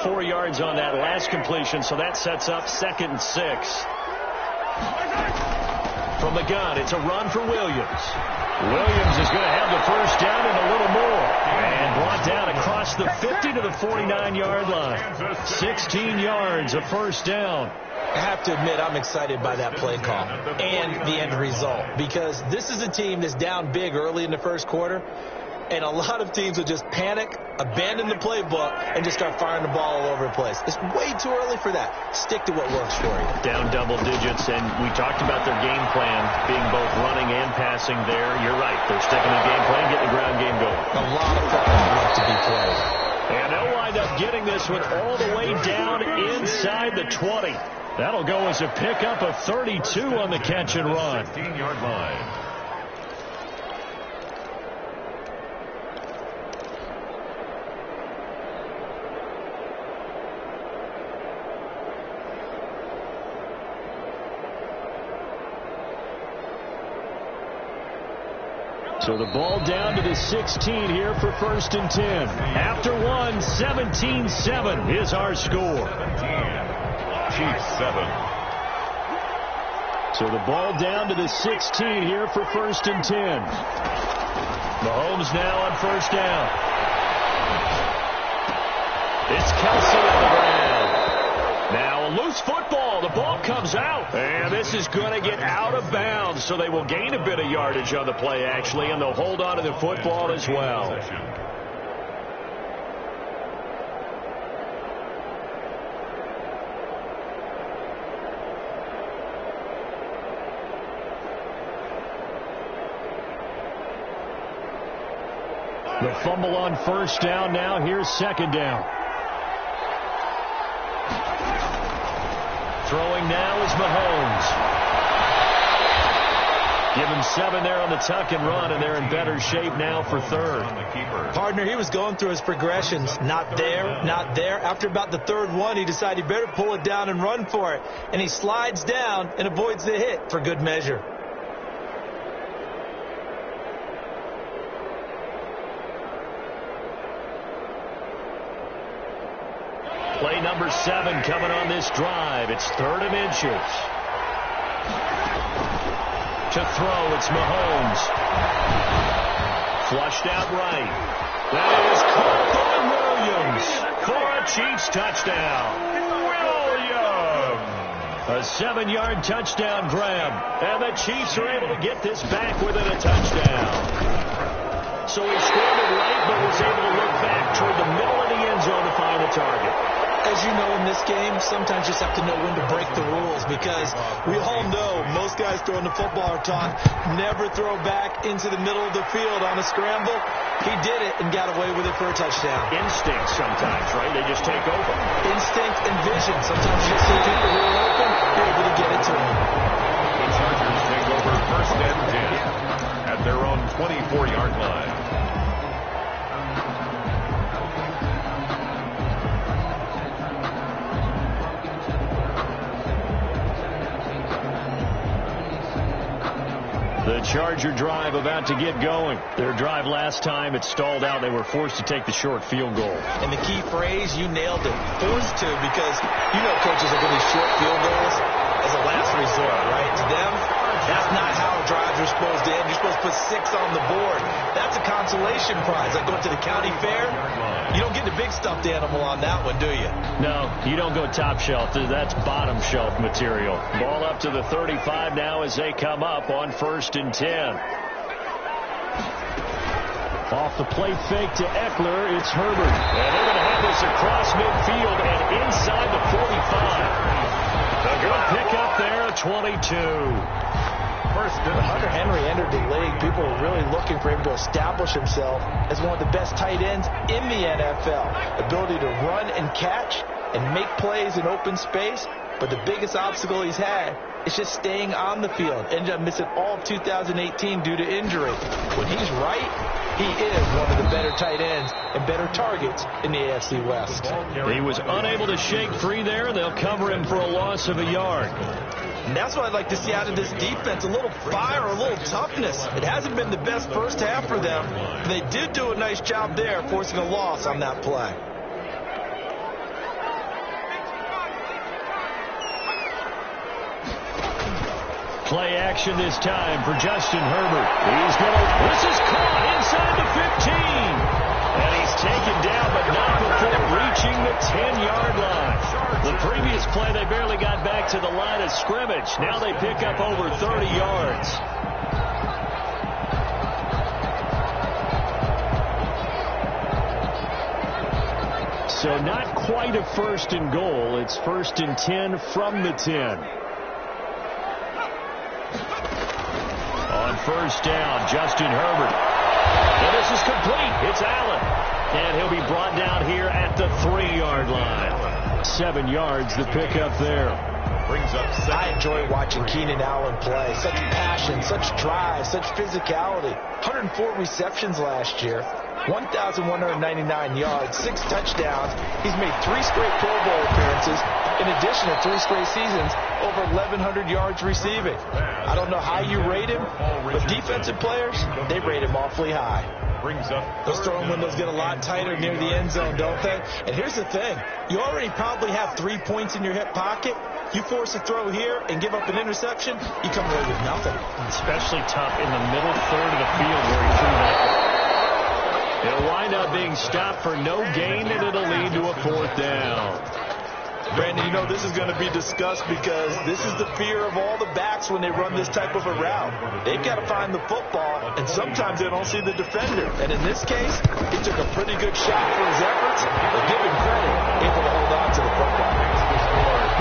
Four yards on that last completion, so that sets up 2nd and 6. From the gun, it's a run for Williams. Williams is going to have the first down and a little more. And brought down across the 50 to the 49-yard line. 16 yards, a first down. I have to admit, I'm excited by that play call and the end result because this is a team that's down big early in the first quarter. And a lot of teams will just panic, abandon the playbook, and just start firing the ball all over the place. It's way too early for that. Stick to what works for you. Down double digits, and we talked about their game plan being both running and passing there. You're right. They're sticking to the game plan, getting the ground game going. A lot of football left to be played. And they'll wind up getting this one all the way down inside the 20. That'll go as a pickup of 32 on the catch and run. 16-yard line. So the ball down to the 16 here for 1st and 10. After one, 17-7 is our score. 17. Chiefs 7. So the ball down to the 16 here for 1st and 10. Mahomes now on 1st down. It's Kelsey on the ground. Now a loose football. The ball comes out. And this is going to get out of bounds. So they will gain a bit of yardage on the play, actually, and they'll hold on to the football as well. The fumble on 1st down now. Here's 2nd down. Throwing now is Mahomes. Give him 7 there on the tuck and run, and they're in better shape now for 3rd. Partner, he was going through his progressions. Not there, not there. After about the 3rd one, he decided he better pull it down and run for it. And he slides down and avoids the hit for good measure. Play number 7 coming on this drive. It's 3rd and inches. To throw, it's Mahomes. Flushed out right. That is caught by Williams for a Chiefs touchdown. Williams! A 7-yard touchdown grab. And the Chiefs are able to get this back within a touchdown. So he scored it right, but was able to look back toward the middle of the end zone to find the target. As you know, in this game, sometimes you just have to know when to break the rules, because we all know most guys throwing the football are taught never throw back into the middle of the field on a scramble. He did it and got away with it for a touchdown. Instinct sometimes, right? They just take over. Instinct and vision. Sometimes you just see people who are open, you're able to get it to them. The Chargers take over 1st and 10 at their own 24-yard line. The Charger drive about to get going. Their drive last time, it stalled out. They were forced to take the short field goal. And the key phrase, you nailed it. Forced to, because you know coaches are going to short field goals as a last resort, right? To them, that's not how drives are supposed to end. You're supposed to put 6 on the board. That's a consolation prize. Like going to the county fair, you don't get the big stuffed animal on that one, do you? No, you don't go top shelf. That's bottom shelf material. Ball up to the 35 now as they come up on 1st and 10. Off the play fake to Eckler, it's Herbert. And they're going to have this across midfield and inside the 45. A good pickup there, 22. Hunter Henry entered the league. People were really looking for him to establish himself as one of the best tight ends in the NFL. Ability to run and catch and make plays in open space. But the biggest obstacle he's had is just staying on the field. Ended up missing all of 2018 due to injury. When he's right, he is one of the better tight ends and better targets in the AFC West. He was unable to shake free there. They'll cover him for a loss of a yard. And that's what I'd like to see out of this defense, a little fire, a little toughness. It hasn't been the best first half for them. They did do a nice job there, forcing a loss on that play. Play action this time for Justin Herbert. This is caught inside the 15. And he's taken down, but not before reaching the 10-yard line. The previous play, they barely got back to the line of scrimmage. Now they pick up over 30 yards. So not quite a 1st and goal. It's 1st and 10 from the 10. On 1st down, Justin Herbert. And this is complete. It's Allen. And he'll be brought down here at the 3-yard line. 7 yards, the pickup there. Brings up 7. I enjoy watching Keenan Allen play. Such passion, such drive, such physicality. 104 receptions last year. 1,199 yards, 6 touchdowns. He's made 3 straight Pro Bowl appearances, in addition to 3 straight seasons, over 1,100 yards receiving. I don't know how you rate him, but defensive players, they rate him awfully high. Those throwing windows get a lot tighter near the end zone, don't they? And here's the thing. You already probably have 3 points in your hip pocket. You force a throw here and give up an interception, you come away with nothing. Especially tough in the middle third of the field where he threw that. It'll wind up being stopped for no gain, and it'll lead to a 4th down. Brandon, you know this is going to be discussed because this is the fear of all the backs when they run this type of a route. They've got to find the football, and sometimes they don't see the defender. And in this case, he took a pretty good shot for his efforts, but give him credit, able to hold on to the football.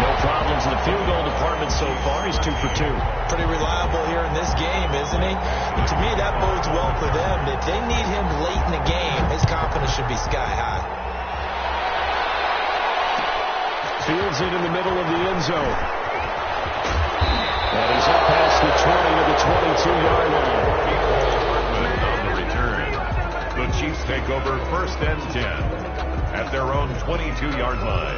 No problems in the field goal department so far. He's 2 for 2. Pretty reliable here in this game, isn't he? And to me, that bodes well for them. If they need him late in the game, his confidence should be sky high. Fields it in the middle of the end zone. And he's up past the 20 to the 22-yard line. On the return. The Chiefs take over 1st and 10 at their own 22-yard line.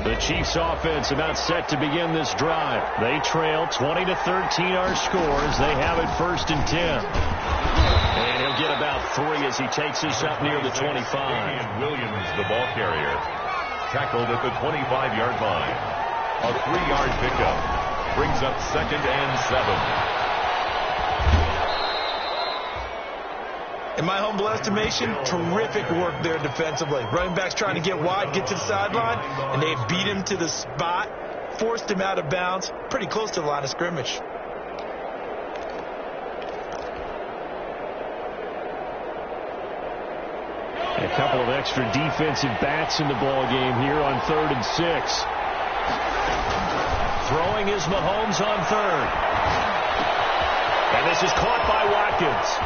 The Chiefs offense about set to begin this drive. They trail 20 to 13 our scores. They have it 1st and 10. And he'll get about 3 as he takes this up near the 25. And Williams, the ball carrier, tackled at the 25-yard line. A 3-yard pickup brings up 2nd and 7. In my humble estimation, terrific work there defensively. Running backs trying to get wide, get to the sideline, and they beat him to the spot, forced him out of bounds, pretty close to the line of scrimmage. A couple of extra defensive backs in the ball game here on 3rd and 6. Throwing is Mahomes on 3rd. And this is caught by Watkins.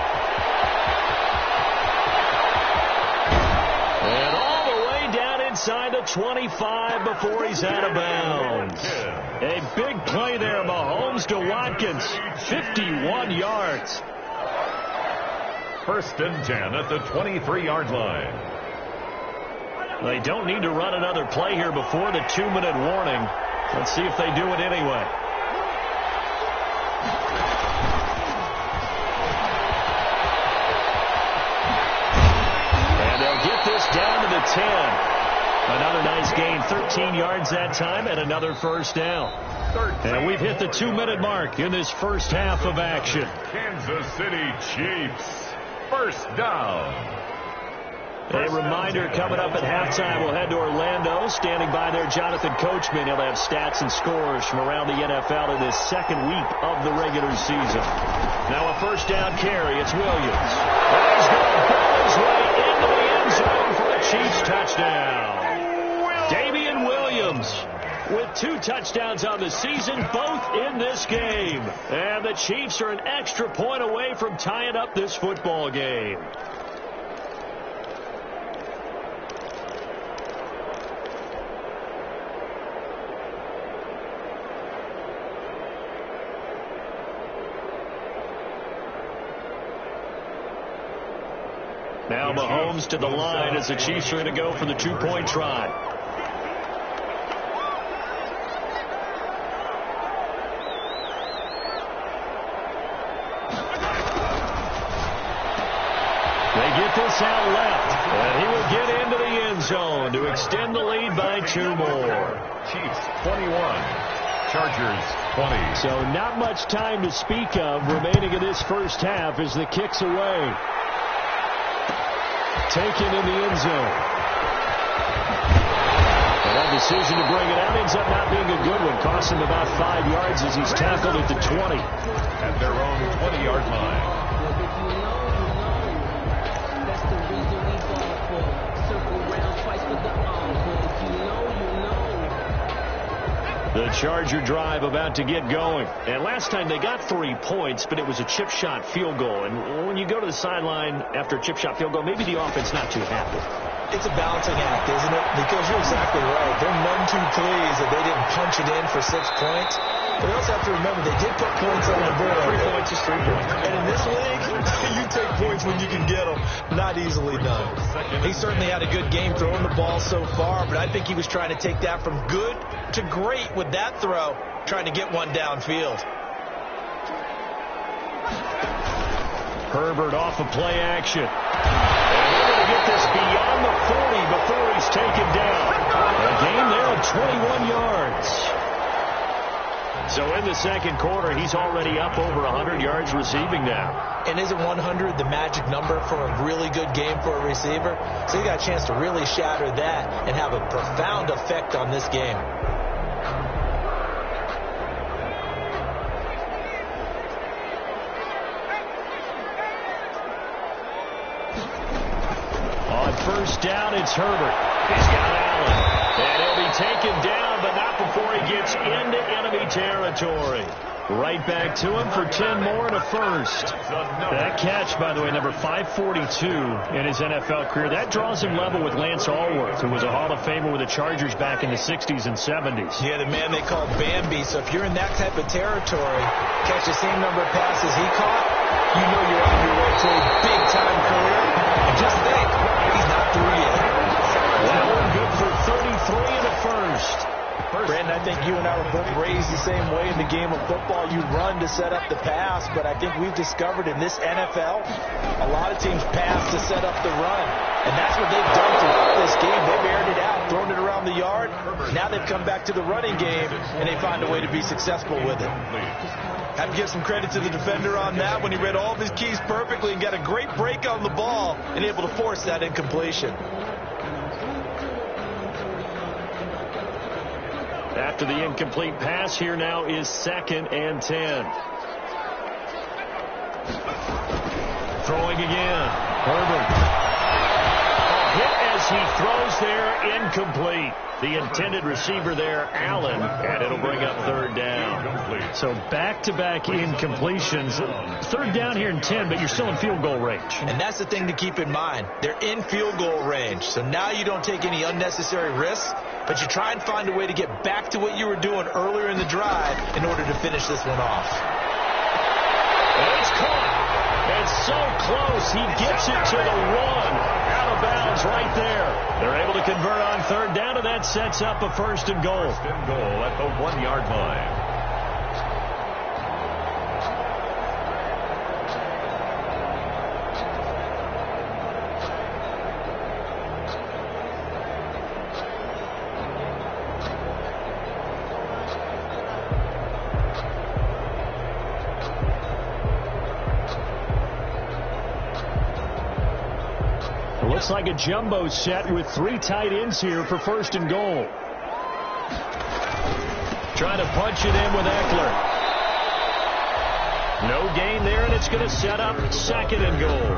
And all the way down inside the 25 before he's out of bounds. A big play there, Mahomes to Watkins. 51 yards. 1st and 10 at the 23-yard line. They don't need to run another play here before the 2-minute warning. Let's see if they do it anyway. Down to the 10. Another nice gain, 13 yards that time, and another 1st down. And we've hit the 2-minute mark in this first half of action. Kansas City Chiefs, 1st down. A reminder coming up at halftime, we'll head to Orlando. Standing by there, Jonathan Coachman. He'll have stats and scores from around the NFL in this 2nd week of the regular season. Now a 1st down carry. It's Williams. He's going to pull his way into the end zone for a Chiefs touchdown. Damian Williams with 2 touchdowns on the season, both in this game. And the Chiefs are an extra point away from tying up this football game. Now Mahomes to the line as the Chiefs are going to go for the 2-point try. They get this out left, and he will get into the end zone to extend the lead by 2 more. Chiefs 21, Chargers 20. So not much time to speak of remaining in this first half as the kick's away. Taken in the end zone. And that decision to bring it out ends up not being a good one. Costs him about 5 yards as he's tackled at the 20. At their own 20-yard line. The Charger drive about to get going. And last time they got 3 points, but it was a chip shot field goal. And when you go to the sideline after a chip shot field goal, maybe the offense not too happy. It's a balancing act, isn't it? Because you're exactly right. They're none too pleased that they didn't punch it in for 6 points. But you also have to remember they did put points on the board. 3 points is 3 points. And in this league, you take points when you can get them. Not easily done. He certainly had a good game throwing the ball so far, but I think he was trying to take that from good to great with that throw, trying to get one downfield. Herbert off of play action. And they're going to get this beyond the 40 before he's taken down. A gain there of 21 yards. So in the second quarter, he's already up over 100 yards receiving now. And isn't 100 the magic number for a really good game for a receiver? So he got a chance to really shatter that and have a profound effect on this game. On first down, it's Herbert. He's got Allen. And he'll be taken down, but not before he gets into enemy territory. Right back to him for 10 more and a first. That catch, by the way, number 542 in his NFL career. That draws him level with Lance Allworth, who was a Hall of Famer with the Chargers back in the 60s and 70s. Yeah, the man they call Bambi. So if you're in that type of territory, catch the same number of passes he caught, you know you're on your way to a big-time career. And just think, he's not through yet. That one good for 33 and a first. Brandon, I think you and I were both raised the same way in the game of football. You run to set up the pass, but I think we've discovered in this NFL, a lot of teams pass to set up the run. And that's what they've done throughout this game. They've aired it out, thrown it around the yard. Now they've come back to the running game, and they find a way to be successful with it. Have to give some credit to the defender on that when he read all of his keys perfectly and got a great break on the ball and able to force that incompletion. After the incomplete pass, here now is 2nd and 10. Throwing again. Herbert. Hit as he throws there, incomplete. The intended receiver there, Allen, and it'll bring up 3rd down. So back-to-back incompletions. 3rd down here in 10, but you're still in field goal range. And that's the thing to keep in mind. They're in field goal range. So now you don't take any unnecessary risks, but you try and find a way to get back to what you were doing earlier in the drive in order to finish this one off. And it's caught. And so close, he gets it to the 1. Out of bounds right there. They're able to convert on 3rd down, and that sets up a 1st and goal. 1st and goal at the 1-yard line. Looks like a jumbo set with 3 tight ends here for 1st and goal. Trying to punch it in with Eckler. No gain there, and it's going to set up 2nd and goal.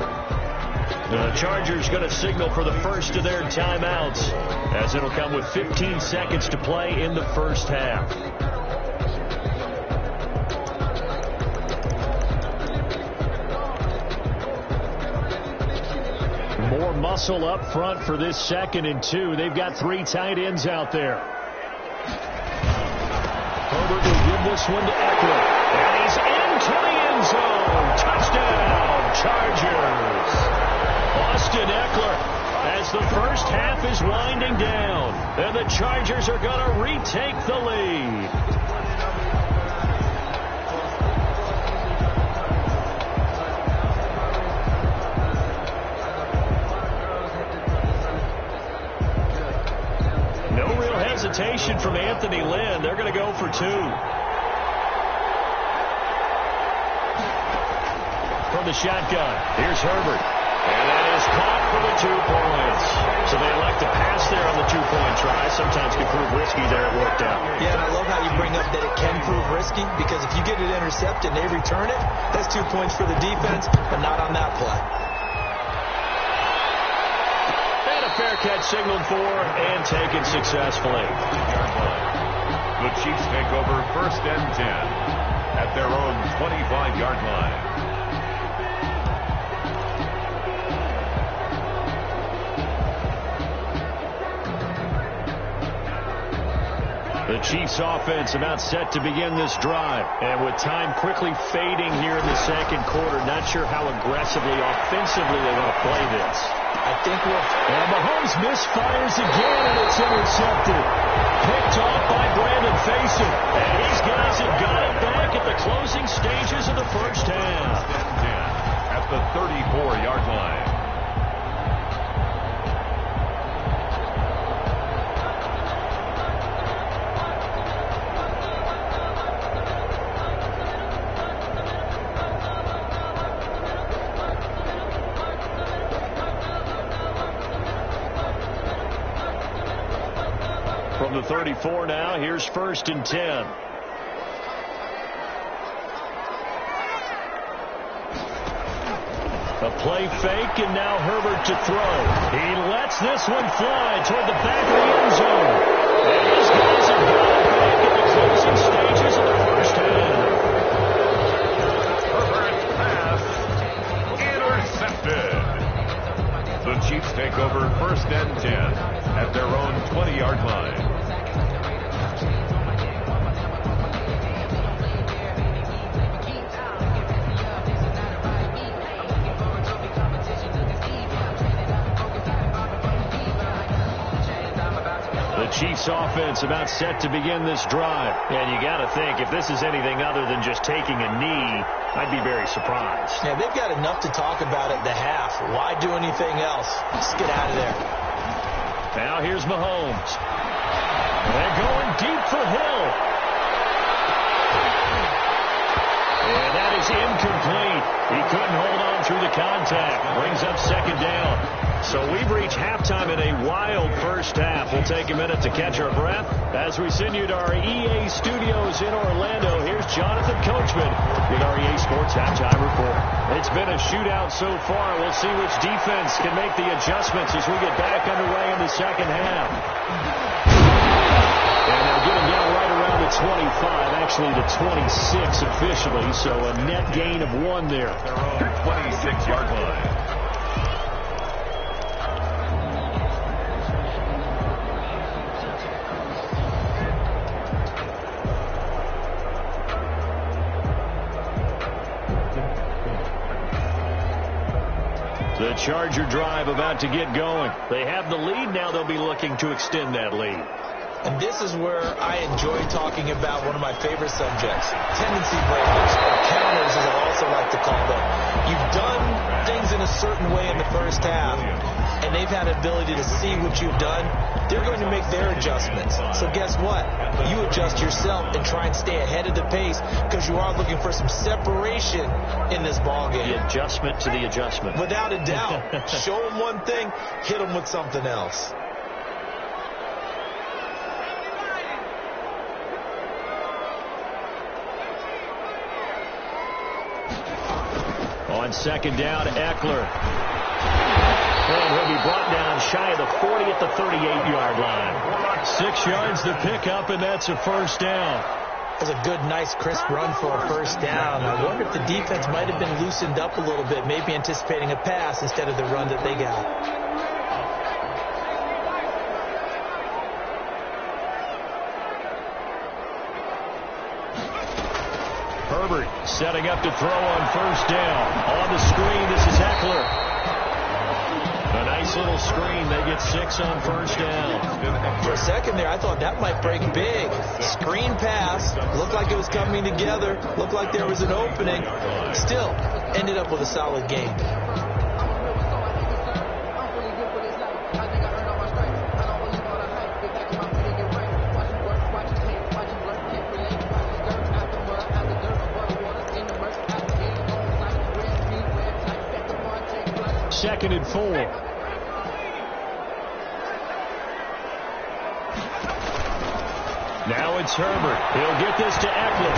The Chargers going to signal for the first of their timeouts, as it'll come with 15 seconds to play in the first half. More muscle up front for this 2nd and 2. They've got 3 tight ends out there. Herbert will give this one to Eckler. And he's into the end zone. Touchdown, Chargers. Austin Eckler, as the first half is winding down. And the Chargers are going to retake the lead. Hesitation from Anthony Lynn. They're going to go for 2. From the shotgun, here's Herbert. And that is caught for the 2 points. So they elect to pass there on the 2-point try. Sometimes can prove risky there. It worked out. Yeah, and I love how you bring up that it can prove risky, because if you get it intercepted and they return it, that's 2 points for the defense, but not on that play. fair catch signaled for and taken successfully. The Chiefs take over 1st and 10 at their own 25-yard line. The Chiefs offense about set to begin this drive. And with time quickly fading here in the second quarter, not sure how aggressively, offensively they want to play this. I think and Mahomes misfires again, and it's intercepted. Picked off by Brandon Faison. And these guys have got it back at the closing stages of the first half. At the 34-yard line. From the 34 now, here's 1st and 10. A play fake, and now Herbert to throw. He lets this one fly toward the back of the end zone. And these guys have got it back at the closing stages of the first half. Herbert's pass intercepted. The Chiefs take over 1st and 10 at their own 20-yard line. The Chiefs offense about set to begin this drive. And you got to think, if this is anything other than just taking a knee, I'd be very surprised. Yeah, they've got enough to talk about at the half. Why do anything else? Let's get out of there. Now here's Mahomes. They're going deep for Hill. And that is incomplete. He couldn't hold on through the contact. Brings up 2nd down. So we've reached halftime in a wild first half. We'll take a minute to catch our breath as we send you to our EA studios in Orlando. Here's Jonathan Coachman with our EA Sports Halftime Report. It's been a shootout so far. We'll see which defense can make the adjustments as we get back underway in the second half. And they'll get him down right around the 25, actually the 26 officially, so a net gain of 1 there. Their own 26-yard line. The Charger drive about to get going. They have the lead. Now they'll be looking to extend that lead. And this is where I enjoy talking about one of my favorite subjects, tendency breakers, or counters as I also like to call them. You've done things in a certain way in the first half, and they've had the ability to see what you've done. They're going to make their adjustments. So guess what? You adjust yourself and try and stay ahead of the pace because you are looking for some separation in this ball game. The adjustment to the adjustment. Without a doubt. Show them one thing, hit them with something else. On 2nd down, Eckler. And he'll be brought down shy of the 40 at the 38-yard line. 6 yards to pick up, and that's a first down. That was a good, nice, crisp run for a first down. I wonder if the defense might have been loosened up a little bit, maybe anticipating a pass instead of the run that they got. Herbert setting up to throw on first down. On the screen, this is Eckler. A nice little screen. They get 6 on first down. For a second there, I thought that might break big. Screen pass. Looked like it was coming together. Looked like there was an opening. Still, ended up with a solid game. Second and 4. Now it's Herbert. He'll get this to Eckler.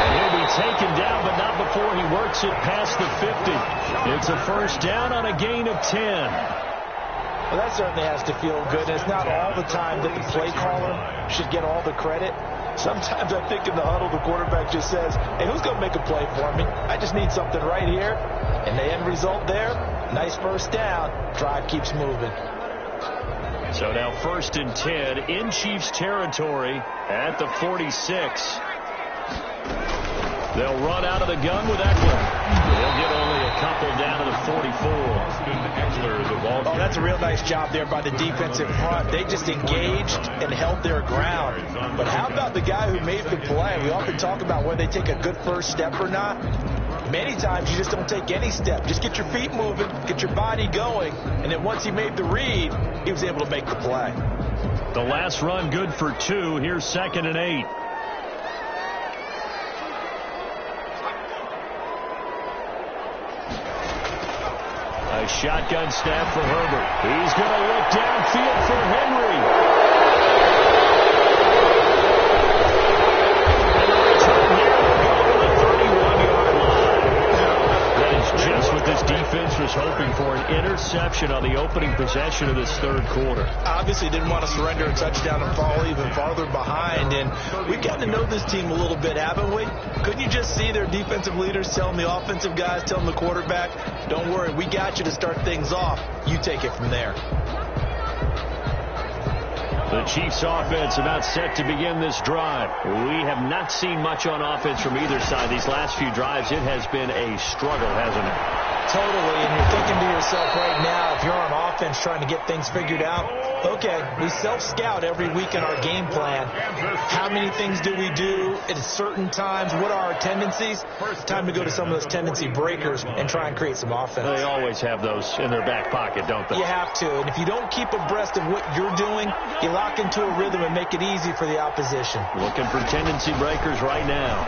And he'll be taken down, but not before he works it past the 50. It's a first down on a gain of 10. Well, that certainly has to feel good. It's not all the time that the play caller should get all the credit. Sometimes I think in the huddle, the quarterback just says, hey, who's going to make a play for me? I just need something right here. And the end result there, nice first down. Drive keeps moving. So now 1st and 10 in Chiefs territory at the 46. They'll run out of the gun with Eckler. They'll get only a couple down to the 44. Oh, that's a real nice job there by the defensive front. They just engaged and held their ground. But how about the guy who made the play? We often talk about whether they take a good first step or not. Many times you just don't take any step. Just get your feet moving, get your body going, and then once he made the read, he was able to make the play. The last run good for 2. Here's 2nd and 8. A shotgun snap for Herbert. He's going to look downfield for Henry. And the return here will go to the 31-yard line. That is just what this defense was hoping for, an interception on the opening possession of this 3rd quarter. Obviously didn't want to surrender a touchdown and fall even farther behind. And we've gotten to know this team a little bit, haven't we? Couldn't you just see their defensive leaders telling the offensive guys, telling the quarterback, don't worry, we got you to start things off. You take it from there. The Chiefs offense about set to begin this drive. We have not seen much on offense from either side. These last few drives, it has been a struggle, hasn't it? Totally, and you're thinking to yourself right now, if you're on offense trying to get things figured out, okay, we self-scout every week in our game plan. How many things do we do at certain times? What are our tendencies? Time to go to some of those tendency breakers and try and create some offense. They always have those in their back pocket, don't they? You have to, and if you don't keep abreast of what you're doing, you lock into a rhythm and make it easy for the opposition. Looking for tendency breakers right now.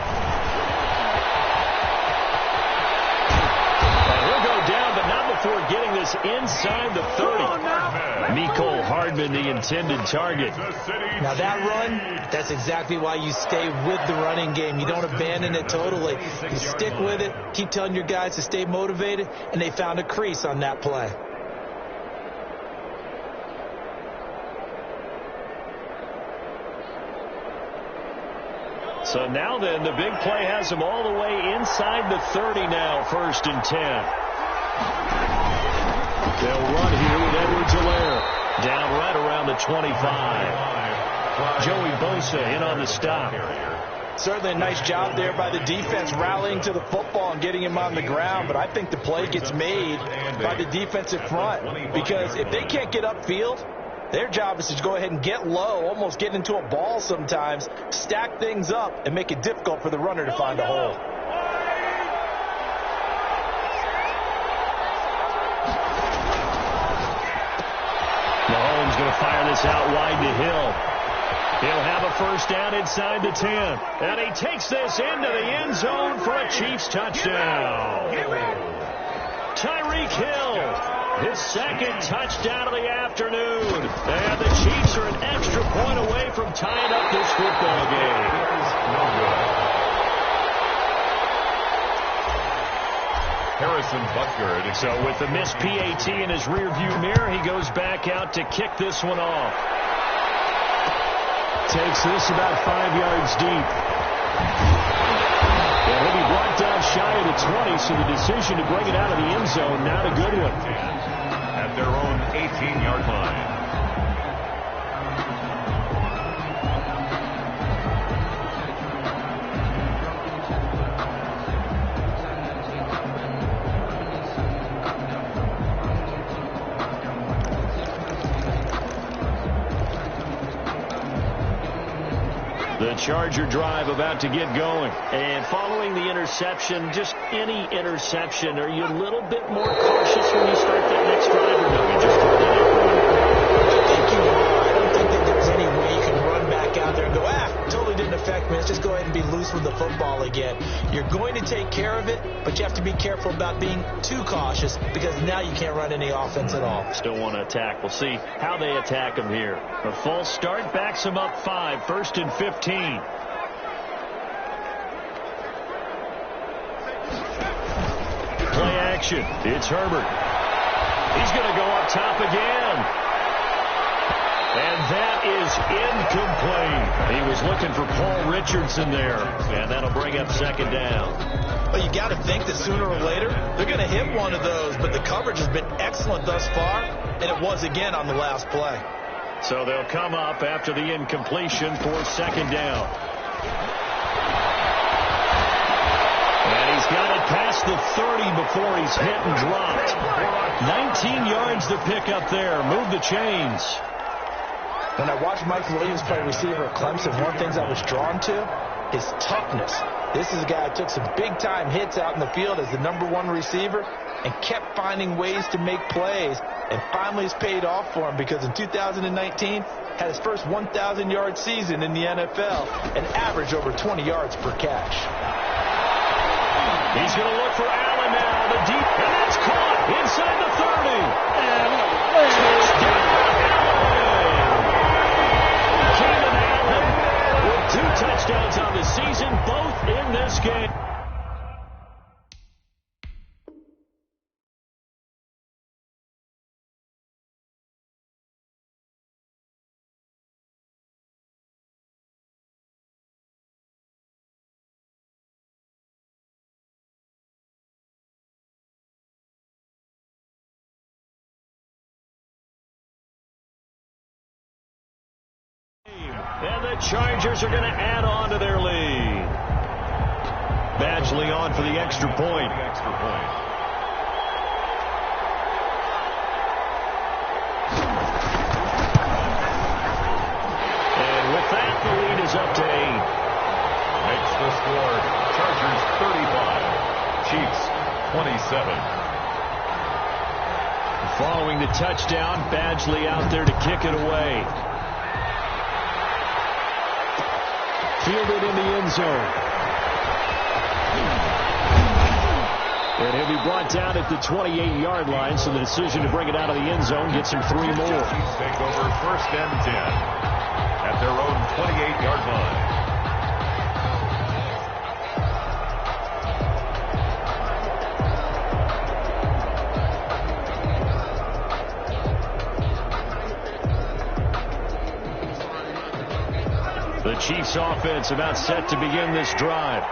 Down, but not before getting this inside the 30. Mecole Hardman, the intended target. Now that run, that's exactly why you stay with the running game. You don't abandon it totally. You stick with it, keep telling your guys to stay motivated, and they found a crease on that play. So now then, the big play has them all the way inside the 30 now, 1st and 10. They'll run here with Edwards-Helaire down right around the 25. Joey Bosa in on the stop. Certainly a nice job there by the defense rallying to the football and getting him on the ground, but I think the play gets made by the defensive front because if they can't get upfield, their job is to go ahead and get low, almost get into a ball sometimes, stack things up, and make it difficult for the runner to find a hole. Mahomes going to fire this out wide to Hill. He'll have a first down inside the 10. And he takes this into the end zone for a Chiefs touchdown. Tyreek Hill, his 2nd touchdown of the afternoon. And the Chiefs are an extra point away from tying up this football game. Harrison Butker. So with the missed PAT in his rearview mirror, he goes back out to kick this one off. Takes this about 5 yards deep. And he'll be brought down shy of the 20, so the decision to bring it out of the end zone, not a good one. At their own 18-yard line. The Charger drive about to get going. And following the interception, just any interception, are you a little bit more cautious when you start that next drive, or no, you just throw that out? I think you are. I don't think that there's any way you can run back out there and go, totally didn't affect me. Let's just go ahead and be loose with the football again. You're going to take care of it, but you have to be careful about being too cautious because now you can't run any offense at all. Still want to attack. We'll see how they attack them here. A false start backs them up 5, 1st and 15. Play action. It's Herbert. He's going to go up top again. And that is incomplete. He was looking for Paul Richardson there. And that'll bring up second down. Well, you got to think that sooner or later they're going to hit one of those, but the coverage has been excellent thus far, and it was again on the last play. So they'll come up after the incompletion for second down. And he's got it past the 30 before he's hit and dropped. 19 yards to pick up there. Move the chains. When I watched Mike Williams play receiver at Clemson, one of the things I was drawn to is toughness. This is a guy who took some big-time hits out in the field as the #1 receiver and kept finding ways to make plays. And finally it's paid off for him because in 2019 had his first 1,000-yard season in the NFL and averaged over 20 yards per catch. He's going to look for Allen now. The deep, and that's caught inside the 30. Touchdown, Allen. Keenan Allen with 2 touchdowns on the season, both in this game. And the Chargers are going to add on to their lead. Badgley on for the extra point. And with that, the lead is up to 8. Makes the score Chargers 35, Chiefs 27. Following the touchdown, Badgley out there to kick it away. Fielded in the end zone. And he'll be brought down at the 28-yard line, so the decision to bring it out of the end zone gets him 3 more. Chiefs take over 1st and 10 at their own 28-yard line. The Chiefs offense about set to begin this drive.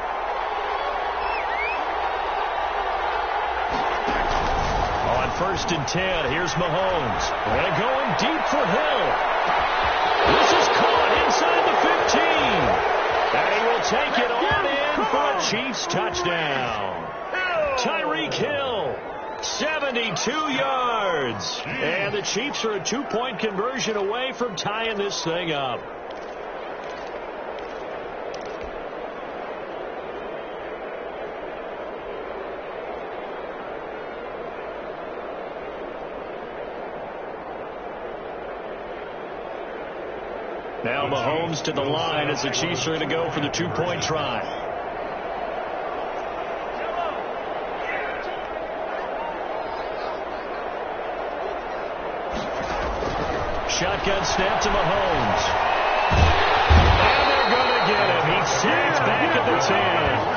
On 1st and 10, here's Mahomes. And going deep for Hill. This is caught inside the 15. And he will take it on in for a Chiefs touchdown. Tyreek Hill, 72 yards. And the Chiefs are a 2-point conversion away from tying this thing up. Now Mahomes to the line as the Chiefs are going to go for the 2-point try. Shotgun snap to Mahomes. And they're going to get him. He sags back at the 10.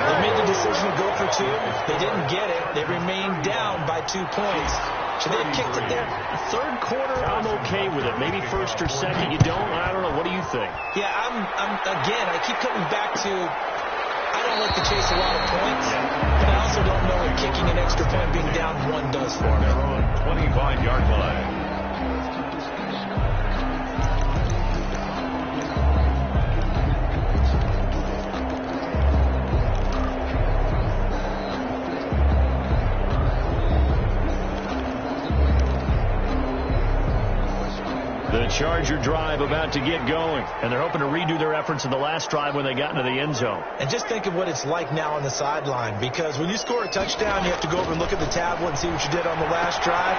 They made the decision to go for 2. They didn't get it. They remained down by 2 points. Should they have kicked it there? Third quarter, I'm okay with it. Maybe first or second, you don't. I don't know. What do you think? Yeah, again, I keep coming back to I don't like to chase a lot of points, but I also don't know what kicking an extra point being down 1 does for me. Their own 25-yard line. The Charger drive about to get going, and they're hoping to redo their efforts in the last drive when they got into the end zone. And just think of what it's like now on the sideline, because when you score a touchdown, you have to go over and look at the tablet and see what you did on the last drive.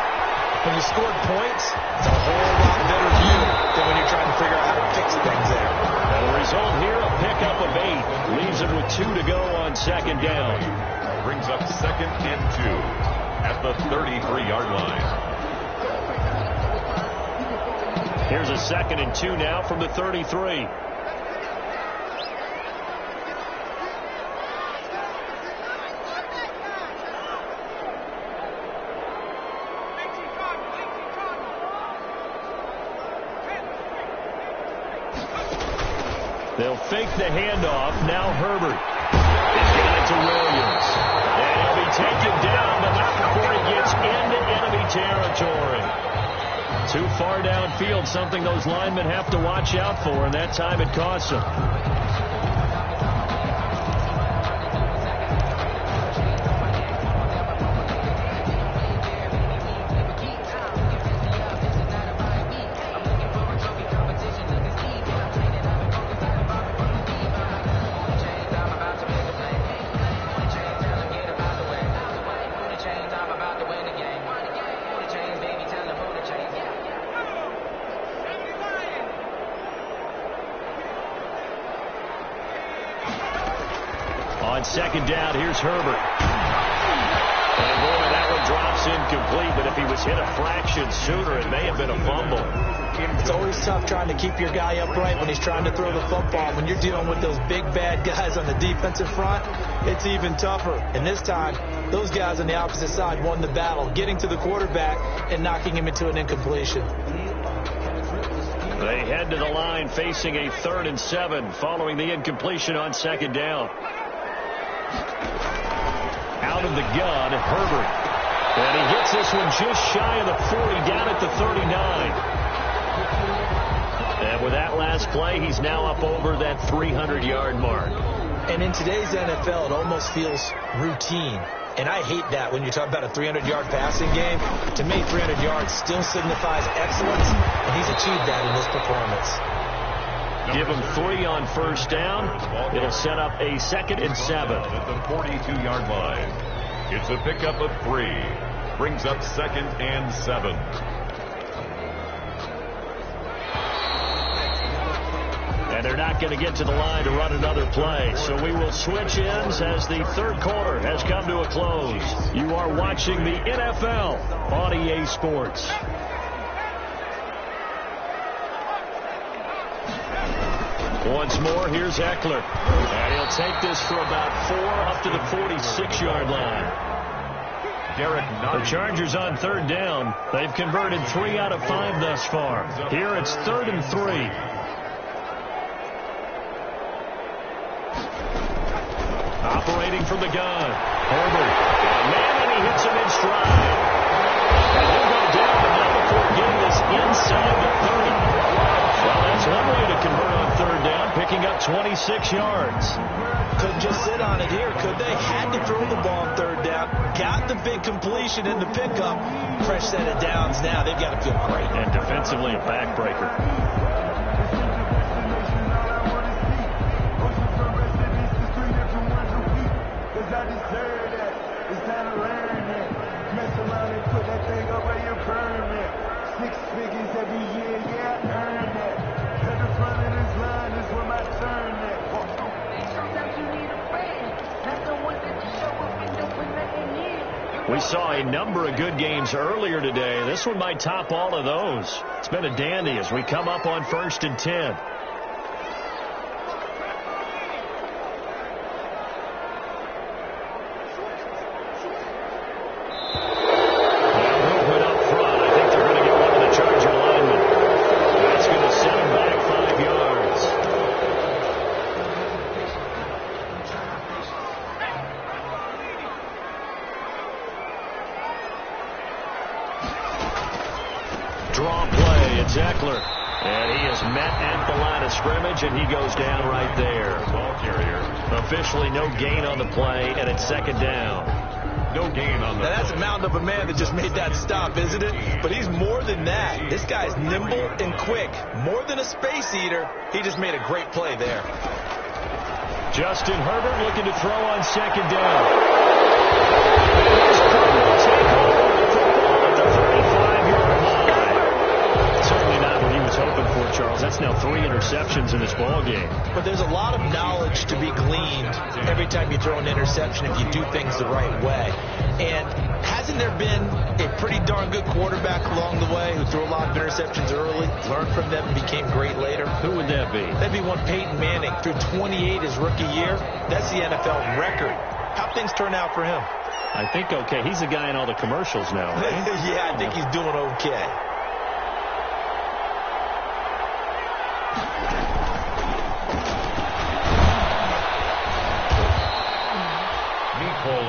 When you scored points, it's a whole lot better view than when you're trying to figure out how to fix things there. And the result here, a pickup of 8. Leaves them with 2 to go on second down. Brings up 2nd and 2 at the 33-yard line. Here's a 2nd and 2 now from the 33. They'll fake the handoff. Now Herbert. He's got it to Williams. And he'll be taken down, but not before he gets into enemy territory. Too far downfield, something those linemen have to watch out for, and that time it costs them. On second down, here's Herbert. And boy, that one drops incomplete, but if he was hit a fraction sooner, it may have been a fumble. It's always tough trying to keep your guy upright when he's trying to throw the football. When you're dealing with those big, bad guys on the defensive front, it's even tougher. And this time, those guys on the opposite side won the battle, getting to the quarterback and knocking him into an incompletion. They head to the line facing a 3rd and 7 following the incompletion on second down. Out of the gun, Herbert. And he hits this one just shy of the 40, down at the 39. And with that last play, he's now up over that 300-yard mark. And in today's NFL, it almost feels routine. And I hate that when you talk about a 300-yard passing game. To me, 300 yards still signifies excellence, and he's achieved that in this performance. Give him 3 on first down. It'll set up a 2nd and 7. At the 42-yard line. It's a pickup of 3. Brings up 2nd and 7. And they're not going to get to the line to run another play. So we will switch ends as the third quarter has come to a close. You are watching the NFL on EA Sports. Once more, here's Eckler. And he'll take this for about 4 up to the 46-yard line. The Chargers on third down. They've converted 3 out of 5 thus far. Here it's 3rd and 3. Operating from the gun. Herbert. Man, and he hits him in stride. And he'll go down, but not before getting this inside the 30. Well, that's one way to convert on third down, picking up 26 yards. Couldn't just sit on it here, could they? Had to throw the ball on third down. Got the big completion in the pickup. Fresh set of downs now. They've got to feel great. And defensively, a backbreaker. We saw a number of good games earlier today. This one might top all of those. It's been a dandy as we come up on 1st and 10. Draw play, it's Eckler. And he is met at the line of scrimmage, and he goes down right there. Ball carrier. Officially no gain on the play, and it's 2nd down. No gain on the Now that's a mountain of a man that just made that stop, isn't it? But he's more than that. This guy's nimble and quick. More than a space eater. He just made a great play there. Justin Herbert looking to throw on 2nd down. Take over the football at the 35-yard line. Certainly not what he was hoping for, Charles. That's now 3 interceptions in this ball game. But there's a lot of knowledge to be gleaned every time you throw an interception if you do things the right way. And hasn't there been a pretty darn good quarterback along the way who threw a lot of interceptions early, learned from them, and became great later? Who would that be? That'd be one Peyton Manning. Threw 28 his rookie year. That's the NFL record. How'd things turn out for him? I think okay. He's the guy in all the commercials now, right? Yeah, I think he's doing okay.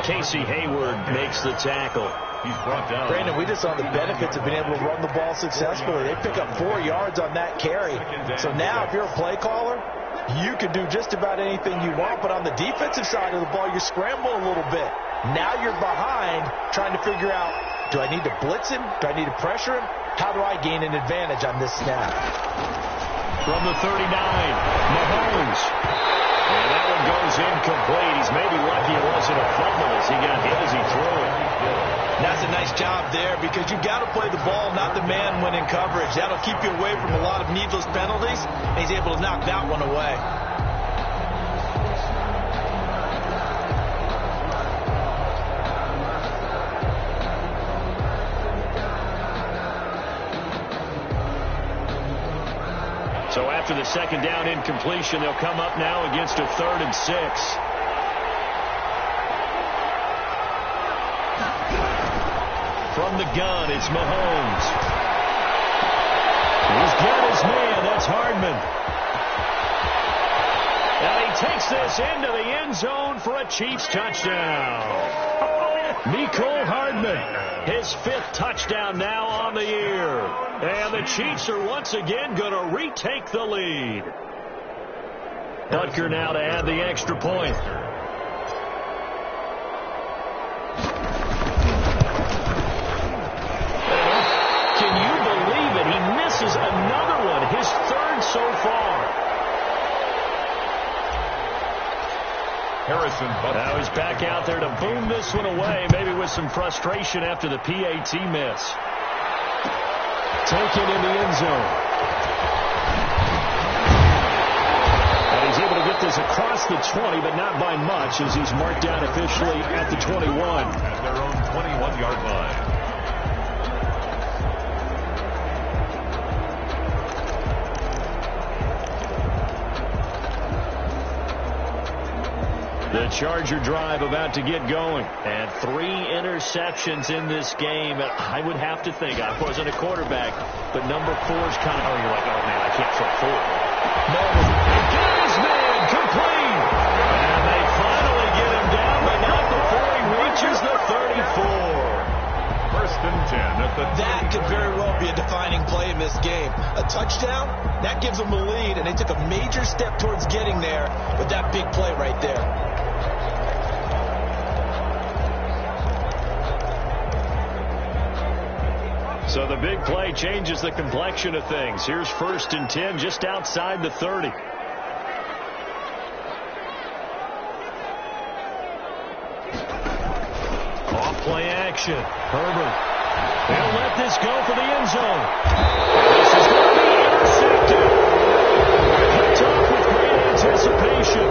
Casey Hayward makes the tackle. He's brought down. Brandon, we just saw the benefits of being able to run the ball successfully. They pick up 4 yards on that carry. So now if you're a play caller, you can do just about anything you want. But on the defensive side of the ball, you're scrambling a little bit. Now you're behind trying to figure out, do I need to blitz him? Do I need to pressure him? How do I gain an advantage on this snap? From the 39, Mahomes. And that one goes incomplete. He's maybe lucky it wasn't a fumble as he got hit as he threw it. That's a nice job there because you've got to play the ball, not the man when in coverage. That'll keep you away from a lot of needless penalties, and he's able to knock that one away. So after the second down incompletion, they'll come up now against a 3rd and 6. From the gun, it's Mahomes. He's got his man. That's Hardman. And he takes this into the end zone for a Chiefs touchdown. Mecole Hardman, his 5th touchdown now on the year. And the Chiefs are once again going to retake the lead. Butker now to add the extra point. Can you believe it? He misses another one, his 3rd so far. Harrison Butker. Now he's back out there to boom this one away, maybe with some frustration after the PAT miss. Taken in the end zone. And he's able to get this across the 20, but not by much, as he's marked down officially at the 21. At their own 21-yard line. The Charger drive about to get going. And 3 interceptions in this game. I would have to think, I wasn't a quarterback, but number 4's kind of, you're like, oh man, I can't throw 4. No, he got his man complete. And they finally get him down, but not before he reaches the 34. 1st and 10 at the That could very well be a defining play in this game. A touchdown, that gives them a lead, and they took a major step towards getting there with that big play right there. So the big play changes the complexion of things. Here's 1st and 10 just outside the 30. Off play action. Herbert. They'll let this go for the end zone. This is going to be intercepted. Picked off with great anticipation.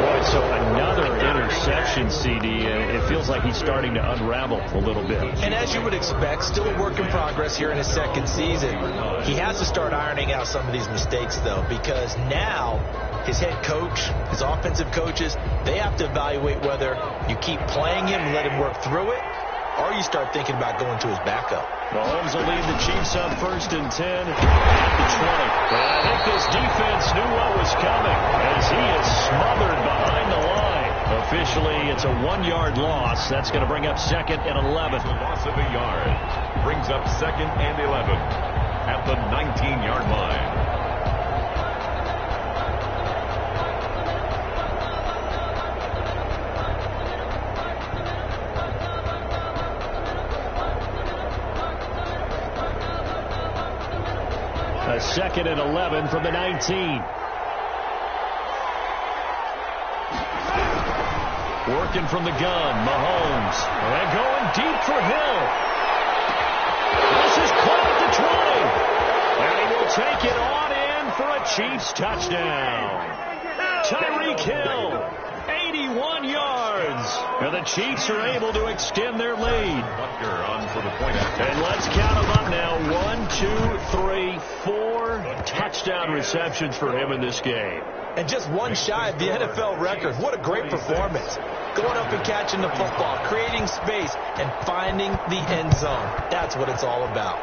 Boy, so another interception, CD. It feels like he's starting to unravel a little bit. And as you would expect, still a work in progress here in his 2nd season. He has to start ironing out some of these mistakes, though, because now his head coach, his offensive coaches, they have to evaluate whether you keep playing him and let him work through it, or you start thinking about going to his backup. Mahomes will lead the Chiefs on 1st and 10 at the 20. But I think this defense knew what was coming as he is smothered behind the line. Officially, it's a 1-yard loss. That's going to bring up 2nd and 11. It's a loss of a yard. Brings up 2nd and 11 at the 19-yard line. A 2nd and 11 from the 19. Working from the gun, Mahomes. And going deep for Hill. This is caught at the 20. And he will take it on in for a Chiefs touchdown. Tyreek Hill, 81 yards. And the Chiefs are able to extend their lead. Butker on for the point. And let's count them up now. 1, 2, 3, 4 touchdown receptions for him in this game. And just one shy of the NFL record. What a great performance. Going up and catching the football, creating space, and finding the end zone. That's what it's all about.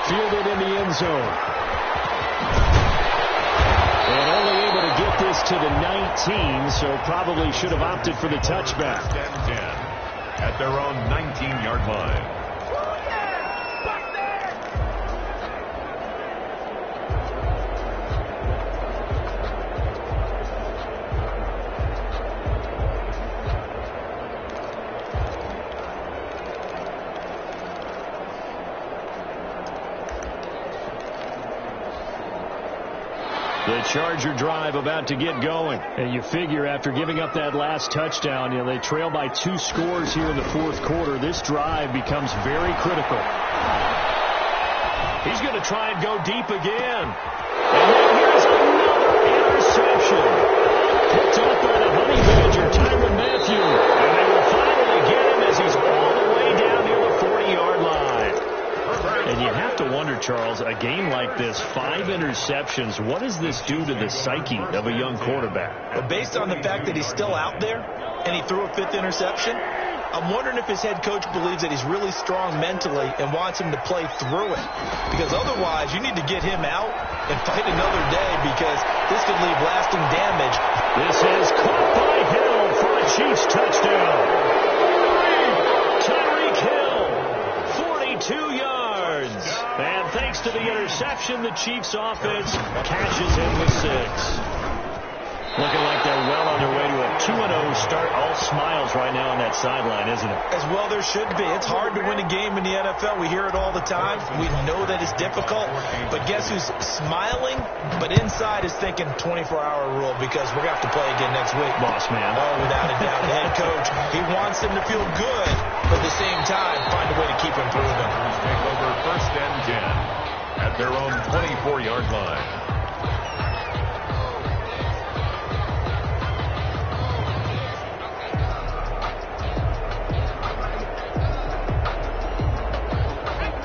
Fielded in the end zone. And only able to get this gains to the 19, so probably should have opted for the touchback. First and 10 at their own 19-yard line. The Charger drive about to get going. And you figure after giving up that last touchdown, they trail by 2 scores here in the fourth quarter. This drive becomes very critical. He's going to try and go deep again. And then here's another interception. Picked up by the Honey Badger, Tyrann Mathieu. And they will finally get him as he's all the way down near the 40-yard line. And you have to wonder, Charles, a game like this, 5 interceptions, what does this do to the psyche of a young quarterback? Well, based on the fact that he's still out there and he threw a 5th interception, I'm wondering if his head coach believes that he's really strong mentally and wants him to play through it. Because otherwise, you need to get him out and fight another day because this could leave lasting damage. This is caught by Hill for a Chiefs touchdown. Tyreek Hill, 42 yards. And thanks to the interception, the Chiefs offense cashes in with 6. Looking like they're well on their way to a 2-0 start. All smiles right now on that sideline, isn't it? As well there should be. It's hard to win a game in the NFL. We hear it all the time. We know that it's difficult. But guess who's smiling? But inside is thinking 24-hour rule because we're going to have to play again next week. Boss man. Oh, without a doubt. The head coach, he wants them to feel good, but at the same time, find a way to keep improving. Take over first and 10 at their own 24-yard line.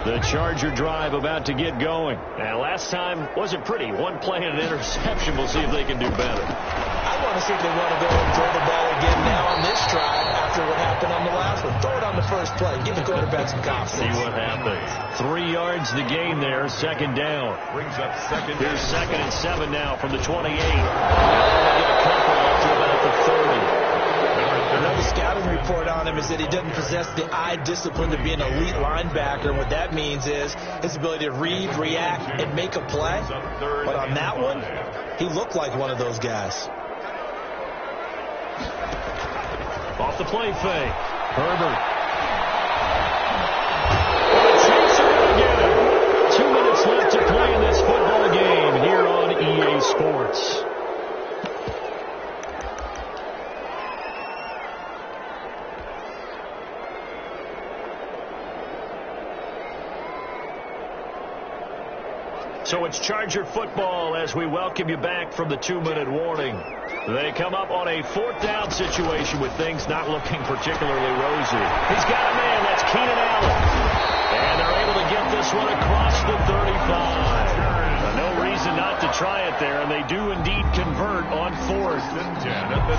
The Charger drive about to get going. And last time wasn't pretty. 1 play and an interception. We'll see if they can do better. I want to see if they want to go and throw the ball again now on this drive after what happened on the last one. Throw it on the first play. Give the quarterback some confidence. See what happens. 3 yards the gain there. 2nd down. Brings up second. Here's 2nd and 7 now from the 28. Now they get a couple up to about the 30. Another scouting report on him is that he doesn't possess the eye discipline to be an elite linebacker. And what that means is his ability to read, react, and make a play. But on that one, he looked like one of those guys. Off the play fake. Herbert. The Chiefs are going to get it. 2 minutes left to play in this football game here on EA Sports. So it's Charger football as we welcome you back from the 2-minute warning. They come up on a 4th down situation with things not looking particularly rosy. He's got a man. That's Keenan Allen. And they're able to get this one across the 35. No reason not to try it there, and they do indeed convert on 4th.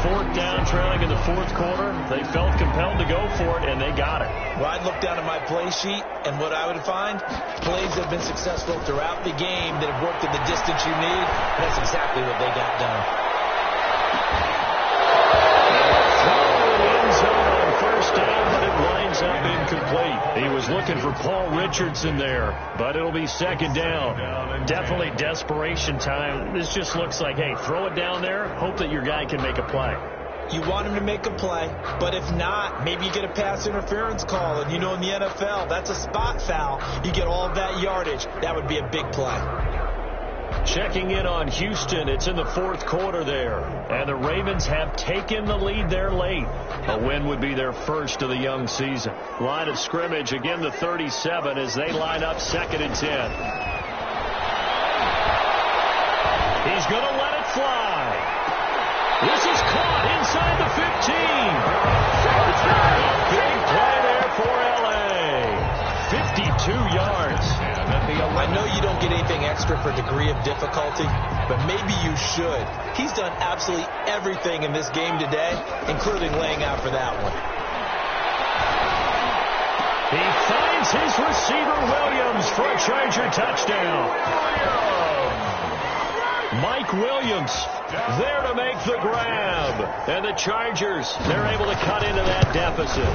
4th down, trailing in the 4th quarter. They felt compelled to go for it, and they got it. Well, I'd look down at my play sheet, and what I would find, plays that have been successful throughout the game that have worked in the distance you need. That's exactly what they got done. First down, but it winds up incomplete. He was looking for Paul Richardson there, but it'll be 2nd down. Definitely desperation time. This just looks like, hey, throw it down there, hope that your guy can make a play. You want him to make a play, but if not, maybe you get a pass interference call, and you know in the NFL, that's a spot foul. You get all of that yardage. That would be a big play. Checking in on Houston. It's in the 4th quarter there. And the Ravens have taken the lead there late. A win would be their first of the young season. Line of scrimmage, again the 37 as they line up 2nd and 10. He's going to let it fly. This is caught inside the 15. Big play there for L.A. 52 yards. I know you don't get anything extra for degree of difficulty, but maybe you should. He's done absolutely everything in this game today, including laying out for that one. He finds his receiver, Williams, for a Charger touchdown. Mike Williams there to make the grab. And the Chargers, they're able to cut into that deficit.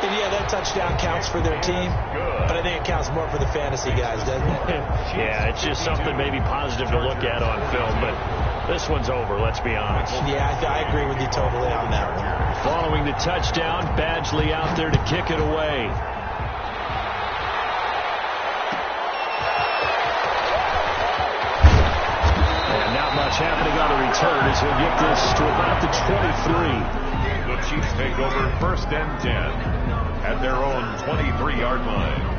And yeah, that touchdown counts for their team, but I think it counts more for the fantasy guys, doesn't it? Yeah, it's just something maybe positive to look at on film, but this one's over, let's be honest. Yeah, I agree with you totally on that one. Following the touchdown, Badgley out there to kick it away. And not much happening on the return as he'll get this to about the 23. The Chiefs take over 1st and 10 at their own 23-yard line.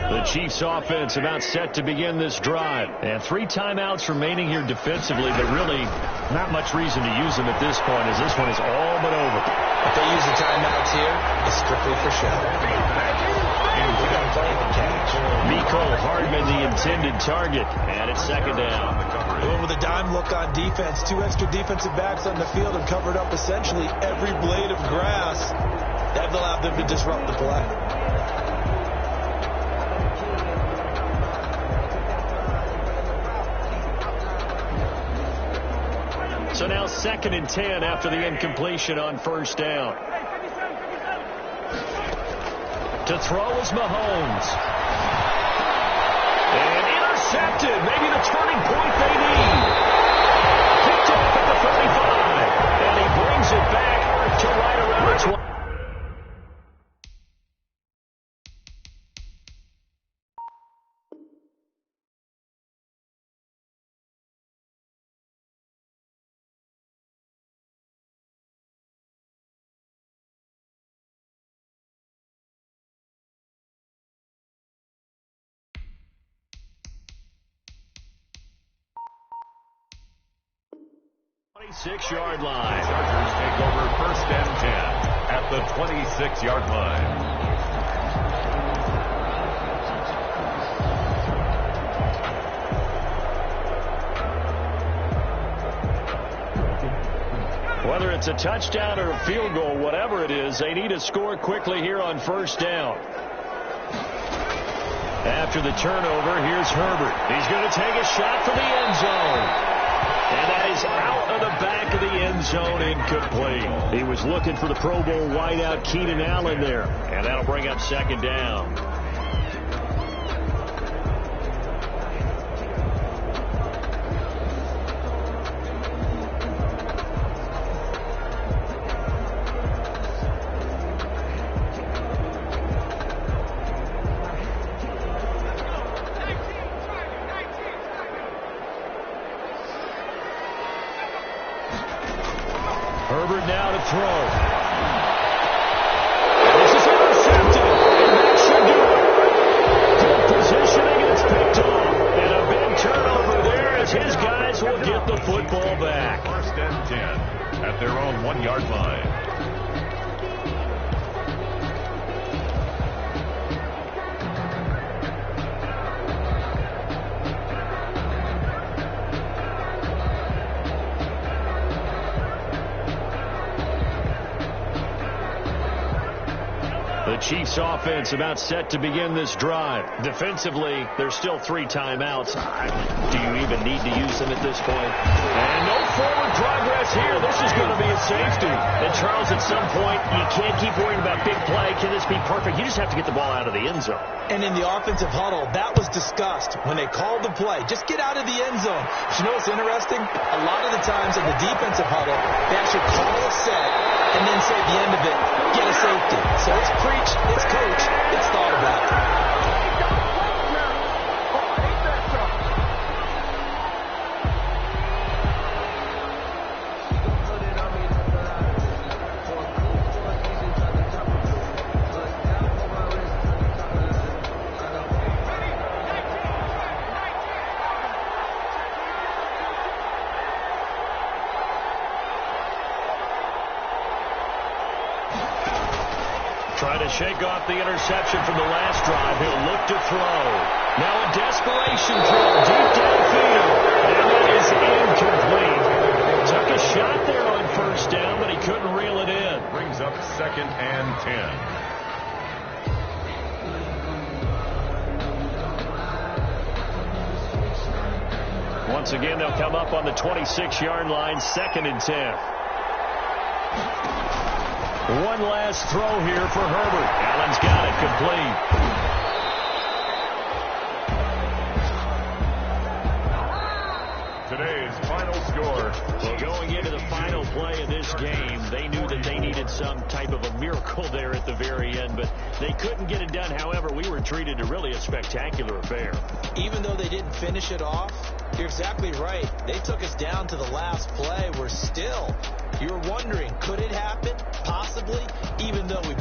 The Chiefs offense about set to begin this drive. And 3 timeouts remaining here defensively, but really not much reason to use them at this point as this one is all but over. If they use the timeouts here, it's strictly for show. We got to play the catch. Mecole Hardman, the intended target, and it's 2nd down. Going with a dime look on defense. 2 extra defensive backs on the field and covered up essentially every blade of grass. That allowed them to disrupt the play. So now 2nd and 10 after the incompletion on 1st down. To throw is Mahomes. And intercepted. Maybe the turning point they need. Picked off at the 35. And he brings it back to right around the 20. Six-yard line. Chargers take over 1st and 10 at the 26-yard line. Whether it's a touchdown or a field goal, whatever it is, they need to score quickly here on 1st down. After the turnover, here's Herbert. He's going to take a shot for the end zone. And that is out of the back of the end zone, incomplete. He was looking for the Pro Bowl wideout Keenan Allen there. And that'll bring up 2nd down. Herbert now to throw. This is intercepted, and that should do it. Good positioning, and it's picked off. And a big turnover there as his guys will get the football back. 1st and 10 at their own 1-yard line. The Chiefs offense about set to begin this drive. Defensively, there's still 3 timeouts. Do you even need to use them at this point? And no forward progress here. This is going to be a safety. And Charles, at some point, you can't keep worrying about big play. Can this be perfect? You just have to get the ball out of the end zone. And in the offensive huddle, that was discussed when they called the play. Just get out of the end zone. But you know what's interesting? A lot of the times in the defensive huddle, they actually call a set and then say at the end of it, get a safety. So it's preach, it's coach, it's thought about. Trying to shake off the interception from the last drive. He'll look to throw. Now a desperation throw deep downfield. And is incomplete. Took a shot there on first down, but he couldn't reel it in. Brings up 2nd and 10. Once again, they'll come up on the 26-yard line, 2nd and 10. One last throw here for Herbert. Allen's got it complete. Today's final score. Well, going into the final play of this game, they knew that they needed some type of a miracle there at the very end, but they couldn't get it done. However, we were treated to really a spectacular affair. Even though they didn't finish it off, you're exactly right. They took us down to the last play. We're still, you're wondering, could it happen? Possibly, even though we